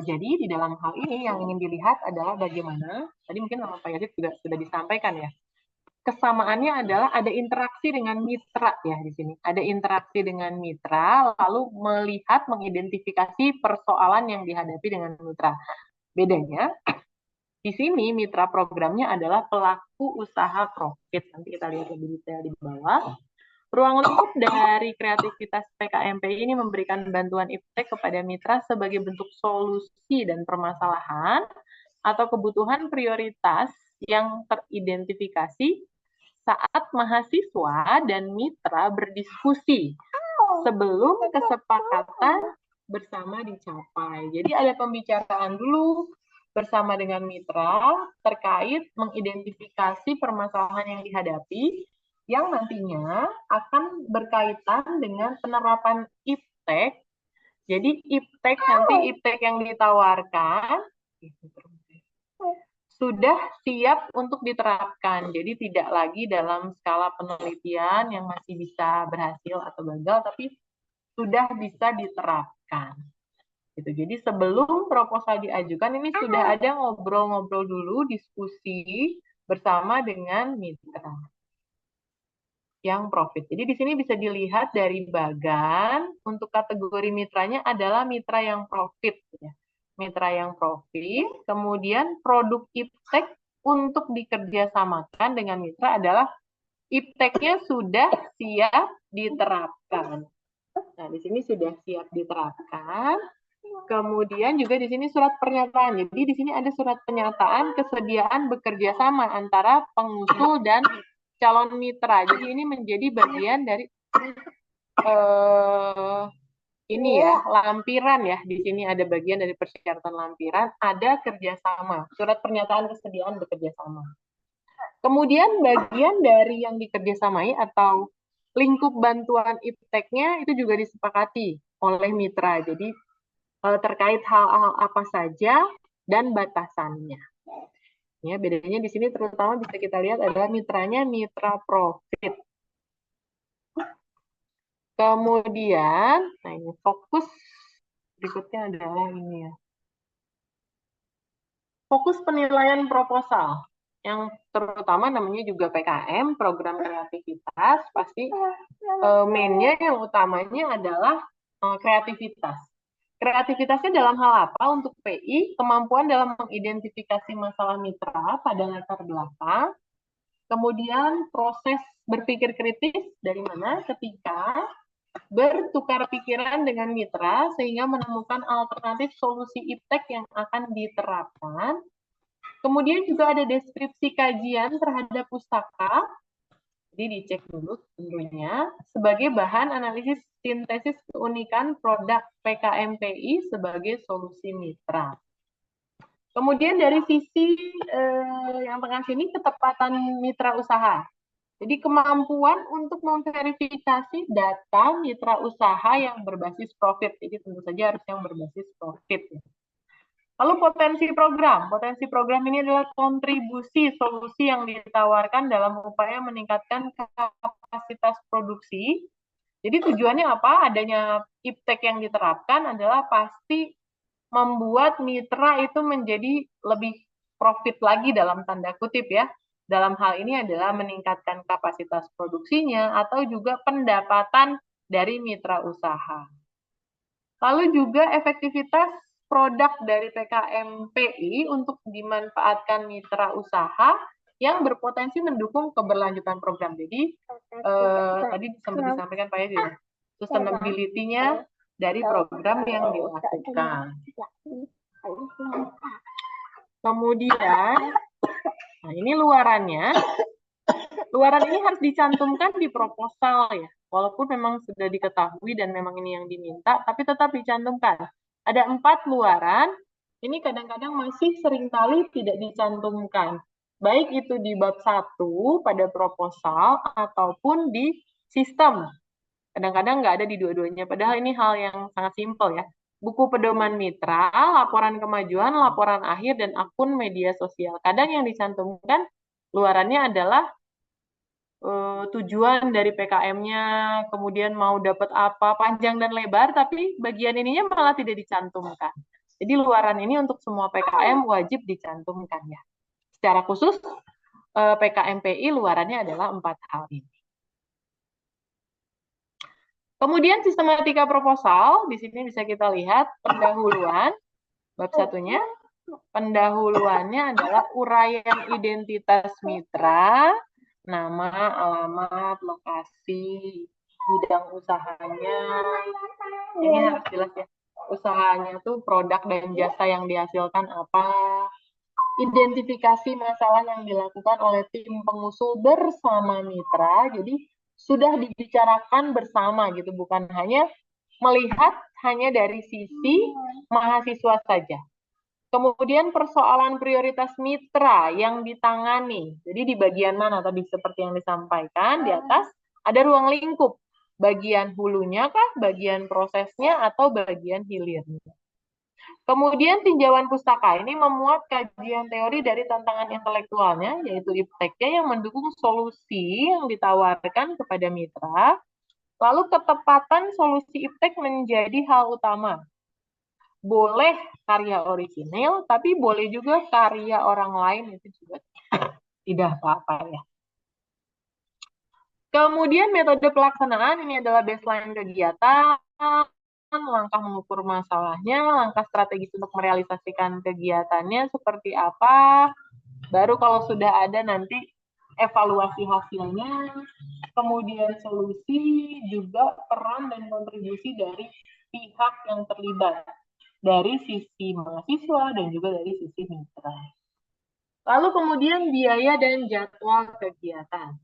Jadi di dalam hal ini yang ingin dilihat adalah bagaimana, tadi mungkin sama Pak Yazid juga sudah disampaikan ya, kesamaannya adalah ada interaksi dengan mitra ya di sini. Ada interaksi dengan mitra, lalu melihat, mengidentifikasi persoalan yang dihadapi dengan mitra. Bedanya, di sini mitra programnya adalah pelaku usaha profit. Nanti kita lihat lebih detail di bawah. Ruang lingkup dari kreativitas PKMPI ini memberikan bantuan iptek kepada mitra sebagai bentuk solusi dan permasalahan atau kebutuhan prioritas yang teridentifikasi saat mahasiswa dan mitra berdiskusi sebelum kesepakatan bersama dicapai. Jadi ada pembicaraan dulu bersama dengan mitra terkait mengidentifikasi permasalahan yang dihadapi yang nantinya akan berkaitan dengan penerapan iptek. Jadi iptek yang ditawarkan sudah siap untuk diterapkan. Jadi tidak lagi dalam skala penelitian yang masih bisa berhasil atau gagal, tapi sudah bisa diterapkan. Gitu. Jadi sebelum proposal diajukan, ini sudah ada ngobrol-ngobrol dulu, diskusi bersama dengan mitra yang profit. Jadi di sini bisa dilihat dari bagan, untuk kategori mitranya adalah mitra yang profit. Ya. Mitra yang profit, kemudian produk iptek untuk dikerjasamakan dengan mitra adalah ipteknya sudah siap diterapkan. Nah, di sini sudah siap diterapkan. Kemudian juga di sini surat pernyataan. Jadi di sini ada surat pernyataan kesediaan bekerja sama antara pengusul dan calon mitra. Jadi ini menjadi bagian dari ini ya, lampiran ya. Di sini ada bagian dari persyaratan lampiran, ada kerjasama, surat pernyataan kesediaan bekerja sama. Kemudian bagian dari yang dikerjasamai atau lingkup bantuan ipteknya itu juga disepakati oleh mitra. Jadi terkait hal-hal apa saja dan batasannya. Ya, bedanya di sini terutama bisa kita lihat adalah mitranya mitra profit. Kemudian, nah ini fokus berikutnya adalah ini ya. Fokus penilaian proposal. yang terutama namanya juga PKM, program kreativitas, pasti mainnya yang utamanya adalah kreativitas. Kreativitasnya dalam hal apa untuk PI? Kemampuan dalam mengidentifikasi masalah mitra pada latar belakang, kemudian proses berpikir kritis dari mana ketika bertukar pikiran dengan mitra sehingga menemukan alternatif solusi iptek yang akan diterapkan. Kemudian juga ada deskripsi kajian terhadap pustaka, jadi dicek dulu tentunya, sebagai bahan analisis sintesis keunikan produk PKMPI sebagai solusi mitra. Kemudian dari sisi yang tengah sini, ketepatan mitra usaha. Jadi kemampuan untuk memverifikasi data mitra usaha yang berbasis profit. Jadi tentu saja harus yang berbasis profit. Lalu potensi program ini adalah kontribusi solusi yang ditawarkan dalam upaya meningkatkan kapasitas produksi. Jadi tujuannya apa? Adanya iptek yang diterapkan adalah pasti membuat mitra itu menjadi lebih profit lagi dalam tanda kutip ya. Dalam hal ini adalah meningkatkan kapasitas produksinya atau juga pendapatan dari mitra usaha. Lalu juga efektivitas produk dari PKMPI untuk dimanfaatkan mitra usaha yang berpotensi mendukung keberlanjutan program. Jadi tadi sempat disampaikan Pak Edi, sustainability-nya dari program yang dilakukan. Kemudian, nah ini luarannya. Luaran ini harus dicantumkan di proposal ya. Walaupun memang sudah diketahui dan memang ini yang diminta, tapi tetap dicantumkan. Ada 4 luaran, ini kadang-kadang masih seringkali tidak dicantumkan. Baik itu di bab 1 pada proposal ataupun di sistem. Kadang-kadang nggak ada di dua-duanya, padahal ini hal yang sangat simpel ya. Buku pedoman mitra, laporan kemajuan, laporan akhir, dan akun media sosial. Kadang yang dicantumkan luarannya adalah tujuan dari PKM-nya, kemudian mau dapat apa, panjang dan lebar, tapi bagian ininya malah tidak dicantumkan. Jadi luaran ini untuk semua PKM wajib dicantumkan ya. Secara khusus, PKMPI luarannya adalah 4 hal ini. Kemudian sistematika proposal, di sini bisa kita lihat pendahuluan, bab satunya. Pendahuluannya adalah uraian identitas mitra, nama, alamat, lokasi, bidang usahanya. Ini harus jelas ya. Usahanya tuh produk dan jasa yang dihasilkan apa. Identifikasi masalah yang dilakukan oleh tim pengusul bersama mitra. Jadi sudah dibicarakan bersama gitu, bukan hanya melihat hanya dari sisi mahasiswa saja. Kemudian persoalan prioritas mitra yang ditangani. Jadi di bagian mana tadi seperti yang disampaikan di atas, ada ruang lingkup. Bagian hulunya kah, bagian prosesnya, atau bagian hilirnya. Kemudian tinjauan pustaka ini memuat kajian teori dari tantangan intelektualnya, yaitu ipteknya yang mendukung solusi yang ditawarkan kepada mitra. Lalu ketepatan solusi iptek menjadi hal utama. Boleh karya orisinil, tapi boleh juga karya orang lain, itu juga tidak apa-apa ya. Kemudian metode pelaksanaan, ini adalah baseline kegiatan, langkah mengukur masalahnya, langkah strategis untuk merealisasikan kegiatannya seperti apa, baru kalau sudah ada nanti evaluasi hasilnya, kemudian solusi, juga peran dan kontribusi dari pihak yang terlibat, dari sisi mahasiswa dan juga dari sisi mitra. Lalu kemudian biaya dan jadwal kegiatan.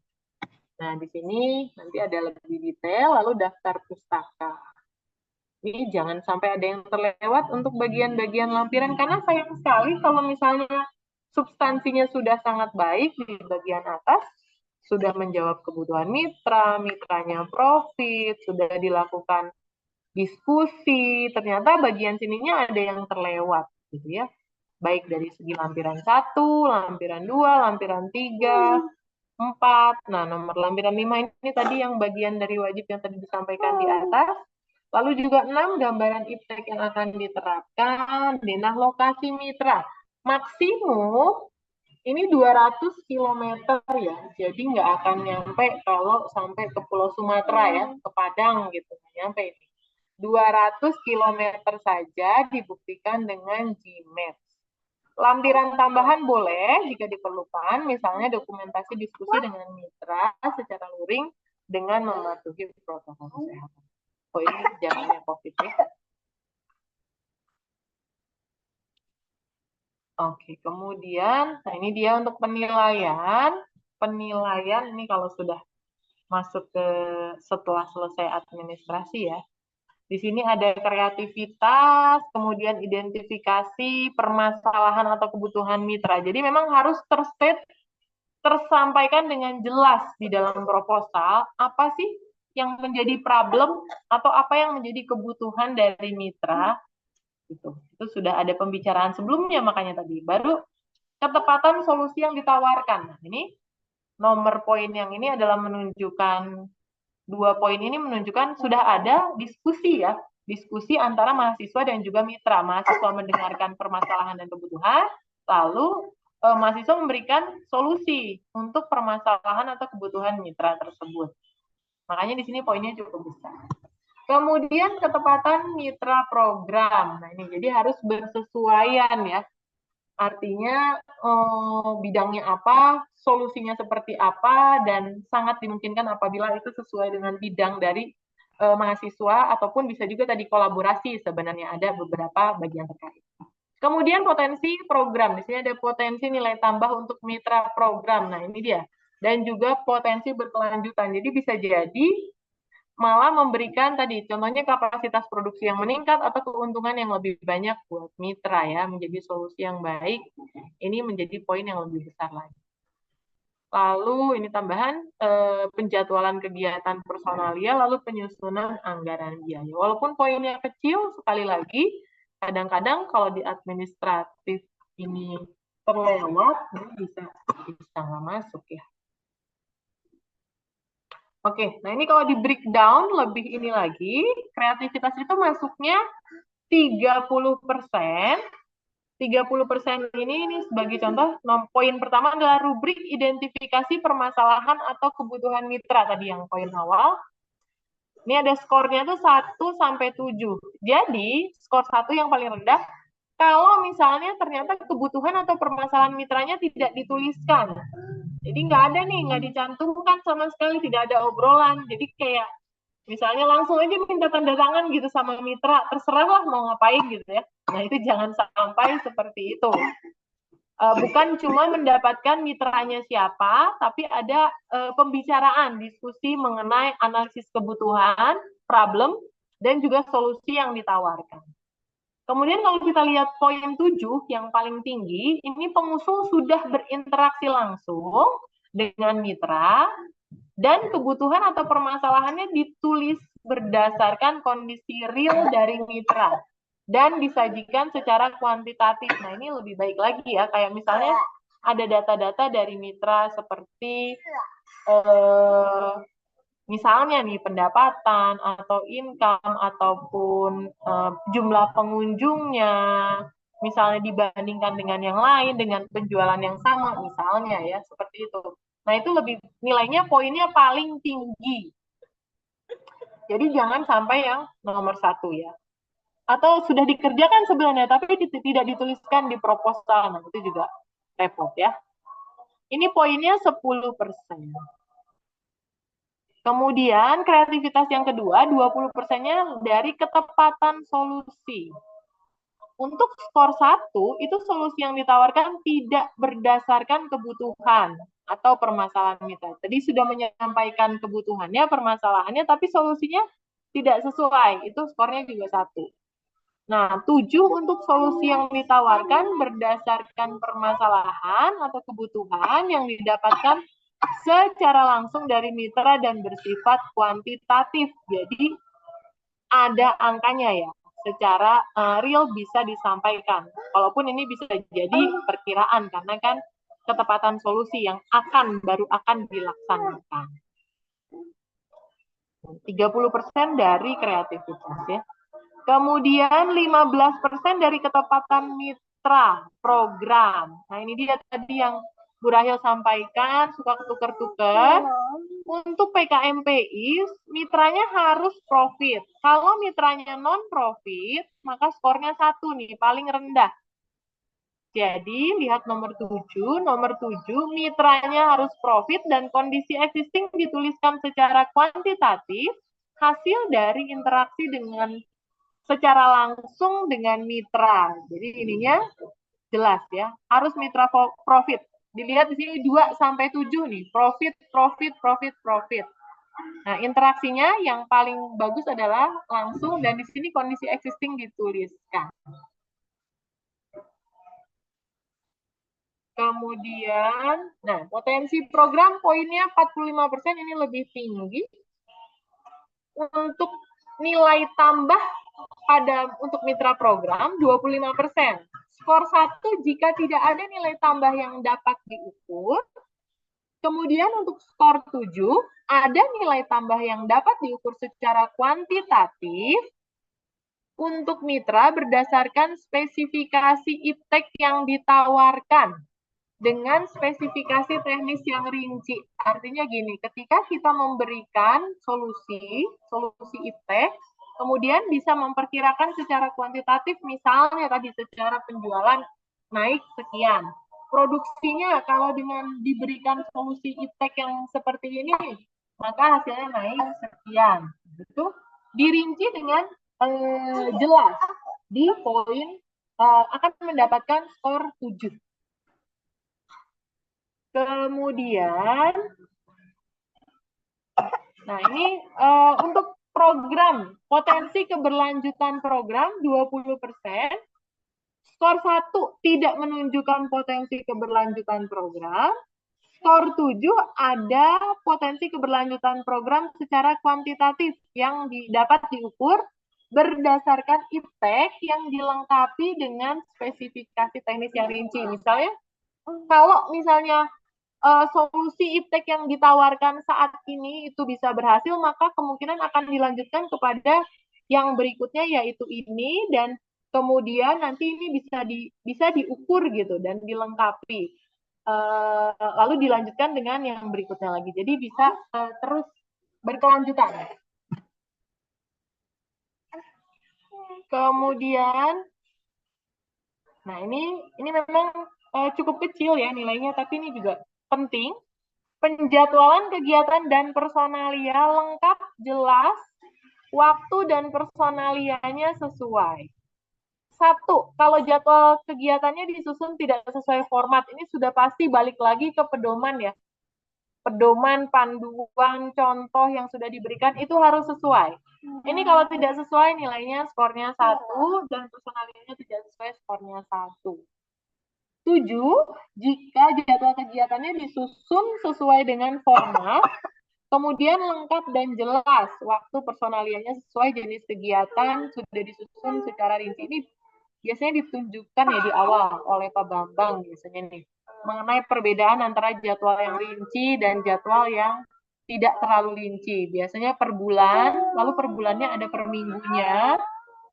Nah, di sini nanti ada lebih detail, lalu daftar pustaka. Ini jangan sampai ada yang terlewat untuk bagian-bagian lampiran, karena sayang sekali kalau misalnya substansinya sudah sangat baik di bagian atas, sudah menjawab kebutuhan mitra, mitranya profit, sudah dilakukan diskusi, ternyata bagian sininya ada yang terlewat, gitu ya. Baik dari segi lampiran 1, lampiran 2, lampiran 3, 4. Nah, nomor lampiran 5 ini tadi yang bagian dari wajib yang tadi disampaikan di atas. Lalu juga 6, gambaran iptek yang akan diterapkan. Nah, lokasi mitra. Maksimum Ini 200 kilometer ya, jadi nggak akan nyampe kalau sampai ke Pulau Sumatera ya, ke Padang gitu, nggak nyampe ini. 200 kilometer saja dibuktikan dengan Gmaps. Lampiran tambahan boleh jika diperlukan, misalnya dokumentasi diskusi dengan mitra secara luring dengan mematuhi protokol kesehatan. Oh ini zamannya COVID ya. Oke, kemudian, nah ini dia untuk penilaian. Penilaian ini kalau sudah masuk ke setelah selesai administrasi ya. Di sini ada kreativitas, kemudian identifikasi permasalahan atau kebutuhan mitra. Jadi memang harus tersampaikan dengan jelas di dalam proposal apa sih yang menjadi problem atau apa yang menjadi kebutuhan dari mitra. Itu sudah ada pembicaraan sebelumnya makanya tadi. Baru ketepatan solusi yang ditawarkan. Nah, ini nomor poin yang ini adalah menunjukkan, dua poin ini menunjukkan sudah ada diskusi ya, diskusi antara mahasiswa dan juga mitra. Mahasiswa mendengarkan permasalahan dan kebutuhan, lalu mahasiswa memberikan solusi untuk permasalahan atau kebutuhan mitra tersebut. Makanya di sini poinnya cukup besar. Kemudian ketepatan mitra program. Nah ini jadi harus bersesuaian ya. Artinya bidangnya apa, solusinya seperti apa, dan sangat dimungkinkan apabila itu sesuai dengan bidang dari mahasiswa, ataupun bisa juga tadi kolaborasi, sebenarnya ada beberapa bagian terkait. Kemudian potensi program, di sini ada potensi nilai tambah untuk mitra program, nah ini dia. Dan juga potensi berkelanjutan, jadi bisa jadi malah memberikan tadi contohnya kapasitas produksi yang meningkat atau keuntungan yang lebih banyak buat mitra ya, menjadi solusi yang baik. Ini menjadi poin yang lebih besar lagi. Lalu ini tambahan penjadwalan kegiatan personalia, lalu penyusunan anggaran biaya. Walaupun poinnya kecil, sekali lagi kadang-kadang kalau di administratif ini terlewat, ini bisa nggak masuk ya. Oke, nah ini kalau di breakdown lebih ini lagi, kreativitas itu masuknya 30%. 30% ini sebagai contoh, poin pertama adalah rubrik identifikasi permasalahan atau kebutuhan mitra tadi yang poin awal. Ini ada skornya tuh 1 sampai 7. Jadi, skor 1 yang paling rendah, kalau misalnya ternyata kebutuhan atau permasalahan mitranya tidak dituliskan. Jadi nggak ada nih, nggak dicantumkan sama sekali, tidak ada obrolan. Jadi kayak misalnya langsung aja minta tanda tangan gitu sama mitra, terserahlah mau ngapain gitu ya. Nah itu jangan sampai seperti itu. Bukan cuma mendapatkan mitranya siapa, tapi ada pembicaraan, diskusi mengenai analisis kebutuhan, problem, dan juga solusi yang ditawarkan. Kemudian kalau kita lihat poin 7 yang paling tinggi, ini pengusul sudah berinteraksi langsung dengan mitra dan kebutuhan atau permasalahannya ditulis berdasarkan kondisi real dari mitra dan disajikan secara kuantitatif. Nah, ini lebih baik lagi ya, kayak misalnya ada data-data dari mitra seperti misalnya nih pendapatan atau income ataupun jumlah pengunjungnya, misalnya dibandingkan dengan yang lain dengan penjualan yang sama misalnya ya, seperti itu. Nah itu lebih nilainya poinnya paling tinggi. Jadi jangan sampai yang nomor 1 ya. Atau sudah dikerjakan sebenarnya tapi tidak dituliskan di proposal, nah itu juga repot ya. Ini poinnya 10%. Kemudian kreativitas yang kedua, 20%-nya dari ketepatan solusi. Untuk skor 1, itu solusi yang ditawarkan tidak berdasarkan kebutuhan atau permasalahan mitra. Tadi sudah menyampaikan kebutuhannya, permasalahannya, tapi solusinya tidak sesuai. Itu skornya juga 1. Nah, 7 untuk solusi yang ditawarkan berdasarkan permasalahan atau kebutuhan yang didapatkan secara langsung dari mitra dan bersifat kuantitatif. Jadi ada angkanya ya, secara real bisa disampaikan. Walaupun ini bisa jadi perkiraan karena kan ketepatan solusi yang baru akan dilaksanakan. 30% dari kreativitas ya. Kemudian 15% dari ketepatan mitra program. Nah, ini dia tadi yang Bu Rahel sampaikan, suka ketuker-tuker. Untuk PKMPI, mitranya harus profit. Kalau mitranya non-profit, maka skornya 1 nih, paling rendah. Jadi, lihat nomor 7. Nomor 7, mitranya harus profit dan kondisi existing dituliskan secara kuantitatif, hasil dari interaksi dengan secara langsung dengan mitra. Jadi, ininya jelas ya, harus mitra profit. Dilihat di sini 2 sampai 7 nih, profit, profit, profit, profit. Nah, interaksinya yang paling bagus adalah langsung dan di sini kondisi existing dituliskan. Kemudian, nah, potensi program poinnya 45% ini lebih tinggi. Untuk nilai tambah untuk mitra program 25%. Skor 1 jika tidak ada nilai tambah yang dapat diukur. Kemudian untuk skor 7, ada nilai tambah yang dapat diukur secara kuantitatif untuk mitra berdasarkan spesifikasi iptek yang ditawarkan dengan spesifikasi teknis yang rinci. Artinya gini, ketika kita memberikan solusi iptek, kemudian bisa memperkirakan secara kuantitatif, misalnya tadi secara penjualan naik sekian. Produksinya kalau dengan diberikan solusi iptek yang seperti ini, maka hasilnya naik sekian. Itu dirinci dengan jelas di poin akan mendapatkan skor 7. Kemudian, nah ini untuk program, potensi keberlanjutan program 20%, skor 1 tidak menunjukkan potensi keberlanjutan program, skor 7 ada potensi keberlanjutan program secara kuantitatif yang dapat diukur berdasarkan iptek yang dilengkapi dengan spesifikasi teknis yang rinci. Misalnya, kalau misalnya solusi iptek yang ditawarkan saat ini itu bisa berhasil, maka kemungkinan akan dilanjutkan kepada yang berikutnya yaitu ini, dan kemudian nanti ini bisa diukur gitu dan dilengkapi. Lalu dilanjutkan dengan yang berikutnya lagi. Jadi bisa terus berkelanjutan. Kemudian, nah ini memang cukup kecil ya nilainya, tapi ini juga penting. Penjadwalan kegiatan dan personalia lengkap, jelas, waktu dan personalianya sesuai. 1, kalau jadwal kegiatannya disusun tidak sesuai format, ini sudah pasti balik lagi ke pedoman ya. Pedoman, panduan, contoh yang sudah diberikan itu harus sesuai. Ini kalau tidak sesuai nilainya skornya 1 dan personalianya tidak sesuai skornya 1. 7, jika jadwal kegiatannya disusun sesuai dengan format, kemudian lengkap dan jelas, waktu personalianya sesuai jenis kegiatan, sudah disusun secara rinci. Ini biasanya ditunjukkan ya di awal oleh Pak Bambang biasanya nih, mengenai perbedaan antara jadwal yang rinci dan jadwal yang tidak terlalu rinci. Biasanya per bulan, lalu per bulannya ada per minggunya,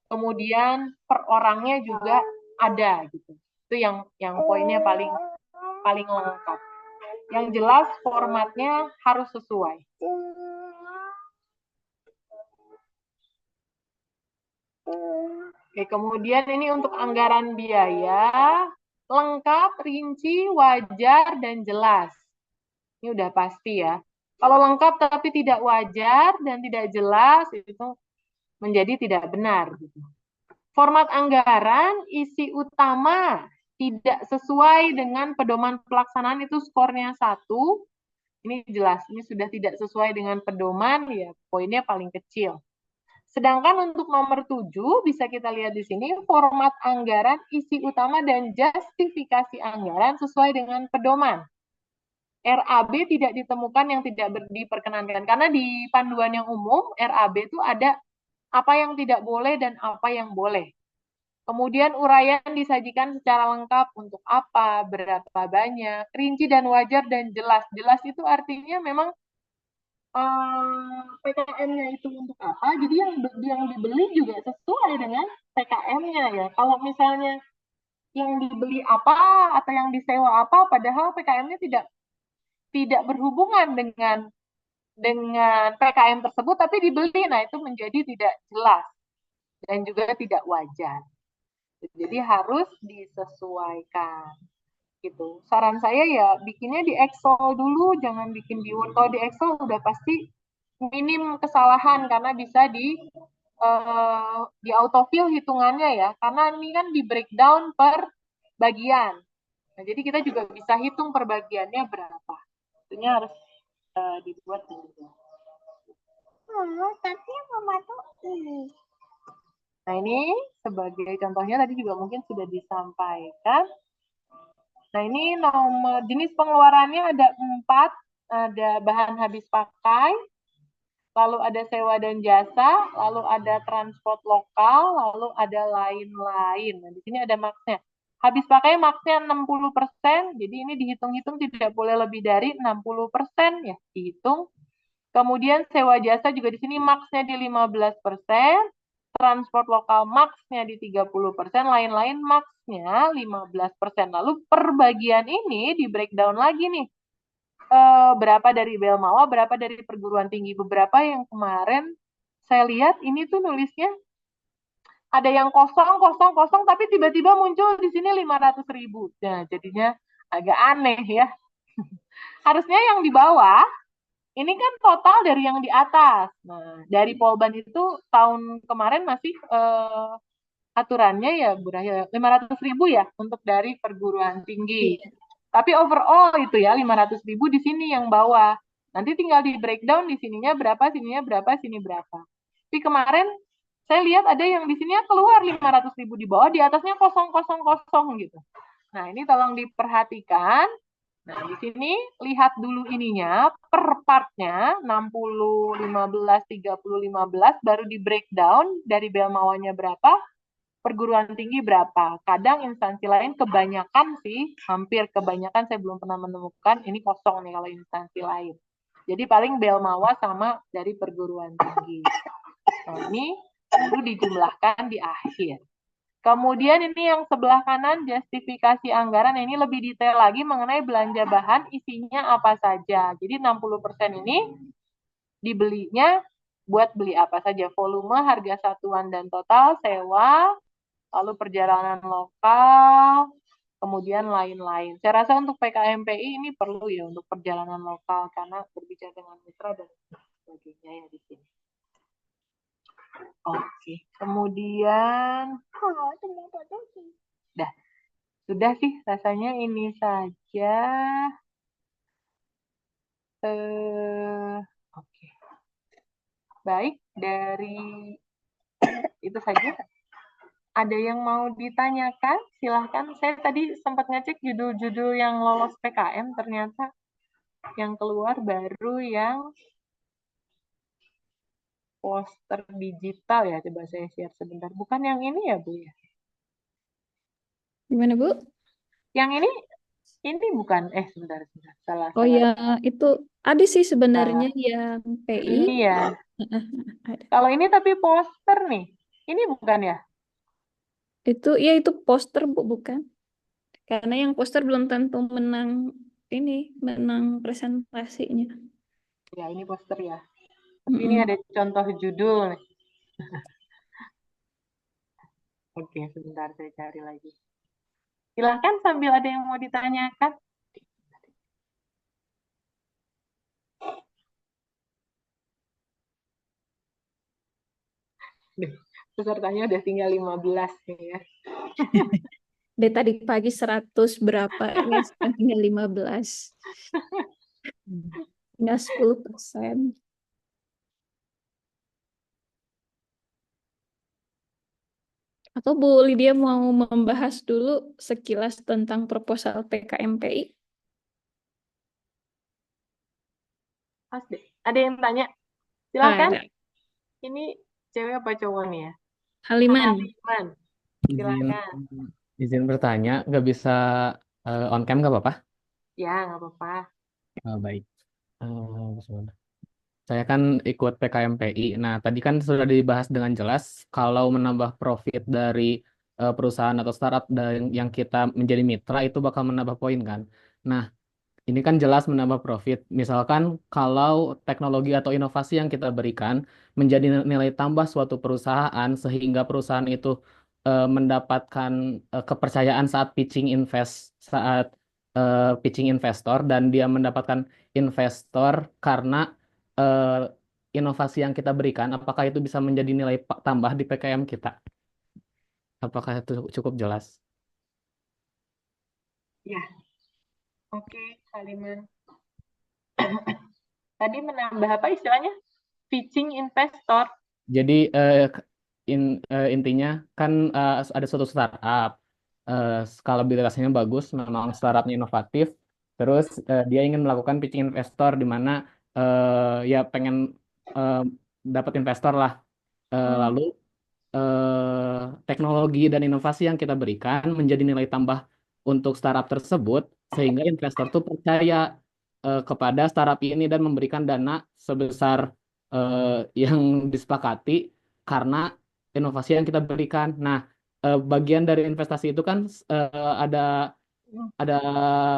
kemudian per orangnya juga ada gitu. Itu yang poinnya paling lengkap. Yang jelas formatnya harus sesuai. Oke, kemudian ini untuk anggaran biaya, lengkap, rinci, wajar, dan jelas. Ini udah pasti ya. Kalau lengkap tapi tidak wajar dan tidak jelas, itu menjadi tidak benar. Format anggaran, isi utama, tidak sesuai dengan pedoman pelaksanaan itu skornya 1. Ini jelas, ini sudah tidak sesuai dengan pedoman, ya poinnya paling kecil. Sedangkan untuk nomor 7, bisa kita lihat di sini, format anggaran, isi utama, dan justifikasi anggaran sesuai dengan pedoman. RAB tidak ditemukan yang tidak diperkenankan. Karena di panduan yang umum, RAB itu ada apa yang tidak boleh dan apa yang boleh. Kemudian uraian disajikan secara lengkap untuk apa, berapa banyak, rinci dan wajar dan jelas. Jelas itu artinya memang PKM-nya itu untuk apa, jadi yang dibeli juga sesuai dengan PKM-nya ya. Kalau misalnya yang dibeli apa atau yang disewa apa, padahal PKM-nya tidak berhubungan dengan PKM tersebut, tapi dibeli. Nah, itu menjadi tidak jelas dan juga tidak wajar. Jadi harus disesuaikan gitu. Saran saya ya bikinnya di Excel dulu, jangan bikin di Word. Kalau di Excel udah pasti minim kesalahan karena bisa di autofill hitungannya ya. Karena ini kan di breakdown per bagian. Nah, jadi kita juga bisa hitung per bagiannya berapa. Tentunya harus dibuat dulu. Tapi mama tuh ini. Nah, ini sebagai contohnya tadi juga mungkin sudah disampaikan. Nah, ini nomor jenis pengeluarannya ada 4, ada bahan habis pakai, lalu ada sewa dan jasa, lalu ada transport lokal, lalu ada lain-lain. Nah, di sini ada maksnya. Habis pakai maksnya 60%, jadi ini dihitung-hitung tidak boleh lebih dari 60% ya, dihitung. Kemudian sewa jasa juga di sini maksnya di 15%, transport lokal maksnya di 30%, lain-lain maksnya 15%. Lalu per bagian ini di breakdown lagi nih. Berapa dari Belmawa, berapa dari perguruan tinggi. Beberapa yang kemarin saya lihat ini tuh nulisnya ada yang kosong, kosong, kosong, tapi tiba-tiba muncul di sini 500.000. Nah, jadinya agak aneh ya. Harusnya yang di bawah ini kan total dari yang di atas. Nah, dari Polban itu tahun kemarin masih aturannya ya 500.000 ya untuk dari perguruan tinggi. Iya. Tapi overall itu ya 500.000 di sini yang bawah. Nanti tinggal di breakdown di sininya berapa, sini berapa. Tapi kemarin saya lihat ada yang di sininya keluar 500.000 di bawah, di atasnya kosong kosong kosong gitu. Nah, ini tolong diperhatikan. Nah, di sini lihat dulu ininya, per partnya 60, 15, 30, 15, baru di breakdown dari Belmawanya berapa, perguruan tinggi berapa. Kadang instansi lain kebanyakan sih, hampir kebanyakan saya belum pernah menemukan, ini kosong nih kalau instansi lain. Jadi paling Belmawa sama dari perguruan tinggi. Nah, ini perlu dijumlahkan di akhir. Kemudian ini yang sebelah kanan justifikasi anggaran, ini lebih detail lagi mengenai belanja bahan isinya apa saja. Jadi 60% ini dibelinya buat beli apa saja, volume, harga satuan dan total, sewa, lalu perjalanan lokal, kemudian lain-lain. Saya rasa untuk PKMPI ini perlu ya untuk perjalanan lokal karena berbicara dengan mitra dan sebagainya ya di sini. Oke, kemudian dah, sudah sih rasanya ini saja. Oke. Baik, dari itu saja. Ada yang mau ditanyakan? Silahkan. Saya tadi sempat ngecek judul-judul yang lolos PKM, ternyata yang keluar baru yang poster digital ya. Coba saya share sebentar. Bukan yang ini ya, Bu ya? Gimana, Bu? Yang ini bukan. Sebentar. Salah. Oh ya, itu ada sih sebenarnya Nah, yang PI. ini ya. Ada. Kalau ini tapi poster nih. Ini bukan ya? Itu poster, Bu, bukan? Karena yang poster belum tentu menang presentasinya. Ya, ini poster ya. Tapi ini ada contoh judul nih. Oke, sebentar saya cari lagi. Silahkan sambil ada yang mau ditanyakan. Pesertanya udah tinggal 15 nih ya. Dari tadi pagi 100 berapa, ya sekarang tinggal 15. Tinggal 10%. Atau Bu Lydia mau membahas dulu sekilas tentang proposal PKMPI? Pas deh. Ada yang tanya? Silahkan. Ada. Ini cewek apa cowok nih ya? Haliman. Haliman. Silahkan. Izin bertanya, nggak bisa on cam nggak apa-apa? Ya, nggak apa-apa. Baik. Sebentar. Saya kan ikut PKMPI. Nah, tadi kan sudah dibahas dengan jelas kalau menambah profit dari perusahaan atau startup dan yang kita menjadi mitra itu bakal menambah poin kan. Nah, ini kan jelas menambah profit. Misalkan kalau teknologi atau inovasi yang kita berikan menjadi nilai tambah suatu perusahaan sehingga perusahaan itu mendapatkan kepercayaan saat pitching investor dan dia mendapatkan investor karena eh, inovasi yang kita berikan, apakah itu bisa menjadi nilai tambah di PKM kita? Apakah itu cukup jelas? Ya, oke, Kaliman. Tadi menambah apa istilahnya? Pitching investor. Jadi intinya kan ada suatu startup, skalabilitasnya bagus, memang startupnya inovatif, terus dia ingin melakukan pitching investor di mana ya pengen eh, dapat investor lah. Lalu teknologi dan inovasi yang kita berikan menjadi nilai tambah untuk startup tersebut sehingga investor tuh percaya kepada startup ini dan memberikan dana sebesar yang disepakati karena inovasi yang kita berikan. Nah, bagian dari investasi itu kan ada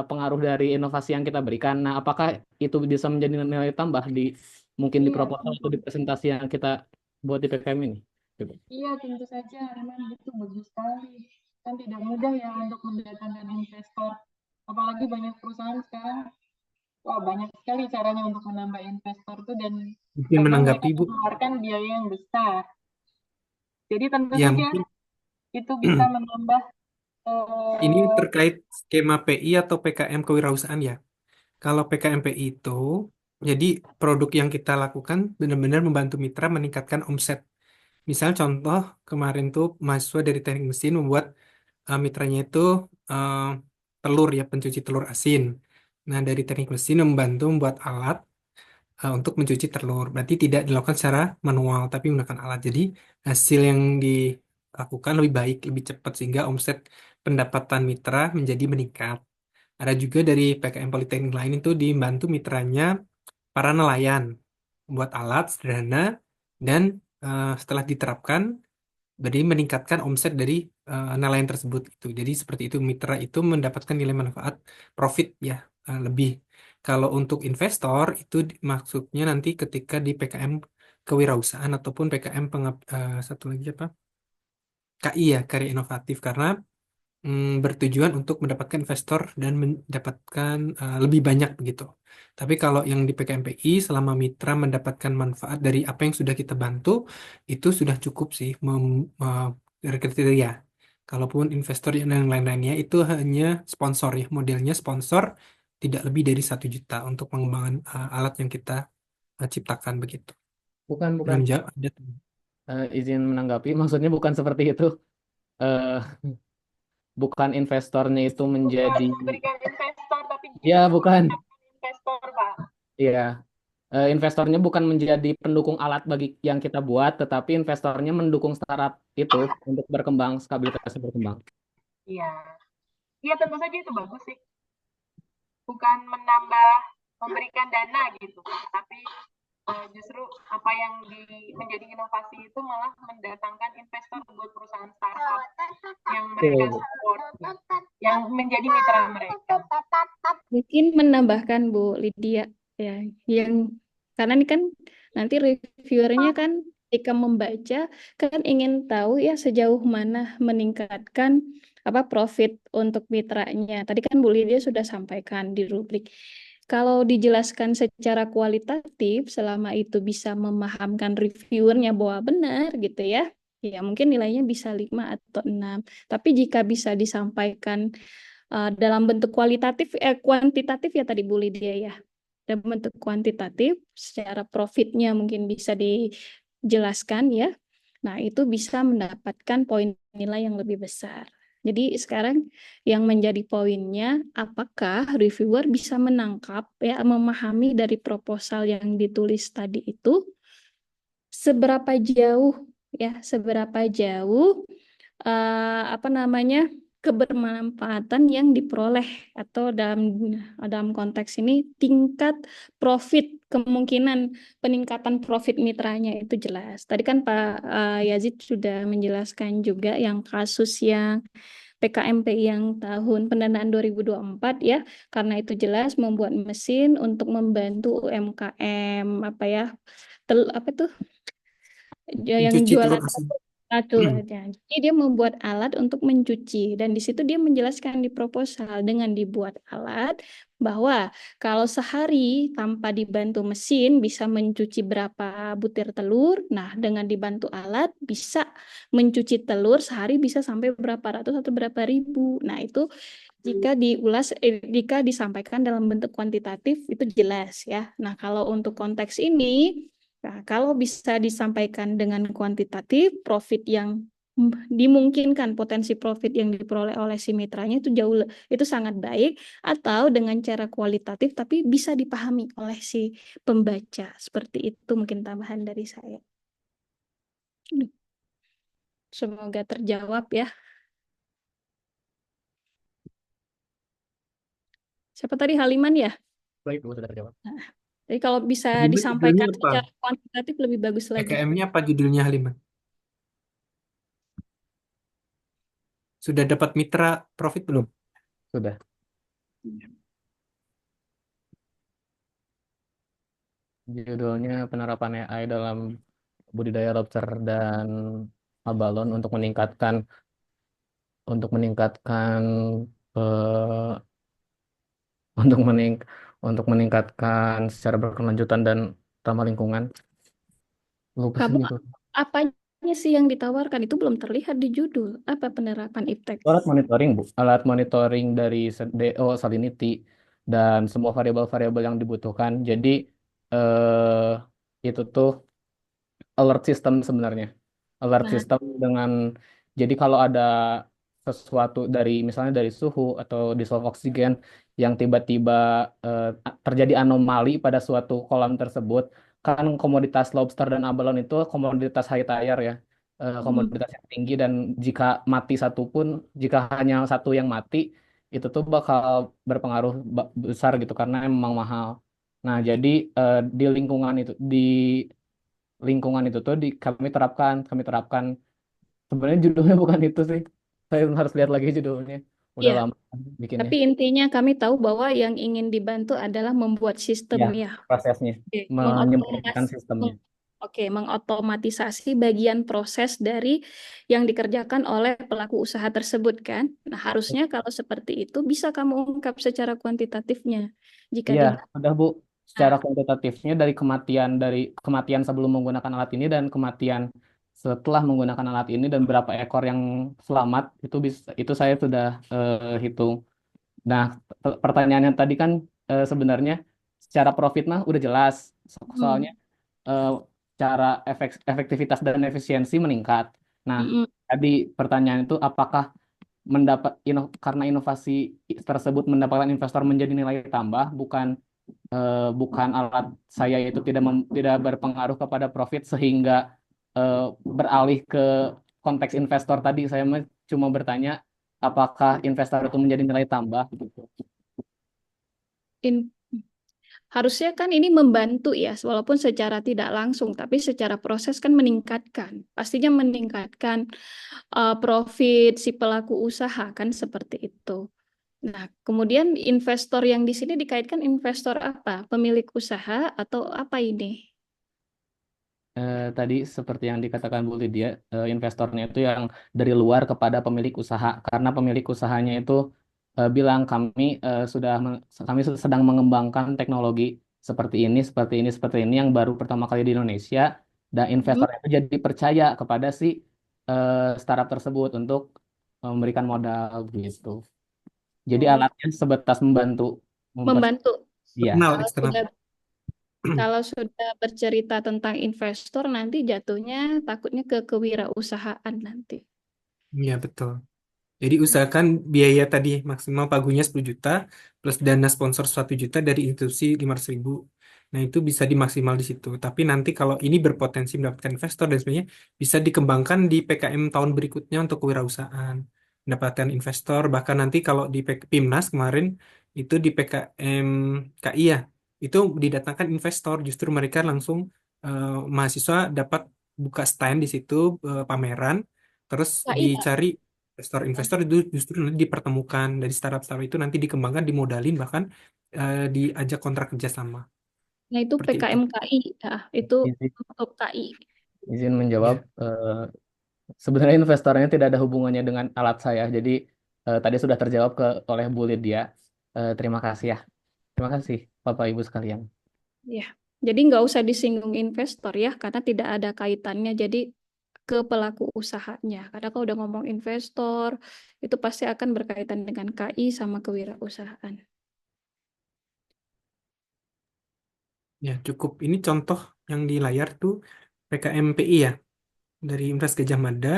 pengaruh dari inovasi yang kita berikan. Nah, apakah itu bisa menjadi nilai tambah mungkin di Iya, proposal tentu. atau di presentasi yang kita buat di PKM ini? Gitu. Iya, tentu saja, Arman, itu bagus sekali. Kan tidak mudah ya untuk mendatangkan investor. Apalagi banyak perusahaan sekarang, wah banyak sekali caranya untuk menambah investor tuh dan Mungkin kadang mereka menanggapi Bu. mengeluarkan biaya yang besar. Jadi tentu Ya saja mungkin itu bisa menambah ini eh, terkait skema PI atau PKM kewirausahaan ya. Kalau PKMPI itu, jadi produk yang kita lakukan benar-benar membantu mitra meningkatkan omset. Misal contoh, kemarin tuh mahasiswa dari teknik mesin membuat mitranya itu eh, telur ya, pencuci telur asin. Nah, dari teknik mesin membantu membuat alat untuk mencuci telur. Berarti tidak dilakukan secara manual, tapi menggunakan alat. Jadi hasil yang dilakukan lebih baik, lebih cepat, sehingga omset pendapatan mitra menjadi meningkat. Ada juga dari PKM Politeknik lain itu dibantu mitranya para nelayan buat alat sederhana dan setelah diterapkan jadi meningkatkan omset dari nelayan tersebut itu. Jadi seperti itu mitra itu mendapatkan nilai manfaat profit ya lebih. Kalau untuk investor itu maksudnya nanti ketika di PKM kewirausahaan ataupun PKM satu lagi apa? KI ya, karya inovatif karena bertujuan untuk mendapatkan investor dan mendapatkan lebih banyak begitu. Tapi kalau yang di PKMPI selama mitra mendapatkan manfaat dari apa yang sudah kita bantu itu sudah cukup sih dari kriteria. Kalaupun investor yang lain-lainnya itu hanya sponsor ya, modelnya sponsor tidak lebih dari 1 juta untuk pengembangan alat yang kita ciptakan begitu. Bukan. Belum jawab ada. Izin menanggapi, maksudnya bukan seperti itu. Eh, bukan investornya itu bukan menjadi, memberikan investor, tapi ya justru bukan, meningkatkan investor, Pak. iya. Investornya bukan menjadi pendukung alat bagi yang kita buat, tetapi investornya mendukung startup itu untuk berkembang, stabilitasnya berkembang. Iya, iya tentu saja itu bagus sih. Bukan menambah memberikan dana gitu, tapi justru apa yang menjadi inovasi itu malah mendatangkan investor buat perusahaan startup yang mereka Betul. support, yang menjadi mitra mereka. Mungkin menambahkan Bu Lydia ya, yang karena ini kan nanti reviewernya kan ketika membaca kan ingin tahu ya sejauh mana meningkatkan apa profit untuk mitranya. Tadi kan Bu Lydia sudah sampaikan di rubrik. Kalau dijelaskan secara kualitatif, selama itu bisa memahamkan reviewernya bahwa benar gitu ya, ya mungkin nilainya bisa 5 atau 6. Tapi jika bisa disampaikan dalam bentuk kuantitatif ya tadi Bu Lydia ya. Dalam bentuk kuantitatif, secara profitnya mungkin bisa dijelaskan ya. Nah, itu bisa mendapatkan poin nilai yang lebih besar. Jadi sekarang yang menjadi poinnya, apakah reviewer bisa menangkap ya, memahami dari proposal yang ditulis tadi itu seberapa jauh ya, seberapa jauh apa namanya kebermanfaatan yang diperoleh atau dalam konteks ini tingkat profit, kemungkinan peningkatan profit mitranya itu jelas. Tadi kan Pak Yazid sudah menjelaskan juga yang kasus yang PKMPI yang tahun pendanaan 2024 ya, karena itu jelas membuat mesin untuk membantu UMKM apa ya, apa tuh yang Mencuci telur jualan asin. satu aja. Jadi dia membuat alat untuk mencuci dan di situ dia menjelaskan di proposal dengan dibuat alat bahwa kalau sehari tanpa dibantu mesin bisa mencuci berapa butir telur. Nah, dengan dibantu alat bisa mencuci telur sehari bisa sampai berapa ratus atau berapa ribu. Nah, itu jika disampaikan dalam bentuk kuantitatif itu jelas ya. Nah, kalau untuk konteks ini, nah, kalau bisa disampaikan dengan kuantitatif, profit yang dimungkinkan potensi profit yang diperoleh oleh si mitranya itu itu sangat baik, atau dengan cara kualitatif tapi bisa dipahami oleh si pembaca. Seperti itu mungkin tambahan dari saya. Semoga terjawab ya. Siapa tadi, Haliman ya? Baik, Bu, sudah terjawab. Nah, jadi kalau bisa Haliman judulnya disampaikan apa? secara kuantitatif lebih bagus lagi. PKM-nya apa judulnya, Haliman? Sudah dapat mitra profit belum? Sudah. Judulnya penerapan AI dalam budidaya lobster dan abalon untuk meningkatkan eh, untuk mening untuk meningkatkan secara berkelanjutan dan ramah lingkungan. Lupa sih Kamu gitu. apanya sih yang ditawarkan? Itu belum terlihat di judul. Apa penerapan iptek? Alat monitoring, Bu. Alat monitoring dari DO, salinity, dan semua variabel-variabel yang dibutuhkan. Jadi, eh, itu tuh alert system sebenarnya. Alert Nah, system dengan, jadi kalau ada sesuatu dari, misalnya dari suhu atau dissolve oksigen yang tiba-tiba eh, terjadi anomali pada suatu kolam tersebut, kan komoditas lobster dan abalon itu komoditas high tier ya, komoditas yang tinggi, dan jika mati satu pun, jika hanya satu yang mati, itu tuh bakal berpengaruh besar gitu karena memang mahal. Nah, jadi di lingkungan itu tuh kami terapkan sebenarnya judulnya bukan itu sih, saya harus lihat lagi judulnya, udah iya. lama bikinnya. Tapi intinya kami tahu bahwa yang ingin dibantu adalah membuat sistem Ya, ya. prosesnya Oke, menyempurnakan sistemnya. mengotomatisasi bagian proses dari yang dikerjakan oleh pelaku usaha tersebut kan. Nah, harusnya kalau seperti itu bisa kamu ungkap secara kuantitatifnya jika Iya, di. udah Bu, secara Nah, kuantitatifnya dari kematian sebelum menggunakan alat ini dan kematian setelah menggunakan alat ini dan berapa ekor yang selamat itu saya sudah hitung. Nah, pertanyaannya tadi kan sebenarnya secara profit mah udah jelas. Soalnya eh, cara efektivitas dan efisiensi meningkat. Nah, tadi pertanyaan itu apakah karena inovasi tersebut mendapatkan investor menjadi nilai tambah, bukan alat saya itu tidak berpengaruh kepada profit sehingga beralih ke konteks investor tadi. Saya cuma bertanya apakah investor itu menjadi nilai tambah gitu. in- Harusnya kan ini membantu ya, walaupun secara tidak langsung, tapi secara proses kan meningkatkan. Pastinya meningkatkan profit si pelaku usaha kan seperti itu. Nah, kemudian investor yang di sini dikaitkan investor apa? Pemilik usaha atau apa ini? Tadi seperti yang dikatakan Bu Lydia, investornya itu yang dari luar kepada pemilik usaha, karena pemilik usahanya itu bilang kami sedang mengembangkan teknologi seperti ini yang baru pertama kali di Indonesia, dan Hmm. investornya itu jadi percaya kepada si startup tersebut untuk memberikan modal gitu. Jadi Oh, alatnya sebatas membantu membantu. Iya. Eksternal, Kalau eksternal. sudah kalau sudah bercerita tentang investor nanti jatuhnya takutnya ke kewirausahaan nanti. Iya, betul. Jadi usahakan biaya tadi maksimal pagunya 10 juta plus dana sponsor 1 juta dari institusi 500.000. Nah, itu bisa dimaksimal di situ. Tapi nanti kalau ini berpotensi mendapatkan investor dan sebagainya, bisa dikembangkan di PKM tahun berikutnya untuk kewirausahaan. mendapatkan investor. Bahkan nanti kalau di PIMNAS kemarin itu di PKM KI ya, itu didatangkan investor. Justru mereka langsung mahasiswa dapat buka stand di situ, pameran, terus KI, Pak. dicari investor-investor itu justru nanti dipertemukan dari startup-startup itu nanti dikembangkan, dimodalin, bahkan diajak kontrak kerjasama Nah, itu seperti itu. PKMKI. Nah, itu Izin, untuk KI. izin menjawab. Ya. Sebenarnya investornya tidak ada hubungannya dengan alat saya. Jadi tadi sudah terjawab oleh Bu Lydia. Terima kasih ya. Terima kasih Bapak Ibu sekalian. Ya. Jadi nggak usah disinggung investor ya, karena tidak ada kaitannya. Jadi ke pelaku usahanya. Karena kalau udah ngomong investor, itu pasti akan berkaitan dengan KI sama kewirausahaan. Ya, cukup. Ini contoh yang di layar tuh PKMPI ya, dari Universitas Gajah Mada,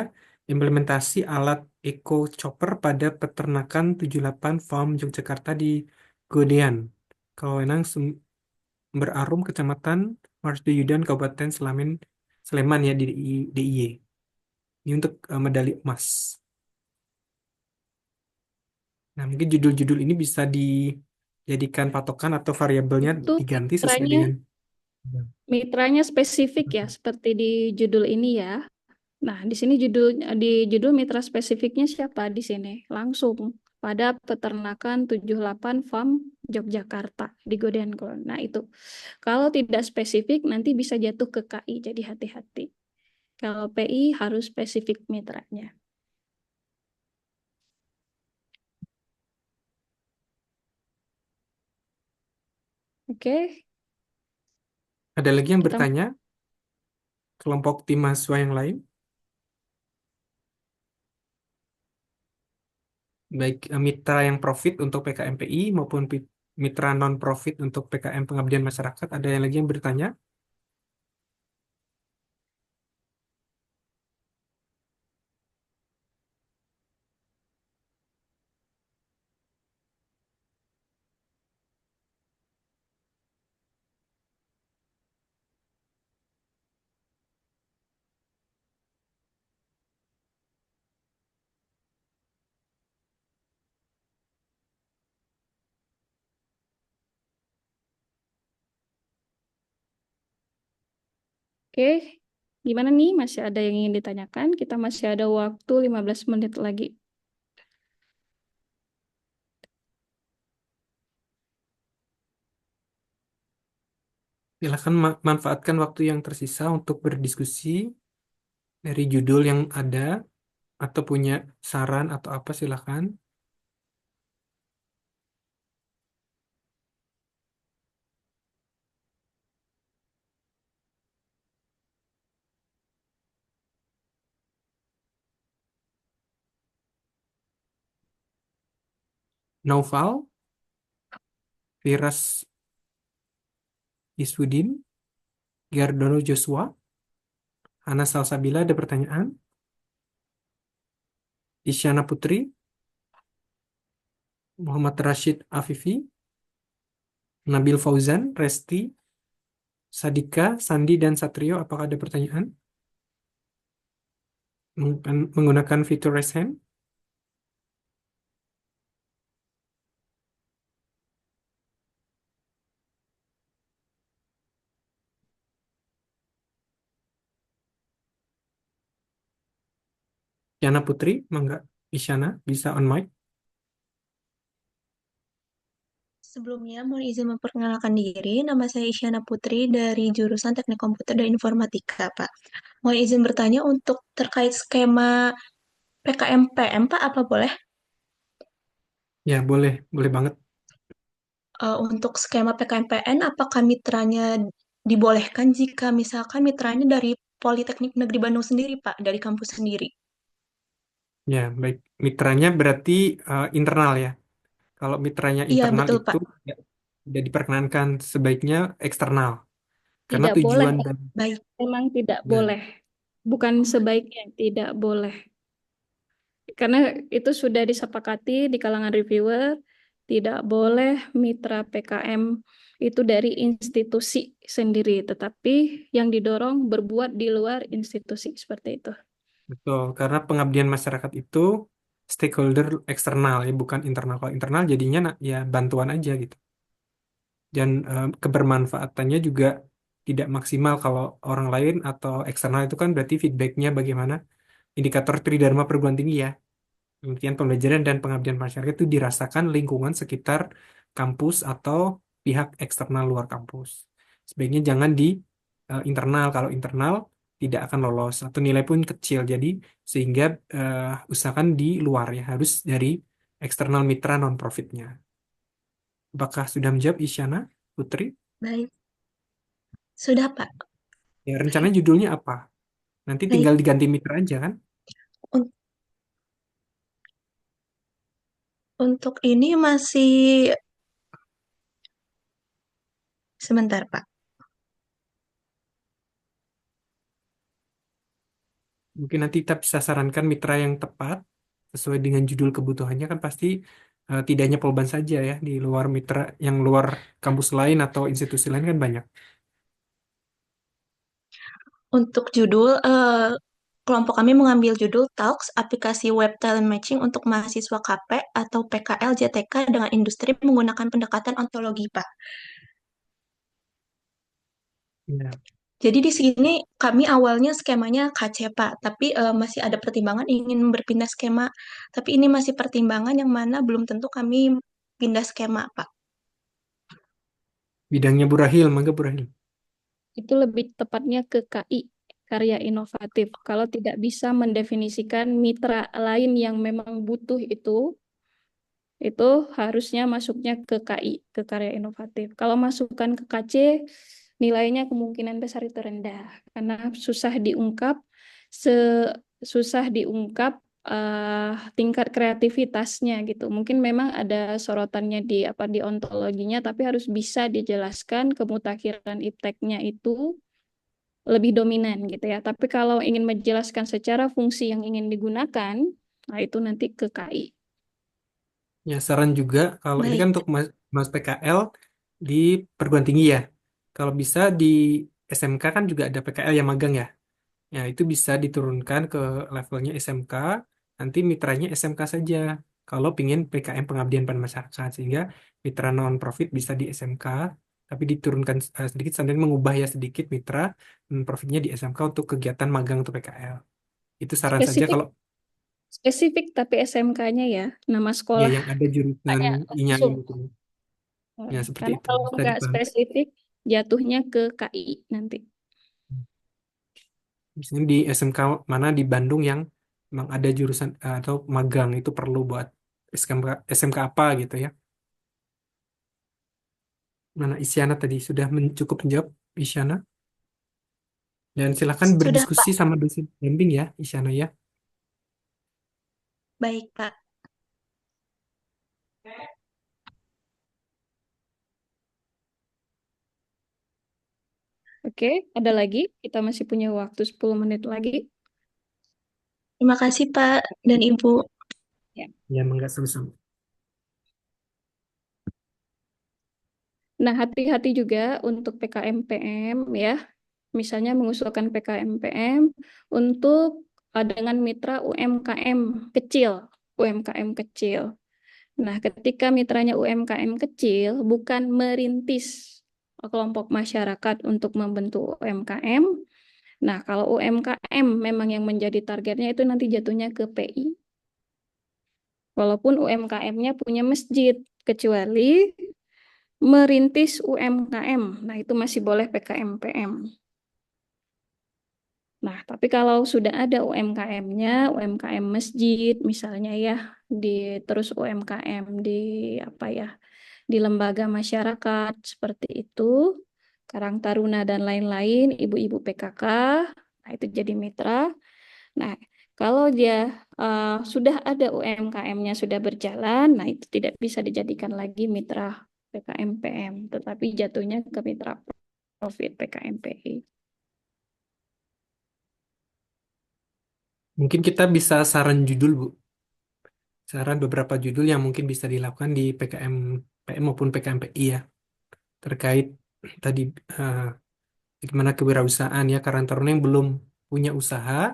implementasi alat Eco Chopper pada peternakan 78 Farm Yogyakarta di Godean, Kawenang Sumber Arum, Kecamatan Marsduyudan, Kabupaten Sleman ya, di DIY. Ini untuk medali emas. Nah, mungkin judul-judul ini bisa dijadikan patokan atau variabelnya Itu diganti sesuai mitranya, dengan. mitranya spesifik ya, seperti di judul ini ya. Nah, di sini di judul mitra spesifiknya siapa di sini? Langsung pada peternakan 78 Farm Yogyakarta di Godean Kulon. Nah, itu. Kalau tidak spesifik nanti bisa jatuh ke KI, jadi hati-hati. Kalau PI harus spesifik mitranya. Oke, Ada lagi yang kita bertanya? Kelompok tim mahasiswa yang lain? Baik mitra yang profit untuk PKMPI maupun mitra non-profit untuk PKM Pengabdian Masyarakat. Ada yang lagi yang bertanya? Oke, gimana nih? Masih ada yang ingin ditanyakan? Kita masih ada waktu 15 menit lagi. Silakan manfaatkan waktu yang tersisa untuk berdiskusi dari judul yang ada atau punya saran atau apa, silakan. Naufal, Firas Iswudin, Giardono Joshua, Hana Salsabila, ada pertanyaan? Isyana Putri, Muhammad Rashid Afifi, Nabil Fauzan, Resti, Sadika, Sandi, dan Satrio, apakah ada pertanyaan? Menggunakan fitur raise hand. Isyana Putri, mangga. Isyana, bisa on mic. Sebelumnya, mohon izin memperkenalkan diri. Nama saya Isyana Putri dari jurusan Teknik Komputer dan Informatika, Pak. Mohon izin bertanya untuk terkait skema PKMPM, Pak, apa boleh? Ya, boleh. Boleh banget. Untuk skema PKMPN, apakah mitranya dibolehkan jika misalkan mitranya dari Politeknik Negeri Bandung sendiri, Pak, dari kampus sendiri? Ya, baik. Mitranya berarti internal ya. Kalau mitranya Iya, internal betul, itu Pak. tidak diperkenankan, sebaiknya eksternal. Karena Tidak boleh. tujuan dan Baik. Memang tidak Baik. boleh. Bukan sebaiknya, tidak boleh. Karena itu sudah disepakati di kalangan reviewer, tidak boleh mitra PKM itu dari institusi sendiri, tetapi yang didorong berbuat di luar institusi seperti itu. Betul, karena pengabdian masyarakat itu stakeholder eksternal ya, bukan internal. Kalau internal jadinya ya bantuan aja gitu. Dan kebermanfaatannya juga tidak maksimal kalau orang lain atau eksternal itu kan berarti feedbacknya bagaimana indikator Tridharma perguruan tinggi ya. Pengertian pembelajaran dan pengabdian masyarakat itu dirasakan lingkungan sekitar kampus atau pihak eksternal luar kampus. Sebaiknya jangan di internal. Kalau internal tidak akan lolos atau nilai pun kecil. Jadi sehingga usahakan di luar ya, harus dari eksternal mitra non-profitnya. Apakah sudah menjawab Isyana Putri? Baik, sudah Pak. Ya, rencananya judulnya apa? Nanti Baik, tinggal diganti mitra aja kan? Un- untuk ini masih sebentar Pak. Mungkin nanti kita bisa sarankan mitra yang tepat sesuai dengan judul kebutuhannya kan pasti tidak hanya Polban saja ya di luar mitra yang luar kampus lain atau institusi lain kan banyak. Untuk judul, kelompok kami mengambil judul Talks, aplikasi web talent matching untuk mahasiswa KP atau PKL JTK dengan industri menggunakan pendekatan ontologi, Pak. Ya. Jadi di sini kami awalnya skemanya KC, Pak, tapi masih ada pertimbangan ingin berpindah skema. Tapi ini masih pertimbangan yang mana belum tentu kami pindah skema, Pak. Bidangnya Burahil, mangga Burahil. Itu lebih tepatnya ke KI, karya inovatif. Kalau tidak bisa mendefinisikan mitra lain yang memang butuh itu harusnya masuknya ke KI, ke karya inovatif. Kalau masukkan ke KC, nilainya kemungkinan besar itu rendah karena susah diungkap tingkat kreativitasnya gitu. Mungkin memang ada sorotannya di ontologinya, tapi harus bisa dijelaskan kemutakhiran ipteknya itu lebih dominan gitu ya. Tapi kalau ingin menjelaskan secara fungsi yang ingin digunakan, nah itu nanti ke KI. Ya, saran juga kalau ini kan Baik, untuk mas PKL di perguruan tinggi ya. Kalau bisa di SMK kan juga ada PKL yang magang ya. Ya, itu bisa diturunkan ke levelnya SMK, nanti mitranya SMK saja. Kalau pingin PKM pengabdian pada masyarakat, sehingga mitra non-profit bisa di SMK, tapi diturunkan sedikit sambil mengubah ya sedikit mitra non-profitnya di SMK untuk kegiatan magang untuk PKL. Itu saran saja Spesifik kalau spesifik tapi SMK-nya ya, nama ya sekolah yang ada jurusan hanya INYAI langsung. gitu. Ya, seperti Karena itu. kalau Bisa nggak dipahami. spesifik, jatuhnya ke KI nanti. Misalnya di SMK mana di Bandung yang memang ada jurusan atau magang itu perlu buat SMK apa gitu ya. Mana Isyana tadi sudah cukup menjawab Isyana. Dan silakan sudah berdiskusi Pak. sama dosen pembimbing ya Isyana ya. Baik, Pak. Oke, ada lagi? Kita masih punya waktu 10 menit lagi. Terima kasih Pak dan Ibu. Ya. Ya, mangga sama-sama. Nah, hati-hati juga untuk PKMPM ya. Misalnya mengusulkan PKMPM untuk dengan mitra UMKM kecil, UMKM kecil. Nah, ketika mitranya UMKM kecil, bukan merintis kelompok masyarakat untuk membentuk UMKM. Nah, kalau UMKM memang yang menjadi targetnya itu nanti jatuhnya ke PI. Walaupun UMKM-nya punya masjid, kecuali merintis UMKM. Nah, itu masih boleh PKMPM. Nah, tapi kalau sudah ada UMKM-nya, UMKM masjid misalnya ya, terus UMKM di apa ya, di lembaga masyarakat seperti itu, Karang Taruna dan lain-lain, ibu-ibu PKK, nah itu jadi mitra. Nah, kalau dia sudah ada UMKM-nya sudah berjalan, nah itu tidak bisa dijadikan lagi mitra PKMPM, tetapi jatuhnya ke mitra profit PKMPI. Mungkin kita bisa saran judul Bu. Saran beberapa judul yang mungkin bisa dilakukan di PKM PM maupun PKMPI ya. Terkait tadi eh, bagaimana kewirausahaan ya karena taruna yang belum punya usaha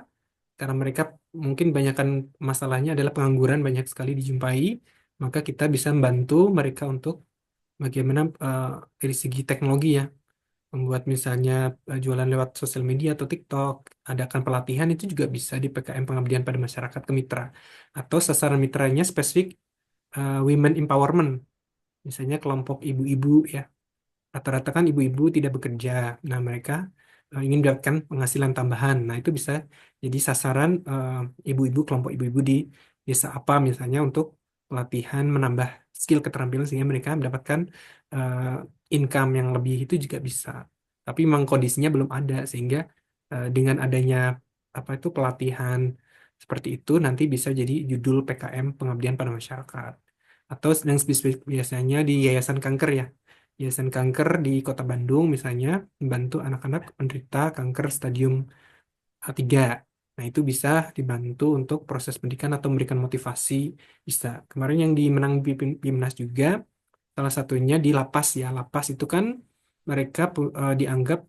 karena mereka mungkin banyakkan masalahnya adalah pengangguran banyak sekali dijumpai, maka kita bisa membantu mereka untuk bagaimana dari segi teknologi ya, membuat misalnya jualan lewat sosial media atau TikTok, adakan pelatihan itu juga bisa di PKM Pengabdian pada Masyarakat ke mitra. Atau sasaran mitranya spesifik women empowerment, misalnya kelompok ibu-ibu ya. Rata-rata kan ibu-ibu tidak bekerja. Nah, mereka ingin mendapatkan penghasilan tambahan. Nah, itu bisa jadi sasaran ibu-ibu, kelompok ibu-ibu di desa apa misalnya untuk pelatihan menambah skill keterampilan sehingga mereka mendapatkan income yang lebih itu juga bisa. Tapi memang kondisinya belum ada sehingga dengan adanya apa itu pelatihan seperti itu nanti bisa jadi judul PKM Pengabdian pada Masyarakat. Atau yang spesifik biasanya di Yayasan Kanker ya. Yayasan Kanker di Kota Bandung misalnya membantu anak-anak penderita kanker stadium 3. Nah, itu bisa dibantu untuk proses pendidikan atau memberikan motivasi. Bisa. Kemarin yang dimenang Bimnas juga, salah satunya di lapas ya. Lapas itu kan mereka dianggap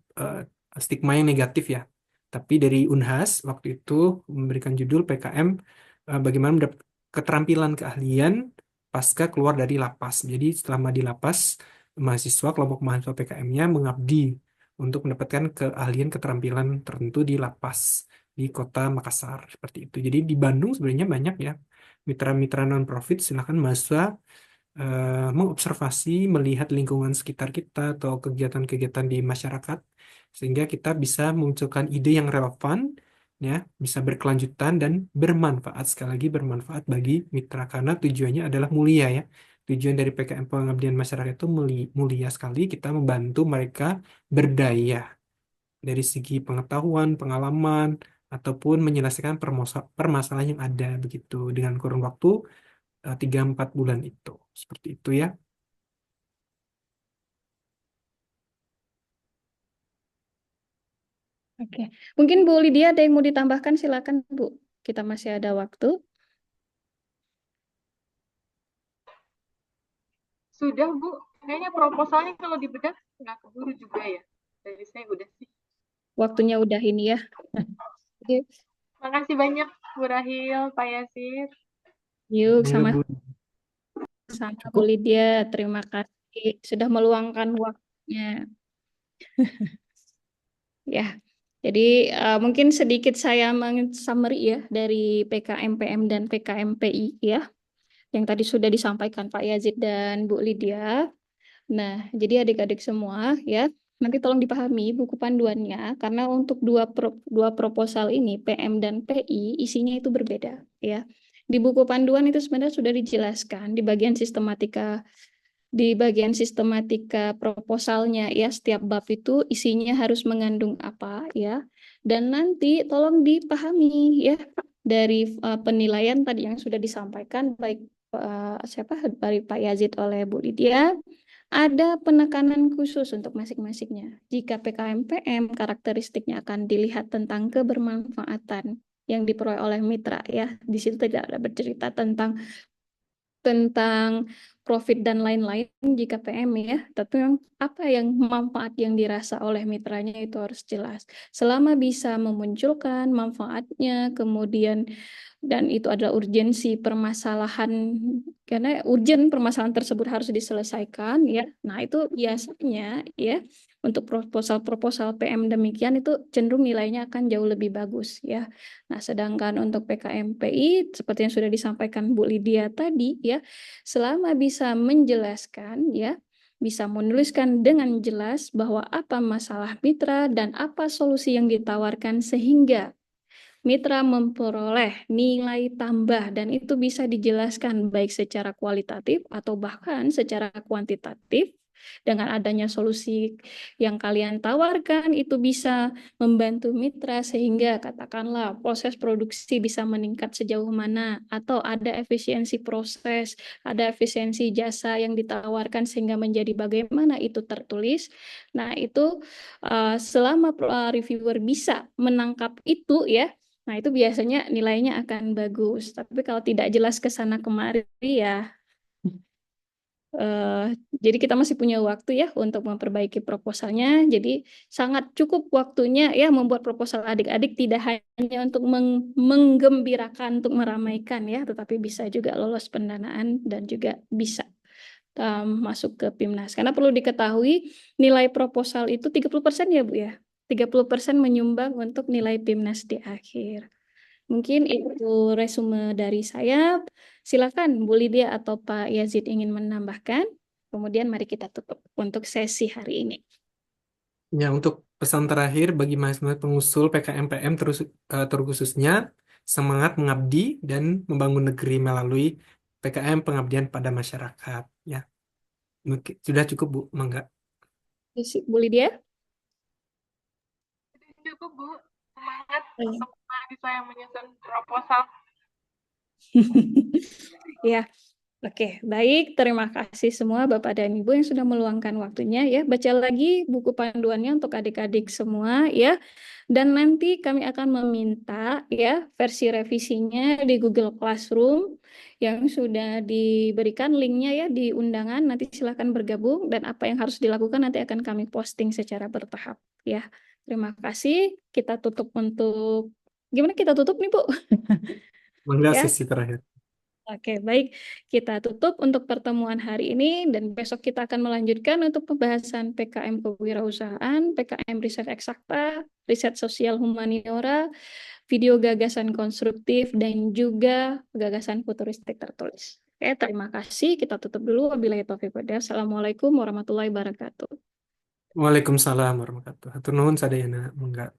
stigma yang negatif ya. Tapi dari Unhas waktu itu memberikan judul PKM bagaimana mendapat keterampilan keahlian pasca keluar dari lapas. Jadi selama di lapas, mahasiswa kelompok mahasiswa PKM-nya mengabdi untuk mendapatkan keahlian keterampilan tertentu di lapas di kota Makassar seperti itu. Jadi di Bandung sebenarnya banyak ya mitra-mitra non-profit, silakan mahasiswa mengobservasi, melihat lingkungan sekitar kita atau kegiatan-kegiatan di masyarakat, sehingga kita bisa memunculkan ide yang relevan, ya, bisa berkelanjutan dan bermanfaat. Sekali lagi bermanfaat bagi mitra karena tujuannya adalah mulia ya. Tujuan dari PKM Pengabdian Masyarakat itu mulia sekali. Kita membantu mereka berdaya dari segi pengetahuan, pengalaman, ataupun menyelesaikan permasalahan yang ada begitu dengan kurun waktu 3-4 bulan itu. Seperti itu ya. Oke, mungkin Bu Lydia ada yang mau ditambahkan, silakan Bu. Kita masih ada waktu. Sudah, Bu. Kayaknya proposalnya kalau dibedah nggak keburu juga ya. Dari saya udah sih. Waktunya udah ini ya. Oke, Makasih banyak Bu Rahil, Pak Yasir. yuk Monggo, sama Bu. sama Bu Cukup. Lydia, terima kasih sudah meluangkan waktunya. Ya, jadi mungkin sedikit saya summary ya dari PKMPM dan PKMPI ya, yang tadi sudah disampaikan Pak Yazid dan Bu Lydia. Nah, jadi adik-adik semua ya, nanti tolong dipahami buku panduannya, karena untuk dua proposal ini, PM dan PI, isinya itu berbeda ya. Di buku panduan itu sebenarnya sudah dijelaskan di bagian sistematika proposalnya ya, setiap bab itu isinya harus mengandung apa ya, dan nanti tolong dipahami ya dari penilaian tadi yang sudah disampaikan baik dari Pak Yazid oleh Bu Lydia, ada penekanan khusus untuk masing-masingnya. Jika PKMPM karakteristiknya akan dilihat tentang kebermanfaatan yang diperoleh oleh mitra ya, di situ tidak ada bercerita tentang profit dan lain-lain jika PM ya, tapi apa yang manfaat yang dirasa oleh mitranya itu harus jelas. Selama bisa memunculkan manfaatnya, kemudian dan itu adalah urgensi permasalahan, karena urgen permasalahan tersebut harus diselesaikan ya. Nah, itu biasanya ya untuk proposal-proposal PM demikian itu cenderung nilainya akan jauh lebih bagus ya. Nah, sedangkan untuk PKMPI seperti yang sudah disampaikan Bu Lydia tadi ya, selama bisa menjelaskan ya, bisa menuliskan dengan jelas bahwa apa masalah mitra dan apa solusi yang ditawarkan sehingga mitra memperoleh nilai tambah, dan itu bisa dijelaskan baik secara kualitatif atau bahkan secara kuantitatif. Dengan adanya solusi yang kalian tawarkan itu bisa membantu mitra sehingga katakanlah proses produksi bisa meningkat sejauh mana, atau ada efisiensi proses, ada efisiensi jasa yang ditawarkan sehingga menjadi bagaimana itu tertulis. Nah, itu selama reviewer bisa menangkap itu ya, nah, itu biasanya nilainya akan bagus. Tapi kalau tidak jelas ke sana kemari ya Jadi kita masih punya waktu ya untuk memperbaiki proposalnya. Jadi sangat cukup waktunya ya membuat proposal adik-adik tidak hanya untuk menggembirakan, untuk meramaikan ya, tetapi bisa juga lolos pendanaan dan juga bisa masuk ke PIMNAS. Karena perlu diketahui nilai proposal itu 30% ya Bu ya. 30% menyumbang untuk nilai PIMNAS di akhir. Mungkin itu resume dari saya. Silakan Bu Lydia atau Pak Yazid ingin menambahkan. Kemudian mari kita tutup untuk sesi hari ini. Ya, untuk pesan terakhir bagi mahasiswa pengusul PKMPM terkhususnya semangat mengabdi dan membangun negeri melalui PKM pengabdian pada masyarakat. Ya, sudah cukup Bu, mangga. Bu Lydia? Cukup Bu, semangat Oh, ya. untuk mahasiswa yang menyusun proposal. Ya, oke, baik. Terima kasih semua Bapak dan Ibu yang sudah meluangkan waktunya ya. Baca lagi buku panduannya untuk adik-adik semua ya. Dan nanti kami akan meminta ya versi revisinya di Google Classroom yang sudah diberikan linknya ya di undangan. Nanti silakan bergabung dan apa yang harus dilakukan nanti akan kami posting secara bertahap ya. Terima kasih. Kita tutup untuk gimana kita tutup nih Bu? Mangga Ya. sesi terakhir. Oke, baik. Kita tutup untuk pertemuan hari ini dan besok kita akan melanjutkan untuk pembahasan PKM Kewirausahaan, PKM Riset Eksakta, Riset Sosial Humaniora, video gagasan konstruktif, dan juga gagasan futuristik tertulis. Oke, terima kasih. Kita tutup dulu. Wabillahi taufiq wal hidayah. Assalamualaikum warahmatullahi wabarakatuh. Waalaikumsalam warahmatullahi wabarakatuh. Hatur nuhun sadayana, mangga.